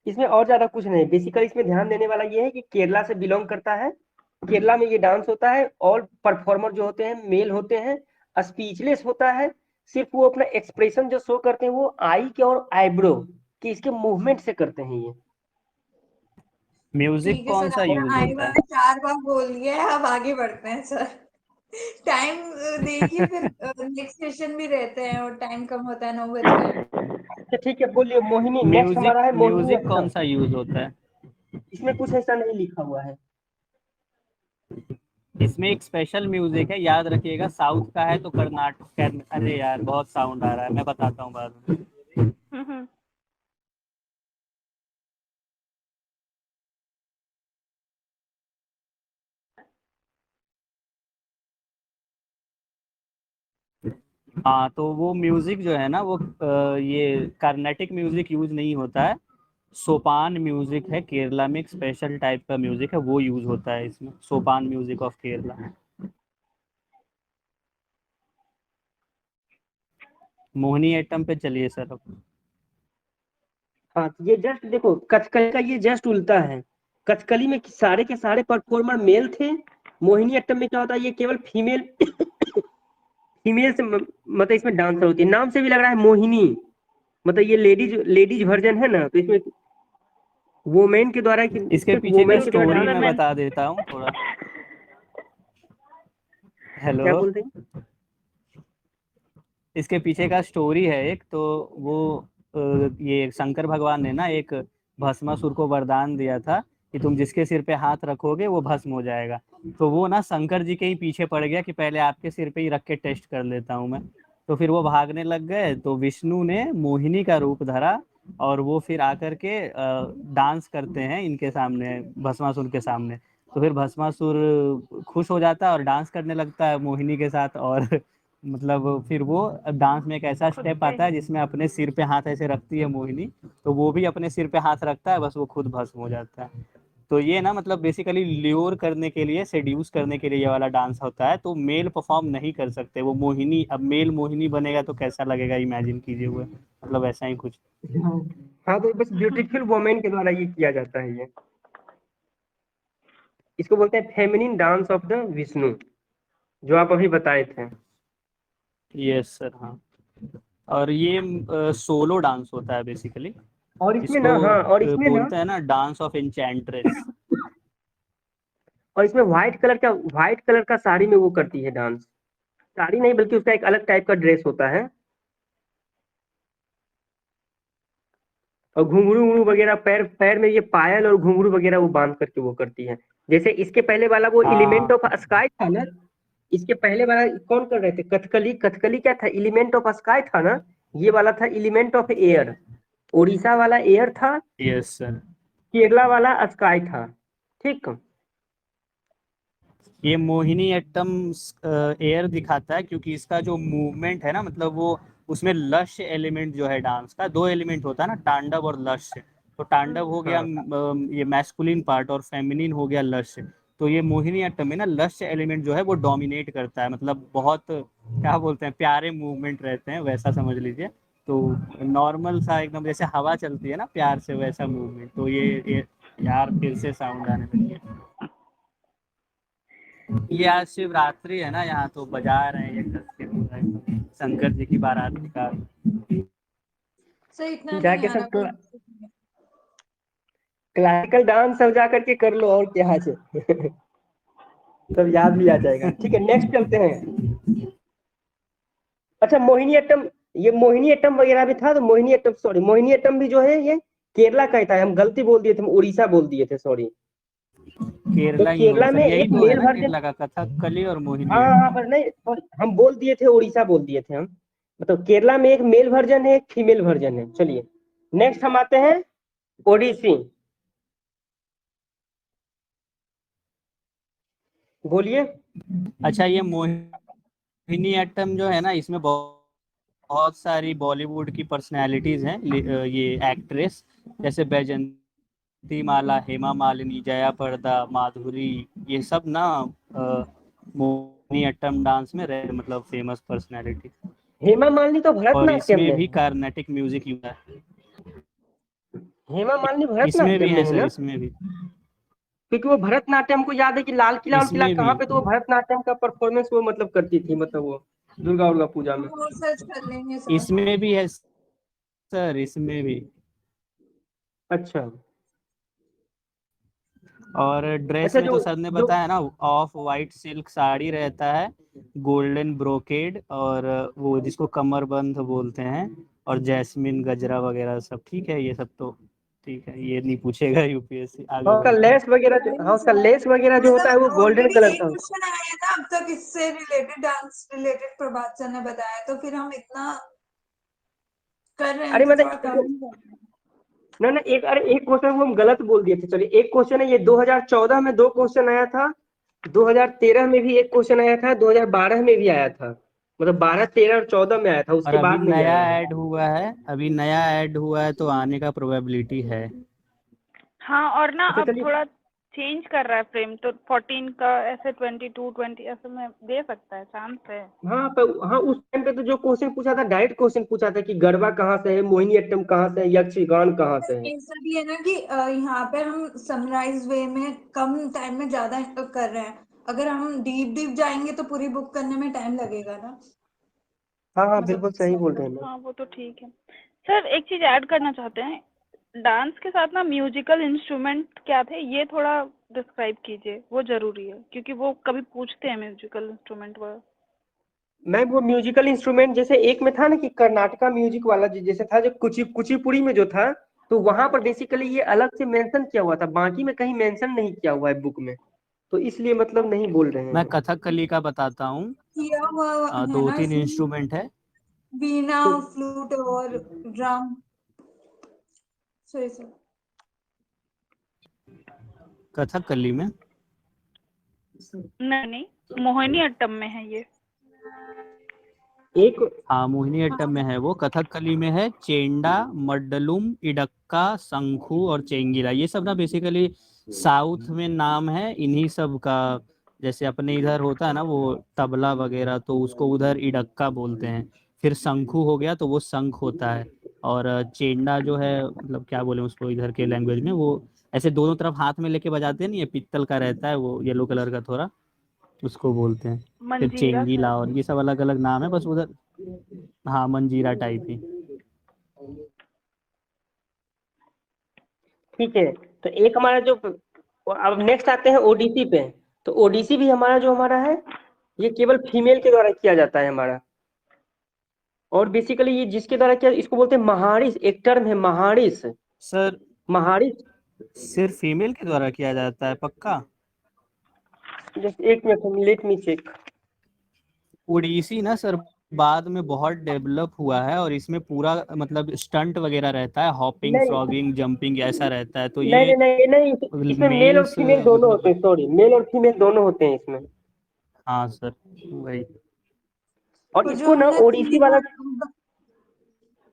इसमें और ज्यादा कुछ नहीं, बेसिकली इसमें ध्यान देने वाला ये है कि केरला से बिलोंग करता है, केरला में ये डांस होता है। और परफॉर्मर जो होते हैं मेल होते हैं, स्पीचलेस होता है, सिर्फ वो अपना एक्सप्रेशन जो शो करते हैं वो आई के और आईब्रो कि इसके मूवमेंट से करते हैं ये। म्यूजिक ठीक है कौन सर, सा आपने यूज आई होता है? वाला 4 बार बोल लिया है, अब आगे बढ़ते हैं सर। टाइम देखिए, फिर नेक्स्ट सेशन भी रहते हैं और टाइम कम होता है, 9 बज गए हैं। अच्छा ठीक है, बोलिए मोहिनी। नेक्स्ट म्यूजिक हमारा है मोहिनी म्यूजिक कौन अट्टम। सा यूज होता है? इसमें कुछ ऐसा नहीं लिखा हुआ है। इसमें एक स्पेशल म्यूजिक है, याद रखिएगा, साउथ का है तो कर्नाटक। अरे यार बहुत साउंड आ रहा है, मैं बताता हूँ बाद में। हाँ, तो वो म्यूजिक जो है ना वो ये कार्नेटिक म्यूजिक यूज नहीं होता है। सोपान म्यूजिक है केरला में, एक स्पेशल टाइप का म्यूजिक है, वो यूज होता है इसमें, सोपान music of Kerala. Mohini atom पे चलिए सर अब। हाँ तो ये जस्ट देखो, कथकली का ये जस्ट उल्टा है। कथकली में सारे के सारे परफॉर्मर मेल थे, मोहिनी अट्टम में क्या होता है ये केवल फीमेल फीमेल से मतलब इसमें डांसर होती है। नाम से भी लग रहा है मोहिनी, मतलब ये लेडीज वर्जन है ना, तो इसमें वुमेन के द्वारा इसके सिर्फ पीछे का वुमेन के द्वारा स्टोरी डांस। मैं बता देता हूँ थोड़ा। क्या हेलो, बोलते हैं? इसके पीछे का स्टोरी है एक, तो वो ये शंकर भगवान ने ना एक भस्मासुर को वरदान दिया था कि तुम जिसके सिर पे हाथ रखोगे वो भस्म हो जाएगा। तो वो ना शंकर जी के ही पीछे पड़ गया कि पहले आपके सिर पे ही रख के टेस्ट कर लेता हूँ मैं। तो फिर वो भागने लग गए, तो विष्णु ने मोहिनी का रूप धरा और वो फिर आकर के डांस करते हैं इनके सामने, भस्मासुर के सामने। तो फिर भस्मासुर खुश हो जाता है और डांस करने लगता है मोहिनी के साथ। और मतलब फिर वो डांस में एक ऐसा स्टेप आता है जिसमें अपने सिर पे हाथ ऐसे रखती है मोहिनी, तो वो भी अपने सिर पे हाथ रखता है, बस वो खुद भस्म हो जाता है। तो ये ना मतलब बेसिकली ल्योर करने के लिए, सेड्यूस करने के लिए ये वाला डांस होता है। तो मेल परफॉर्म नहीं कर सकते वो मोहिनी, अब मेल मोहिनी बनेगा तो कैसा लगेगा इमेजिन कीजिए हुए, मतलब ऐसा ही कुछ। हाँ, तो बस ब्यूटीफुल वुमेन के द्वारा ये किया जाता है। ये इसको बोलते हैं feminine dance of the Vishnu, जो आप अभी बताए थे। यस सर, हाँ। और ये सोलो डांस होता है बेसिकली, और इसमें इसको ना, हाँ, और इसमें ना, बोलते हैं ना डांस ऑफ एन्चेंट्रेस। और इसमें व्हाइट कलर का साड़ी में वो करती है डांस। साड़ी नहीं, बल्कि उसका एक अलग टाइप का ड्रेस होता है, और घुंघरू उंघरू वगैरह, पैर पैर में ये पायल और घुंघरू वगैरह वो बांध करके वो करती है। जैसे इसके पहले वाला वो एलिमेंट ऑफ स्काई था ना, इसके पहले वाला कौन कर रहे थे? कथकली। कथकली क्या था? एलिमेंट ऑफ स्काई था ना। ये वाला था एलिमेंट ऑफ एयर। उड़ीसा वाला एयर था, यस सर। केरला वाला स्काई था। ठीक। ये मोहिनी अट्टम एयर दिखाता है क्योंकि इसका जो मूवमेंट है ना, मतलब वो उसमें लश एलिमेंट जो है डांस का, दो एलिमेंट होता है ना, तांडव और लश। तो तांडव हो गया ये मैस्कुलिन पार्ट और फेमिनिन हो गया लश। तो ये मोहिनी अट्टम में ना लश एलिमेंट जो है वो डोमिनेट करता है, मतलब बहुत क्या बोलते हैं, प्यारे मूवमेंट रहते हैं, वैसा समझ लीजिए। तो नॉर्मल सा एकदम जैसे हवा चलती है ना प्यार से, वैसा मूवमेंट। तो ये यार फिर से साउंड आने लगी है। ये आज शिवरात्रि है ना, यहाँ तो बजा रहे हैं ये कस के पूरा एकदम, शंकर जी की बारात निकाल। सर इतना नहीं जाके आ सब रहा। क्लासिकल डांस सब जा करके कर लो, और क्या है। तब याद भी आ जाएगा। ठीक है, नेक्स्ट चलते हैं। अच्छा, मोहिनी अट्टम, ये मोहिनी अट्टम वगैरह भी था। तो मोहिनी अट्टम, सॉरी, मोहिनी अट्टम भी जो है ये केरला का ही था। हम गलती बोल दिए थे, हम उड़ीसा बोल दिए थे, सॉरी। तो केरला ही होगा केरला सर, में यही एक तो है मेल ना वर्जन, केरला का, कथकली और मोहिनी हाँ हाँ, अट्टम। पर नहीं, हम बोल दिए थे उड़ीसा बोल दिए थे हम। मतलब केरला में एक मेल वर्जन है, एक फीमेल वर्जन है। चलिए नेक्स्ट हम आते हैं ओडिसी। बोलिए। अच्छा, ये मोहिनी अट्टम जो है ना, इसमें बहुत सारी बॉलीवुड की पर्सनैलिटीज हैं, ये एक्ट्रेस, जैसे बैजंती माला, हेमा मालिनी, जया प्रदा, माधुरी, ये सब ना मोहिनी अट्टम डांस में रहे, मतलब फेमस पर्सनैलिटी। हेमा मालिनी तो और भरतनाट्यम इसमें में भी है। कार्नेटिक म्यूजिक यूज है। हेमा मालिनी इसमें भी भरतनाट्यम में है है सर, ना, इसमें भी, क्योंकि वो भरतनाट्यम को याद है कि लाल किला और किला इसमें भी। कहाँ पे, तो वो भरतनाट्यम का परफॉर्मेंस वो मतलब करती थी, मतलब वो दुर्गा पूजा में। हम और सर्च कर लेंगे सर। इसमें भी है सर, इसमें भी। अच्छा। और ड्रेस अच्छा, में तो सर ने जो बताया ना, ऑफ वाइट सिल्क साड़ी रहता है, गोल्डन ब्रोकेड, और वो जिसको कमरबंद बोलते हैं, और जैस्मिन गजरा वगैरह सब। ठीक है, ये सब तो ठीक है, ये नहीं पूछेगा यूपीएससी, आगे हाँ, उसका बढ़ते हैं। लेस वगैरह हाँ, उसका लेस वगैरह जो होता है वो गोल्डन ऑलरेडी कलर एक का। क्वेश्चन आया है ना अब तक इससे रिलेटेड, डांस रिलेटेड प्रभात सर ने बताया, तो फिर हम इतना कर रहे हैं अरे तो मतलब थोड़ा कम ही करना है। ना ना, एक क्वेश्चन वो हम गलत बोल दिए थे। चलिए, एक क्वेश्चन है ये, 2014 में 2 क्वेश्चन आया था, 2013 में भी एक क्वेश्चन आया था, 2012 में भी आया था। मतलब 12, 13 और 14 में आया था, और उसके अभी बाद नहीं नया आया है। ऐड हुआ है, अभी नया ऐड हुआ है, तो आने का प्रोबेबिलिटी है। हाँ, और ना अच्छा अब चलिए। थोड़ा चेंज कर रहा है फ्रेम, तो 14 का ऐसे 22, 20 ऐसे में दे सकता है, चांस है। हाँ, पर हाँ, उस टाइम पे तो जो क्वेश्चन पूछा था, डायरेक्ट क्वेश्चन पूछा था कि गरबा कहाँ से है, मोहिनी अट्टम कहाँ से है, यक्षगान कहाँ से है। ऐसा भी है ना कि यहाँ पे हम समराइज वे में कम टाइम में ज्यादा कर रहे हैं। अगर हम डीप जाएंगे तो पूरी बुक करने में टाइम लगेगा ना। हाँ हाँ, मतलब बिल्कुल सही बोल रहे हैं मैम। हाँ, वो तो ठीक है। सर एक चीज ऐड करना चाहते हैं, डांस के साथ ना म्यूजिकल इंस्ट्रूमेंट क्या थे, ये थोड़ा डिस्क्राइब कीजिए, वो जरूरी है क्योंकि वो कभी पूछते हैं म्यूजिकल इंस्ट्रूमेंट वगैरह। मैम वो म्यूजिकल इंस्ट्रूमेंट जैसे एक में था ना कि कर्नाटका म्यूजिक वाला जैसे था जो कुचिपुड़ी में जो था, तो वहां पर बेसिकली ये अलग से मेंशन किया हुआ था, बाकी में कहीं मेंशन नहीं किया हुआ है बुक में, तो इसलिए मतलब नहीं बोल रहे मैं हैं। कथकली का बताता हूँ। किया हुआ है दो ना तीन इसमें, इंस्ट्रूमेंट है। वीणा, तो फ्लूट और ड्रम। Sorry sir. कथकली में नहीं मोहिनी अट्टम में है ये। एक हाँ, मोहिनीअट्टम में है वो। कथकली में है चेंडा, मड्डलुम, इडक्का, शंखू और चेंगिला। ये सब ना बेसिकली साउथ में नाम है इन्हीं सब का। जैसे अपने इधर होता है ना वो तबला वगैरह, तो उसको उधर इडक्का बोलते हैं। फिर शंखू हो गया तो वो शंख होता है। और चेंडा जो है, मतलब क्या बोले उसको इधर के लैंग्वेज में, वो ऐसे दोनों तरफ हाथ में लेके बजाते हैं ना, ये पित्तल का रहता है वो, येलो कलर का थोड़ा, उसको बोलते हैं। फिर मंजीरा चेंगीला शायद। और ये सब अलग अलग नाम है बस उधर। हाँ, मंजीरा टाइप ही। ठीक है, तो एक हमारा जो, अब नेक्स्ट आते हैं ओडिसी पे। तो ओडिसी भी हमारा जो हमारा है, ये केवल फीमेल के द्वारा किया जाता है हमारा। और बेसिकली ये जिसके द्वारा किया, इसको बोलते हैं महारिस, एक टर्म है महारिस। सर महारिस, सिर्फ फीमेल के द्वारा किया जाता है पक्का? जस्ट एक minute, let me check. Odissi ना सर बाद में बहुत डेवलप हुआ है, और इसमें पूरा मतलब स्टंट वगैरह रहता है, हॉपिंग, नहीं फ्रॉगिंग, जंपिंग ऐसा रहता है। तो नहीं ये नहीं नहीं, इसमें मेल और मेल्स फीमेल दोनों होते मतलब, हैं, सॉरी, मेल और फीमेल दोनों होते हैं इसमें। हाँ सर वही। और वो जो इसको ना हमने ओडिसी वाला,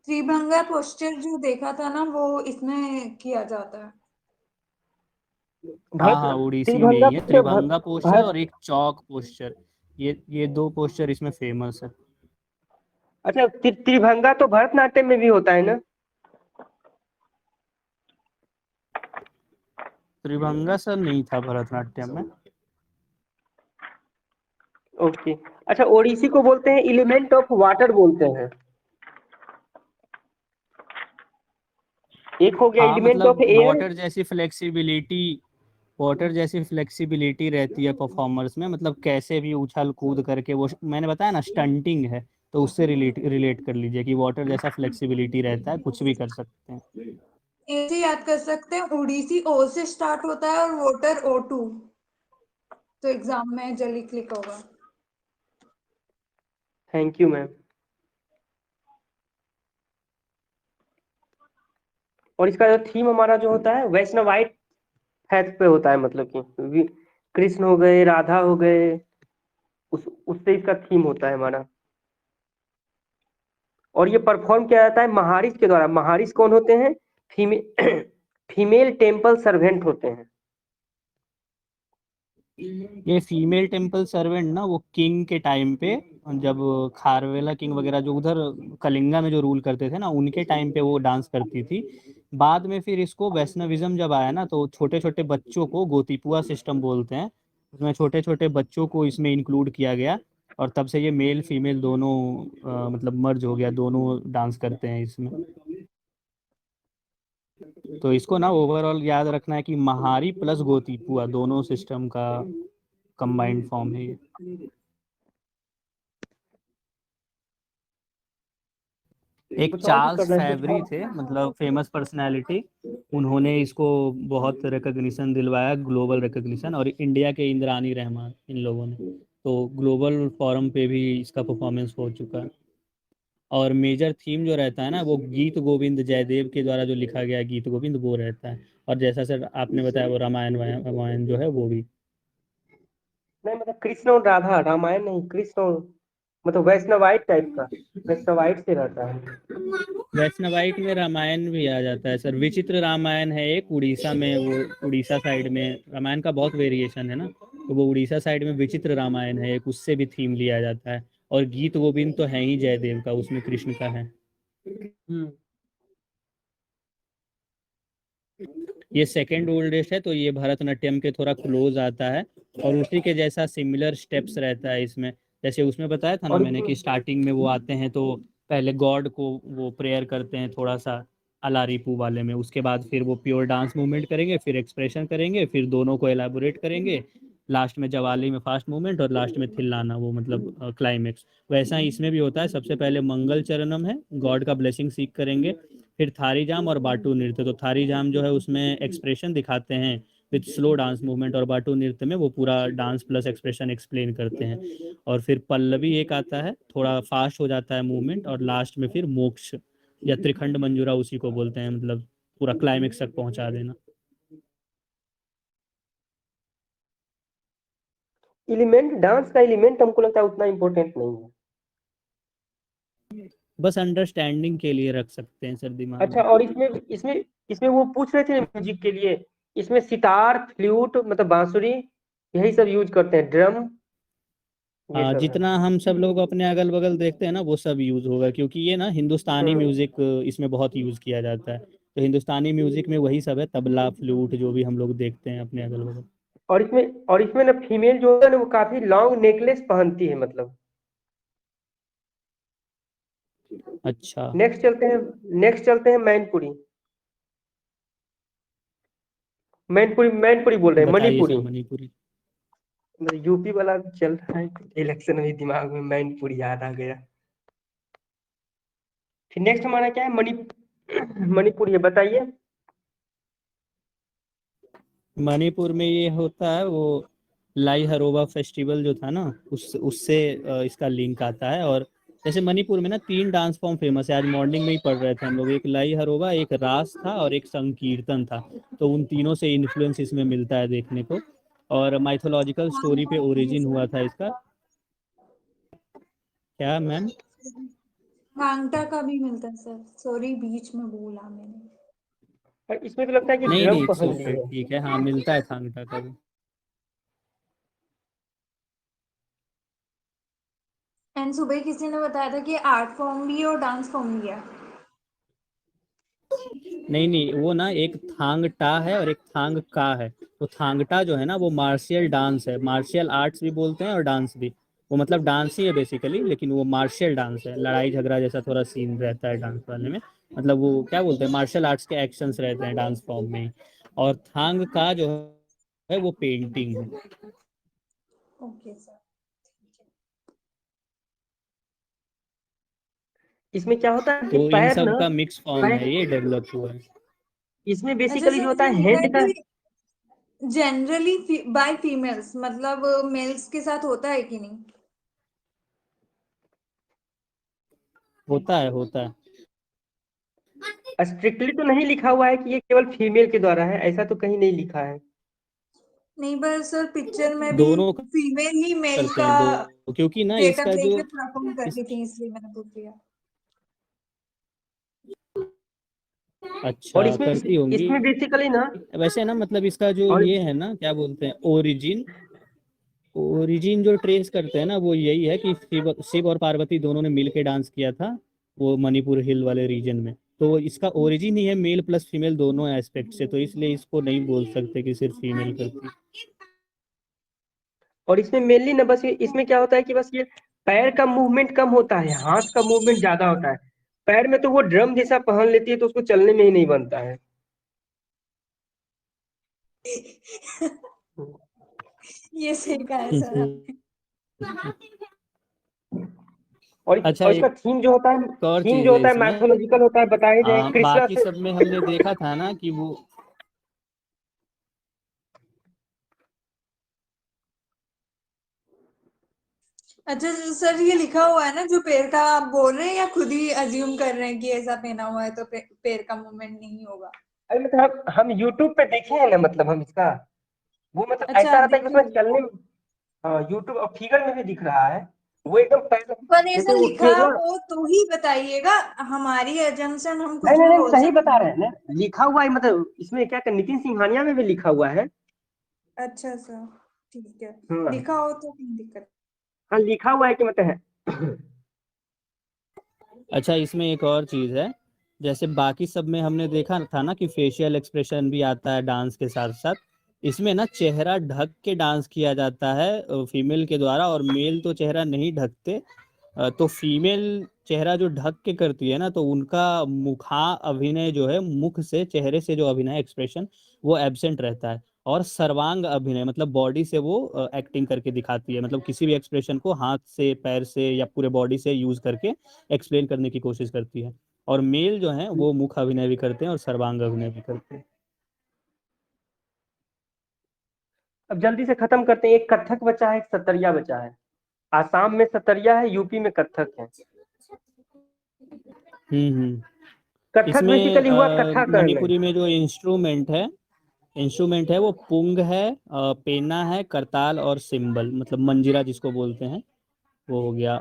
त्रिभंगा पोस्टर जो देखा था ना, वो इसमें किया जाता है। हाँ भरत हाँ, ओडिसी में त्रिभंगा ही है पे त्रिभंगा पोस्चर भरत, और एक चौक पोस्चर। ये दो पोस्चर इसमें फेमस है। अच्छा त्रिभंगा तो भरतनाट्यम में भी होता है ना? त्रिभंगा सर नहीं था भरतनाट्यम में। ओके। अच्छा, ओडिसी को बोलते हैं एलिमेंट ऑफ वाटर बोलते हैं। एक हो गया हाँ एलिमेंट ऑफ मतलब एयर। वाटर जैसी फ्लेक्सिबिलिटी रहती है परफॉर्मर्स में, मतलब कैसे भी उछल कूद करके, वो मैंने बताया ना स्टंटिंग है, तो उससे रिलेट रिलेट कर लीजिए कि वाटर जैसा फ्लेक्सिबिलिटी रहता है, कुछ भी कर सकते हैं। ऐसे याद कर सकते हैं, ओडिसी ओ से स्टार्ट होता है और वाटर O2, तो एग्जाम में जल्दी क्लिक होगा। Thank you ma'am. और इसका जो थीम हमारा जो होता है वैष्णवाइट फैथ पे होता है, मतलब कि कृष्ण हो गए, राधा हो गए, उससे इसका थीम होता है हमारा। और ये परफॉर्म किया जाता है महारिस के द्वारा। महारिस कौन होते हैं? फीमेल टेम्पल सर्वेंट होते हैं। ये फीमेल टेम्पल सर्वेंट ना वो किंग के टाइम पे, जब खारवेला किंग वगैरह जो उधर कलिंगा में जो रूल करते थे ना, उनके टाइम पे वो डांस करती थी। बाद में फिर इसको वैष्णविज्म जब आया ना, तो छोटे छोटे बच्चों को गोतीपुआ सिस्टम बोलते हैं, उसमें छोटे छोटे बच्चों को इसमें इंक्लूड किया गया। और तब से ये मेल फीमेल दोनों मतलब मर्ज हो गया, दोनों डांस करते हैं इसमें। तो इसको ना ओवरऑल याद रखना है कि महारी प्लस गोतीपुआ दोनों सिस्टम का कंबाइंड फॉर्म है ये। एक कुछ और चार्ल्स करना है कुछ फैवरी और? थे, मतलब फेमस पर्सनालिटी। उन्होंने इसको बहुत रिकग्निशन दिलवाया, ग्लोबल रिकग्निशन, और इंडिया के इंद्रानी रहमान इन लोगों ने। तो ग्लोबल फोरम पे भी इसका परफॉर्मेंस हो चुका है। और मेजर थीम जो रहता है ना, वो गीत गोविंद जयदेव के द्वारा जो लिखा गया है गीत गोविंद, वो रहता है। और जैसा सर आपने बताया वो रामायण रामायण जो है वो भी। नहीं मतलब कृष्ण और राधा, रामायण नहीं, कृष्ण और, मतलब वैष्णवाइट टाइप का, वैष्णवाइट से रहता है। वैष्णवाइट में रामायण भी आ जाता है सर। विचित्र रामायण है एक उड़ीसा में, वो उड़ीसा साइड में रामायण का बहुत वेरिएशन है ना, तो वो उड़ीसा साइड में विचित्र रामायण है एक, उससे भी थीम लिया जाता है। और गीत गोविंद तो है ही जयदेव का, उसमें कृष्ण का है। ये सेकेंड ओल्डेस्ट है, तो ये भरतनाट्यम के थोड़ा क्लोज आता है। और उसी के जैसा सिमिलर स्टेप्स रहता है इसमें। जैसे उसमें बताया था ना और मैंने कि स्टार्टिंग में वो आते हैं तो पहले गॉड को वो प्रेयर करते हैं थोड़ा सा, अलारीपू वाले में। उसके बाद फिर वो प्योर डांस मूवमेंट करेंगे, फिर एक्सप्रेशन करेंगे, फिर दोनों को एलाबोरेट करेंगे, लास्ट में जवाली में फास्ट मूवमेंट और लास्ट में थिल्लाना, वो मतलब क्लाइमेक्स। वैसा ही इसमें भी होता है। सबसे पहले मंगल चरणम है, गॉड का ब्लेसिंग सीख करेंगे, फिर थारी जाम और बाटू नृत्य। तो थारी जाम जो है उसमें एक्सप्रेशन दिखाते हैं विथ स्लो डांस मूवमेंट, और बाटू नृत्य में वो पूरा डांस प्लस एक्सप्रेशन एक्सप्लेन करते हैं। और फिर पल्लवी एक आता है, थोड़ा फास्ट हो जाता है मूवमेंट, और लास्ट में फिर मोक्ष या त्रिखंड मंजूरा उसी को बोलते हैं, मतलब पूरा क्लाइमेक्स तक पहुंचा देना। एलिमेंट, डांस का एलिमेंट हमको लगता है उतना इम्पोर्टेंट नहीं है। बस अंडरस्टैंडिंग के लिए रख सकते हैं सर दिमाग अच्छा, में। और इसमें इसमें इसमें वो पूछ रहे थे म्यूजिक के लिए, इसमें सितार, फ्लूट मतलब बांसुरी, यही सब यूज करते हैं, ड्रम, ये सब है। जितना हम सब लोग अपने अगल बगल देखते हैं ना वो सब यूज होगा, क्योंकि ये ना हिंदुस्तानी म्यूजिक इसमें बहुत यूज किया जाता है। तो हिंदुस्तानी म्यूजिक में वही सब है, तबला फ्लूट जो भी हम लोग देखते हैं अपने अगल बगल। और इसमें ना फीमेल जो है ना वो काफी लॉन्ग नेकलेस पहनती है मतलब। अच्छा, नेक्स्ट चलते हैं मैनपुरी। मैनपुरी बोल रहे हैं, बताइए मणिपुरी। सर मणिपुरी। यूपी वाला चल रहा है, इलेक्शन में दिमाग में मैनपुरी याद आ गया। फिर नेक्स्ट हमारा क्या है, मणिपुरी है, बताइए। मणिपुर में ये होता है वो लाई हरोबा फेस्टिवल जो था ना, उससे इसका लिंक आता है। और जैसे मणिपुर में ना 3 डांस फॉर्म फेमस है, आज मॉर्निंग में ही पढ़ रहे थे हम लोग, एक लाई हरोबा, एक रास था और एक संकीर्तन था। तो उन तीनों से इन्फ्लुएंस इसमें मिलता है देखने को। और माइथोलॉजिकल स्टोरी पे ओरिजिन हुआ था इसका। क्या मैम? थांगटा का भी मिलता है सर, सॉरी बीच में बोला मैंने। और इसमें तो लगता है कि नहीं ड्रम नहीं, इट्स पहन ली ओके, है। ठीक है, हाँ मिलता है थांगटा का भी। एंड सुबह किसी ने बताया था कि आर्ट फॉर्म भी है और डांस फॉर्म भी है। नहीं नहीं, वो ना एक थांग टा है और एक थांग का है। तो थांगटा जो है ना वो मार्शियल डांस है, मार्शियल आर्ट्स भी बोलते हैं और डांस भी। वो मतलब डांस ही है बेसिकली, लेकिन वो मार्शियल डांस है, लड़ाई झगड़ा जैसा थोड़ा सीन रहता है डांस वाले में। मतलब वो क्या बोलते हैं, मार्शल आर्ट्स के एक्शंस रहते हैं डांस फॉर्म में ही। और थांग का जो है वो पेंटिंग है। Okay sir. इसमें क्या होता है कि तो इन पैर सब ना, का मिक्स फॉर्म पैर है, ये डेवलप हुआ है। इसमें अच्छा बेसिकली जो सर, होता है इसमें लिखा है हैंड का। कि जनरली बाय फीमेल्स, मतलब मेल्स के साथ होता है कि नहीं? होता है, होता है। स्ट्रिक्टली तो नहीं लिखा हुआ है कि ये केवल फीमेल के द्वारा है, ऐसा तो कहीं नहीं लिखा है। नहीं पर सर पिक्चर में भी दोनों फीमेल ही मेल करते का हैं, दो, क्योंकि ना गेटअप इसका जो लेके परफॉर्म कर रही थी, इसलिए मैंने पूछ लिया। और अच्छा करती होंगी। इसमें बेसिकली ना, वैसे ना मतलब इसका जो और ये है ना, क्या बोलते हैं, ओरिजिन, ओरिजिन जो ट्रेस करते हैं ना वो यही है कि शिव और पार्वती दोनों ने मिल के डांस किया था वो मणिपुर हिल वाले रीजन में। तो इसका ओरिजिन ही है मेल प्लस फीमेल दोनों एस्पेक्ट से, तो इसलिए इसको नहीं बोल सकते कि सिर्फ फीमेल करती। इसमें मेनली ना बस इसमें क्या होता है कि बस ये पैर का मूवमेंट कम होता है, हाथ का मूवमेंट ज्यादा होता है। पैर में तो वो ड्रम जैसा पहन लेती है तो उसको चलने में ही नहीं बनता है। ये सही कहा है सर आपने। अच्छा, और एक इसका थीम जो होता है, और चीज है इसमें। मैथोलॉजिकल होता है, बताया जाए कृष्णा बाकी से। सब में हमने देखा था ना कि वो अच्छा सर, ये लिखा हुआ है ना जो पैर का, आप बोल रहे हैं या खुद ही अज्यूम कर रहे हैं कि ऐसा पहना हुआ है तो पैर का मूवमेंट नहीं होगा? अरे मतलब हम यूट्यूब पे देखे हैं ना, मतलब हम इसका वो मतलब अच्छा ऐसा आप रहता है कि उसमें देखिए, चलने में, हाँ यूट्यूब और फिगर में भी दिख रहा है वो एकदम पैर, पर ऐसा जैसे वो लिखा केरला। हो तो ही बताइएगा, हमारी एजम्पशन हम नहीं कुछ नहीं भी नहीं, बोल सही सकते बता रहे हैं। हैं ना, लिखा हुआ है मतलब इसमें क्या नितिन सिंघानिया में भी लिखा हुआ है। अच्छा सर, ठीक है, हाँ लिखा हो तो कोई दिक्कत। हाँ, लिखा हुआ है कि मतलब है। अच्छा, इसमें एक और चीज है। जैसे बाकी सब में हमने देखा था ना कि फेशियल एक्सप्रेशन भी आता है डांस के साथ साथ, इसमें ना चेहरा ढक के डांस किया जाता है फीमेल के द्वारा, और मेल तो चेहरा नहीं ढकते। तो फीमेल चेहरा जो ढक के करती है ना, तो उनका मुखा अभिनय जो है, मुख से चेहरे से जो अभिनय एक्सप्रेशन वो एब्सेंट रहता है। और सर्वांग अभिनय मतलब बॉडी से वो एक्टिंग करके दिखाती है, मतलब किसी भी एक्सप्रेशन को हाथ से, पैर से या पूरे बॉडी से यूज करके एक्सप्लेन करने की कोशिश करती है। और मेल जो है वो मुख अभिनय भी करते हैं और सर्वांग अभिनय भी करते हैं। अब जल्दी से खत्म करते हैं। एक कथक बचा है, एक सतरिया बचा है। आसाम में सतरिया है, यूपी में कथक है। कथक इसमें बेसिकली हुआ कथाकरण है। मणिपुरी में जो इंस्ट्रूमेंट है वो पुंग है, पेना है, करताल और सिंबल मतलब मंजीरा जिसको बोलते हैं वो हो गया।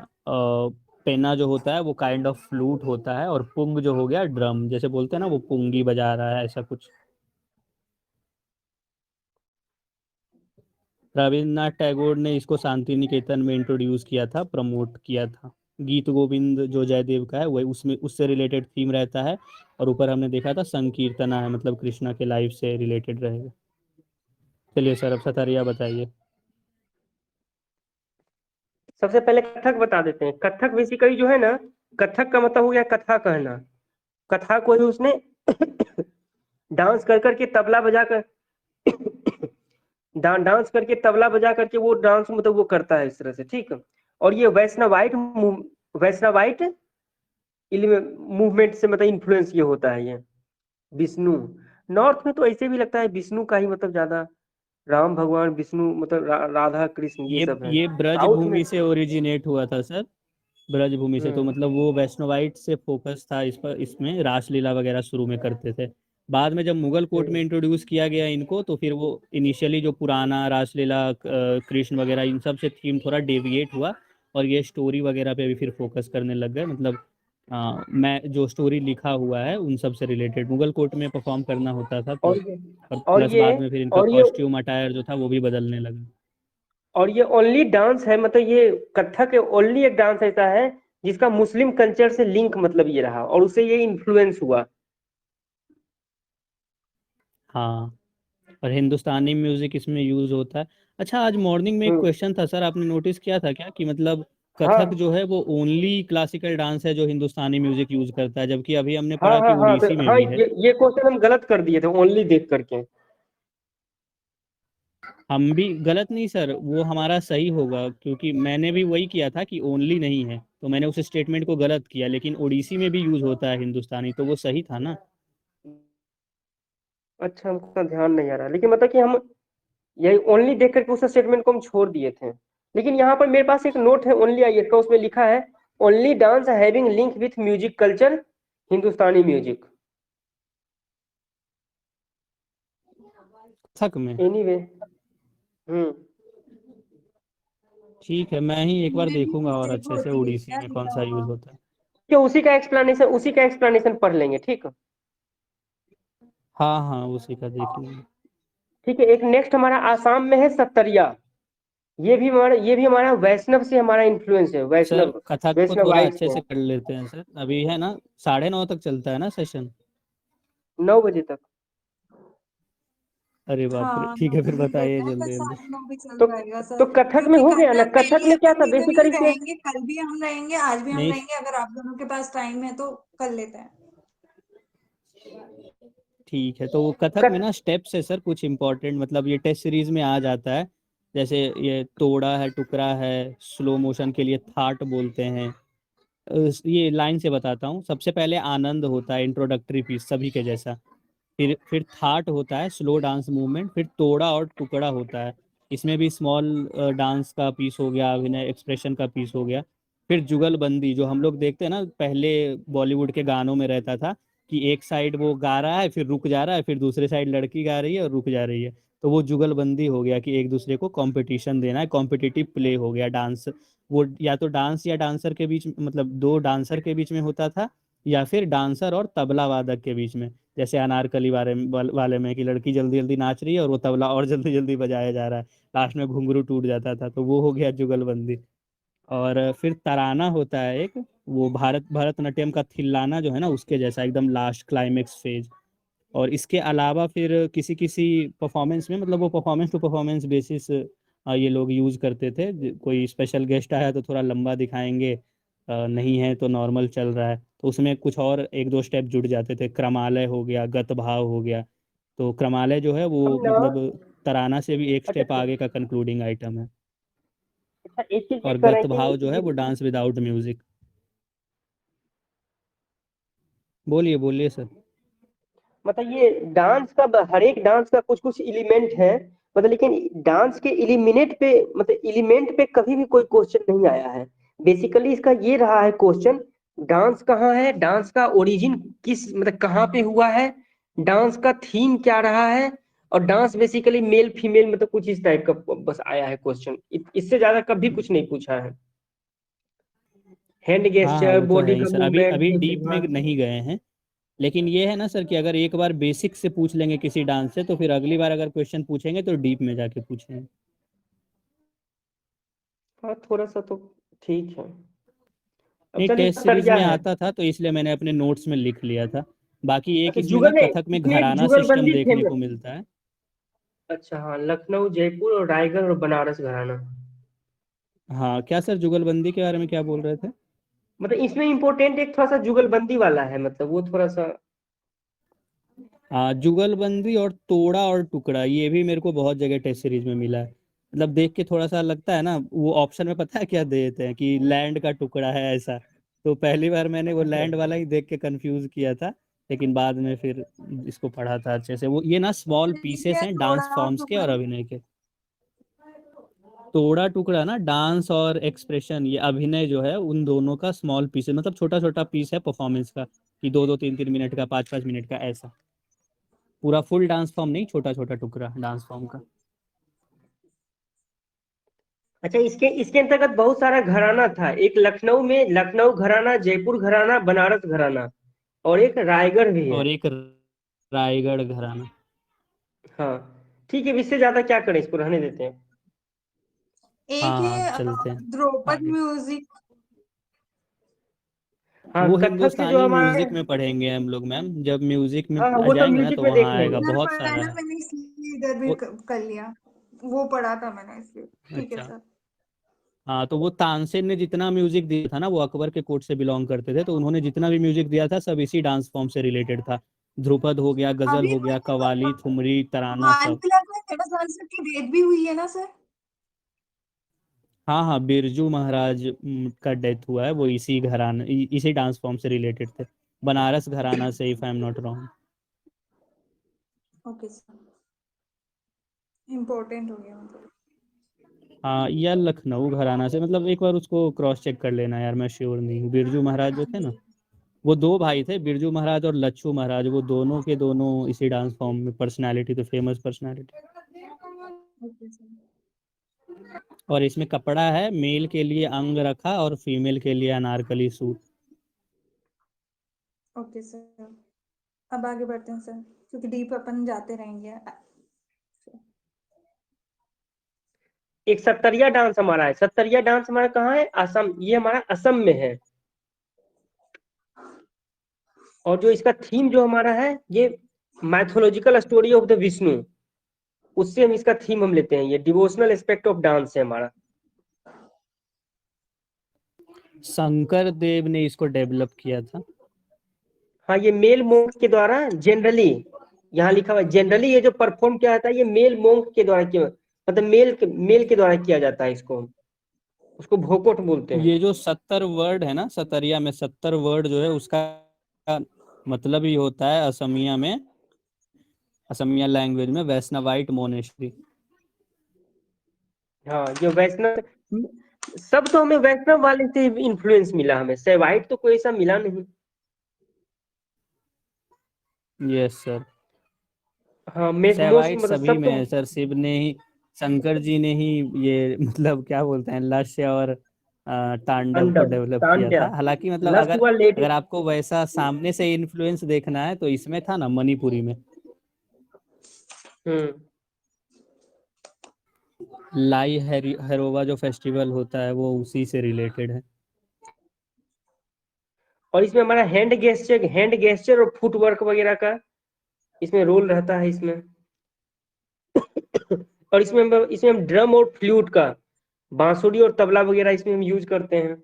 पेना जो होता है वो काइंड ऑफ फ्लूट होता है, और पुंग जो हो गया ड्रम, जैसे बोलते हैं ना वो पुंगी बजा रहा है, ऐसा कुछ। रविन्द्रनाथ टैगोर ने इसको शांति निकेतन में इंट्रोड्यूस किया था, प्रमोट किया था। गीत गोविंद जो जयदेव का है वही उसमें उससे रिलेटेड थीम रहता है। और ऊपर हमने देखा था संकीर्तना है, मतलब कृष्णा के लाइफ से रिलेटेड रहेगा। चलिए सर, अब सतरिया बताइए। सबसे पहले कथक बता देते हैं। कथक बेसिकली जो है ना, कथक का मतलब हो गया कथा कहना। कथा को ही उसने डांस कर करके तबला बजा कर डांस करके तबला बजा करके वो डांस मतलब वो करता है इस तरह से, ठीक है। और ये वैष्णवाइट मूवमेंट से मतलब इन्फ्लुएंस ये होता है ये विष्णु। नॉर्थ में तो ऐसे भी लगता है विष्णु का ही मतलब ज्यादा, राम भगवान विष्णु मतलब राधा कृष्ण ये सब है। ये ब्रज साउथ में भूमि से ओरिजिनेट हुआ था सर, ब्रज भूमि से। तो मतलब वो वैष्णवाइट से फोकस था इस पर, इसमें रासलीला वगैरह शुरू में करते थे। बाद में जब मुगल कोर्ट में इंट्रोड्यूस किया गया इनको, तो फिर वो इनिशियली जो पुराना रासलीला कृष्ण वगैरह इन सब से थीम थोड़ा डेविएट हुआ, और ये स्टोरी वगैरह पे भी फिर फोकस करने लग गए। मतलब मैं जो स्टोरी लिखा हुआ है उन सब से रिलेटेड मुगल कोर्ट में परफॉर्म करना होता था, तो और और और प्लस ये बाद में फिर इनका और ये कॉस्ट्यूम अटायर जो था वो भी बदलने लगा। और ये ओनली डांस है, मतलब ये कथक ओनली एक डांस ऐसा है जिसका मुस्लिम कल्चर से लिंक मतलब ये रहा और उससे ये इन्फ्लुएंस हुआ। हाँ, और हिंदुस्तानी म्यूजिक इसमें यूज होता है। अच्छा, आज मॉर्निंग में एक क्वेश्चन था सर, आपने नोटिस किया था क्या कि मतलब हाँ कथक जो है वो ओनली क्लासिकल डांस है जो हिंदुस्तानी म्यूजिक यूज करता है, जबकि अभी हमने हाँ पढ़ा कि हाँ हाँ ओडिसी में हाँ, भी है। ये क्वेश्चन हम गलत कर दिए थे ओनली देख करके। हम भी गलत नहीं सर, वो हमारा सही होगा, क्योंकि मैंने भी वही किया था कि ओनली नहीं है, तो मैंने उस स्टेटमेंट को गलत किया। लेकिन ओडिसी में भी यूज होता है हिंदुस्तानी, तो वो सही था ना। अच्छा, हमको ध्यान नहीं आ रहा, लेकिन मतलब कि हम यही ओनली देख करके उस स्टेटमेंट को हम छोड़ दिए थे। लेकिन यहाँ पर मेरे पास एक नोट है ओनली आई का, उसमें लिखा है only dance having link with music culture Hindustani music. Kathak में एनीवे ठीक है, मैं ही एक बार में भी देखूंगा और मिस्टेक अच्छे से होती है ओडिसी क्या में कौन लिखा सा यूज हुआ? होता है। कि उसी का एक्सप्लेनेशन पढ़ लेंगे, ठीक है। हाँ हाँ, उसी का देख लेंगे। ठीक है, एक नेक्स्ट हमारा आसाम में है सत्तरिया। ये भी हमारा वैष्णव से हमारा इन्फ्लुएंस है, सर वैष्णव कथक को थोड़ा वैष्णवाइट अच्छे से। से कर लेते हैं सर, अभी है ना 9:30 तक चलता है ना सेशन। 9 बजे तक। अरे बाप रे, हाँ, ठीक 9 है फिर बजे बताइए रहता है, पर जल्दी जल्दी। 9:30 भी चल तो जाएगा तो सर। कथक में क्योंकि हो गया ना, कथक कथक डेली में क्या अपन था इधर ही बेसिकली से। रहेंगे, कल भी हम रहेंगे, आज भी हम नहीं रहेंगे। अगर आप दोनों के पास टाइम है तो कर लेते हैं। ठीक है, तो वो कथक में कथ, ना स्टेप्स है सर कुछ इंपॉर्टेंट, मतलब ये टेस्ट सीरीज में आ जाता है। जैसे ये तोड़ा है, टुकड़ा है, स्लो मोशन के लिए थाट बोलते हैं। ये लाइन से बताता हूँ। सबसे पहले आनंद होता है, इंट्रोडक्टरी पीस सभी के जैसा। फिर थाट होता है, स्लो डांस मूवमेंट। फिर तोड़ा और टुकड़ा होता है, इसमें भी स्मॉल डांस का पीस हो गया, अभिनय एक्सप्रेशन का पीस हो गया। फिर जुगलबंदी जो हम लोग देखते हैं ना पहले बॉलीवुड के गानों में रहता था, कि एक साइड वो गा रहा है फिर रुक जा रहा है, फिर दूसरे साइड लड़की गा रही है और रुक जा रही है। तो वो जुगलबंदी हो गया कि एक दूसरे को कंपटीशन देना है, कॉम्पिटिटिव प्ले हो गया डांस। वो या तो डांस या डांसर के बीच, मतलब दो डांसर के बीच में होता था, या फिर डांसर और तबला वादक के बीच में। जैसे अनारकली वाले में कि लड़की जल्दी जल्दी नाच रही है और वो तबला और जल्दी जल्दी बजाया जा रहा है, लास्ट में घुंघरू टूट जाता था, तो वो हो गया जुगलबंदी। और फिर तराना होता है एक, वो भरतनाट्यम का थिल्लाना जो है ना उसके जैसा, एकदम लास्ट क्लाइमेक्स फेज। और इसके अलावा फिर किसी किसी परफॉर्मेंस में, मतलब वो परफॉर्मेंस टू परफॉर्मेंस बेसिस ये लोग यूज करते थे। कोई स्पेशल गेस्ट आया तो थोड़ा लंबा दिखाएंगे, नहीं है तो नॉर्मल चल रहा है, तो उसमें कुछ और एक दो स्टेप जुड़ जाते थे। क्रमालय हो गया, गत भाव हो गया। तो क्रमालय जो है वो हम ना मतलब तराना से भी एक अच्छा स्टेप आगे का कंक्लूडिंग आइटम है। अच्छा, एक चीज ये और कह रहे गत हैं भाव जो है कि वो डांस विदाउट म्यूजिक। बोलिए बोलिए सर। मतलब ये डांस का हर एक डांस का कुछ कुछ एलिमेंट है, मतलब लेकिन डांस के एलिमिनेट पे मतलब एलिमेंट पे कभी भी कोई क्वेश्चन नहीं आया है। बेसिकली इसका ये रहा है क्वेश्चन, डांस कहाँ है, डांस का ओरिजिन किस मतलब कहाँ पे हुआ है, डांस का थीम क्या रहा है, और डांस बेसिकली मेल फीमेल मतलब कुछ इस टाइप का बस आया है क्वेश्चन। इससे ज्यादा कभी कुछ नहीं पूछा है। हैंड हाँ हाँ, गेस्चर, वो तो है बॉडी ही का सर, अभी मूवमेंट, अभी हाथ डीप में से। नहीं गए हैं। लेकिन ये है ना सर कि अगर एक बार बेसिक से पूछ लेंगे किसी डांस से, तो फिर अगली बार अगर क्वेश्चन पूछेंगे तो डीप में जाके पूछेंगे। हाँ थोड़ा सा तो ठीक है। अब नहीं, चलिए टेस्ट सीरीज सतरिया में है। आता था तो इसलिए मैंने अपने नोट्स में लिख लिया था। बाकी एक अच्छा इसमें ना जुगल है, कथक में इसमें एक घराना सिस्टम जुगलबंदी देखने फेमस। को मिलता है। अच्छा हाँ, लखनऊ, जयपुर और रायगढ़ और बनारस घराना। हाँ, क्या सर जुगलबंदी के बारे में क्या बोल रहे थे? मतलब इसमें इम्पोर्टेंट एक थोड़ा सा जुगलबंदी वाला है, मतलब वो थोड़ा सा। हाँ, जुगलबंदी और तोड़ा और टुकड़ा ये भी मेरे को बहुत जगह टेस्ट सीरीज में मिला है। मतलब देख के थोड़ा सा लगता है ना, वो ऑप्शन में पता है क्या दे देते हैं कि लैंड का टुकड़ा है ऐसा। तो पहली बार मैंने वो लैंड वाला ही देख के कंफ्यूज किया था। लेकिन बाद में फिर इसको पढ़ा था अच्छे से। वो ये ना स्मॉल पीसेस है हैं थोड़ा डांस और फॉर्म्स के और टुकड़ा। अभिनय के। तोड़ा टुकड़ा ना डांस और एक्सप्रेशन, ये अभिनय जो है उन दोनों का स्मॉल पीस है, मतलब छोटा छोटा पीस है परफॉर्मेंस का, कि 2-2 3-3 मिनट का, 5-5 मिनट का ऐसा। पूरा फुल डांस फॉर्म नहीं, छोटा छोटा टुकड़ा डांस फॉर्म का। अच्छा, इसके इसके अंतर्गत बहुत सारा घराना था। एक लखनऊ में लखनऊ घराना, जयपुर घराना, बनारस घराना, और एक रायगढ़ भी है। और एक रायगढ़ घराना। हाँ ठीक है, इससे ज्यादा क्या करें, इसको रहने देते हैं। एक हाँ हाँ, है चलते हैं ध्रुपद आगे। म्यूजिक। हाँ वो कथक के जो हिंदुस्तानी हमारे। म्यूजिक में पढ़ेंगे हम लोग मैम, जब म्यूजिक में हाँ हाँ, वो तो जाएंगे ना म्यूजिक तो में देख वहाँ आएगा, लेंगे। इधर बहुत पढ़ा है सारा ना है। मैंने, इसलिए इधर भी वो कर लिया। वो पढ़ा था मैंने इसलिए। ठीक है अच्छा। सर। हाँ, तो वो तानसेन ने जितना म्यूजिक दिया था ना, वो अकबर के कोर्ट से बिलोंग करते थे, तो उन्होंने जितना भी म्यूजिक दिया था सब इसी डांस फॉर्म से रिलेटेड था। ध्रुपद हो गया, गजल अभी हो गया, कवाली, ठुमरी, तराना हाल सब। फिलहाल में मेरा संस्कृत की डेथ भी हुई है ना सर। हाँ हाँ, बिरजू महाराज का डेथ हुआ है, वो इसी घराना इसी डांस फॉर्म से रिलेटेड थे। बनारस घराना से, if I am not wrong. Okay sir, important हो गया मतलब। हाँ, या लखनऊ घराना से, मतलब एक बार उसको क्रॉस चेक कर लेना यार, मैं श्योर नहीं हूँ। बिरजू महाराज जो हाँ थे ना, जी। वो दो भाई थे, बिरजू महाराज और लच्छू महाराज, वो दोनों के दोनों इसी डांस फॉर्म में पर्सनालिटी, तो फेमस पर्सनालिटी। Okay sir. और इसमें कपड़ा है, मेल के लिए अंग रखा और फीमेल के लिए अनारकली सूट। ओके सर, अब आगे बढ़ते हैं सर, क्योंकि डीप अपन जाते रहेंगे। एक सत्तरिया डांस हमारा है। सत्तरिया डांस हमारा कहाँ है, असम, ये हमारा असम में है। और जो इसका थीम जो हमारा है, ये mythological story of the Vishnu, उससे हम इसका थीम हम लेते हैं। ये डिवोशनल एस्पेक्ट ऑफ डांस है हमारा। शंकर देव ने इसको डेवलप किया था। हाँ, ये मेल मोंक के द्वारा जनरली, यहाँ लिखा हुआ है जनरली, ये जो परफॉर्म किया जाता है ये मेल मोंक के द्वारा किया, मतलब मेल के द्वारा किया जाता है इसको। उसको भोकोट बोलते हैं। ये जो 70 वर्ड है ना, सतरिया में 70 वर्ड जो है, उसका मतलब ही होता है असमिया में, असमिया लैंग्वेज में, वैष्णवाइट मोनेस्ट्री। हाँ, ये वैष्णव, सब तो हमें वैष्णव वाले से इन्फ्लुएंस मिला, हमें शैवाइट तो कोई ऐसा मिला नहीं। Yes sir. हाँ मोस्ट सेवाइट मतलब सभी सब में तो। है सर, शिव ने ही, शंकर जी ने ही ये मतलब क्या बोलते हैं, लस्य और तांडव को तांडव, डेवलप किया तांड्या, था। हालांकि मतलब लस्ट अगर हुआ लेडी। अगर आपको वैसा सामने से इन्फ्लुएंस देखना है तो इसमें था ना, मणिपुरी में हम्म। लाई हेरोवा जो फेस्टिवल होता है वो उसी से रिलेटेड है। और इसमें हमारा हैंड गेस्चर और फुटवर्क वगैरह का इसमें रोल रहता है इसमें। और इसमें हम ड्रम और फ्लूट का, बांसुरी और तबला वगैरह इसमें हम यूज करते हैं।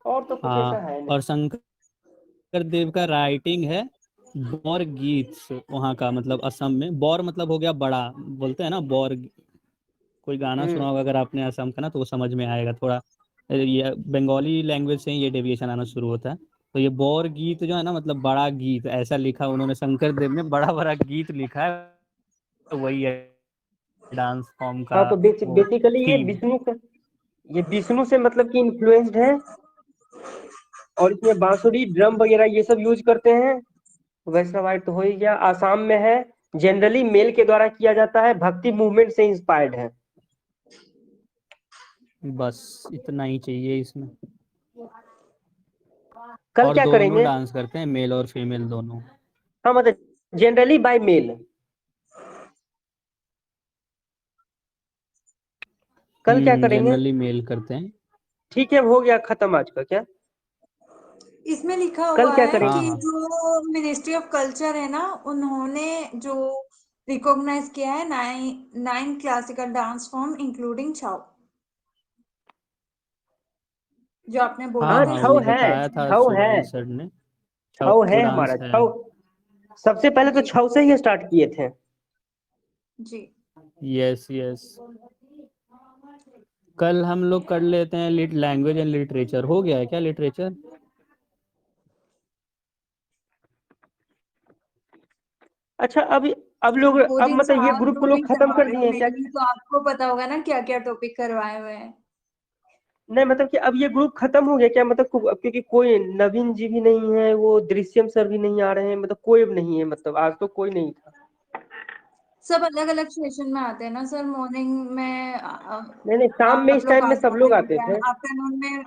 और तो कुछ ऐसा हाँ, है नहीं। और शंकर देव का राइटिंग है बौर गीत वहाँ का मतलब असम में, बौर मतलब हो गया बड़ा, बोलते हैं ना बौर। कोई गाना सुना होगा अगर आपने असम का ना, तो वो समझ में आएगा थोड़ा। ये बंगाली लैंग्वेज से ही ये डेविएशन आना शुरू होता है। तो ये बौर गीत जो है ना, मतलब बड़ा गीत ऐसा लिखा उन्होंने, शंकर देव ने बड़ा बड़ा गीत लिखा है, तो वही है डांस फॉर्म का हाँ तो वो बेसिकली थीम। ये विष्णु से मतलब कि इन्फ्लुएंस्ड है, और इसमें बांसुरी ड्रम वगैरह ये सब यूज करते हैं। वैष्णवाइट तो हो ही गया, आसाम में है, जनरली मेल के द्वारा किया जाता है, भक्ति मूवमेंट से इंस्पायर्ड है। बस इतना ही चाहिए इसमें। कल और क्या दोनों करेंगे? डांस करते हैं, मेल और फीमेल दोनों। हाँ मतलब जनरली बाय मेल। कल क्या करेंगे? जनरली मेल करते हैं। ठीक है, हो गया खत्म आज का क्या? इसमें लिखा कल हुआ क्या है करेंगे? कि हाँ हाँ जो मिनिस्ट्री ऑफ कल्चर है ना, उन्होंने जो रिकॉग्नाइज किया है 9 क्लासिकल डांस फॉर्म इंक्लूडिंग छाओ, जो आपने बोला हाँ हाँ था हाँ, छऊ वो इसमें है, बताया था रिकॉग्नाइज छऊ है, किया सुजल सर ने। छऊ छऊ है डांस हमारा है। छऊ। सबसे पहले तो जी छऊ से ही स्टार्ट किए थे। जी। Yes yes. कल हम लोग कर लेते हैं लैंग्वेज एंड लिटरेचर। हो गया है क्या लिटरेचर? अच्छा, अब लोग वो अब दिन से मतलब ये आप ग्रुप को लोग टॉपिक खत्म करवा कर रहे हो दिए हैं क्या? मेरे लिए, तो आपको पता होगा ना क्या क्या टॉपिक करवाए हुए हैं। नहीं मतलब कि अब ये ग्रुप खत्म हो गया क्या? मतलब क्योंकि कोई नवीन जी भी नहीं है, वो दृश्यम सर भी नहीं आ रहे हैं, मतलब कोई अब नहीं है, मतलब आज तो कोई नहीं था। सब अलग अलग सेशन में आते हैं ना सर। मॉर्निंग में नहीं शाम में आप इस लोग टाइम आ में सब लोग जाते आते हैं, थे। आफ्टरनून में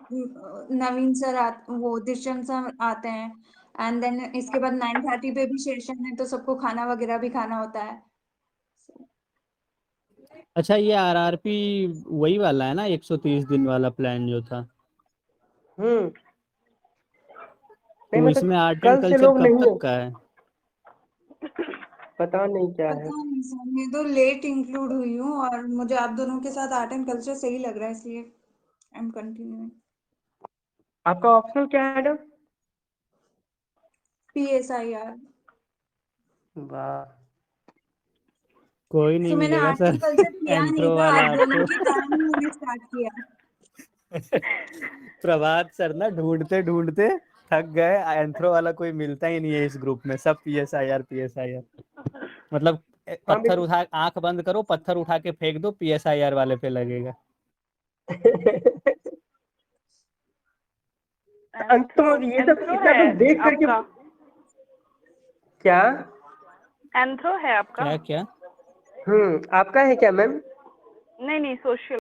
नवीन सर वो दृश्यम सर आते हैं, एंड देन इसके बाद 9:30 पे भी सेशन है, तो सबको खाना वगैरह भी खाना होता है। अच्छा, ये आरआरपी वही वाला है ना, 130 दिन वाला प्लान जो था? नहीं तो मतलब इसमें आर्ट एंड कल से कल्चर लोग कब नहीं है, तक का है? पता नहीं क्या है। पता नहीं सर, मैं तो लेट इंक्लूड हुई हूँ और मुझे आप दोनों के साथ आर्ट एंड कल्चर सही लग रहा है, इसलिए आई एम कंटिन्यूइंग। आपका ऑप्शनल क्या है मैडम? PSIR। वाह, कोई नहीं तो मैंने मिलेगा आर्ट सर। एंड कल्चर किया नहीं एंथ्रो था, वाला आप दोनों आपको। के कारण ही मैंने स्टार्ट किया। प्रभात सर ना ढूंढते ढूंढते थक गए, एंथ्रो वाला कोई मिलता ही नहीं है इस ग्रुप में, सब PSIR। मतलब हाँ पत्थर उठा, आंख बंद करो, पत्थर उठा के फेंक दो, PSIR वाले पे लगेगा। अंतों ये सब एंथ्रो इतना है सब देख करके आपका? क्या? एंथ्रो है आपका? क्या क्या? आपका है क्या मैम? नहीं नहीं, सोशल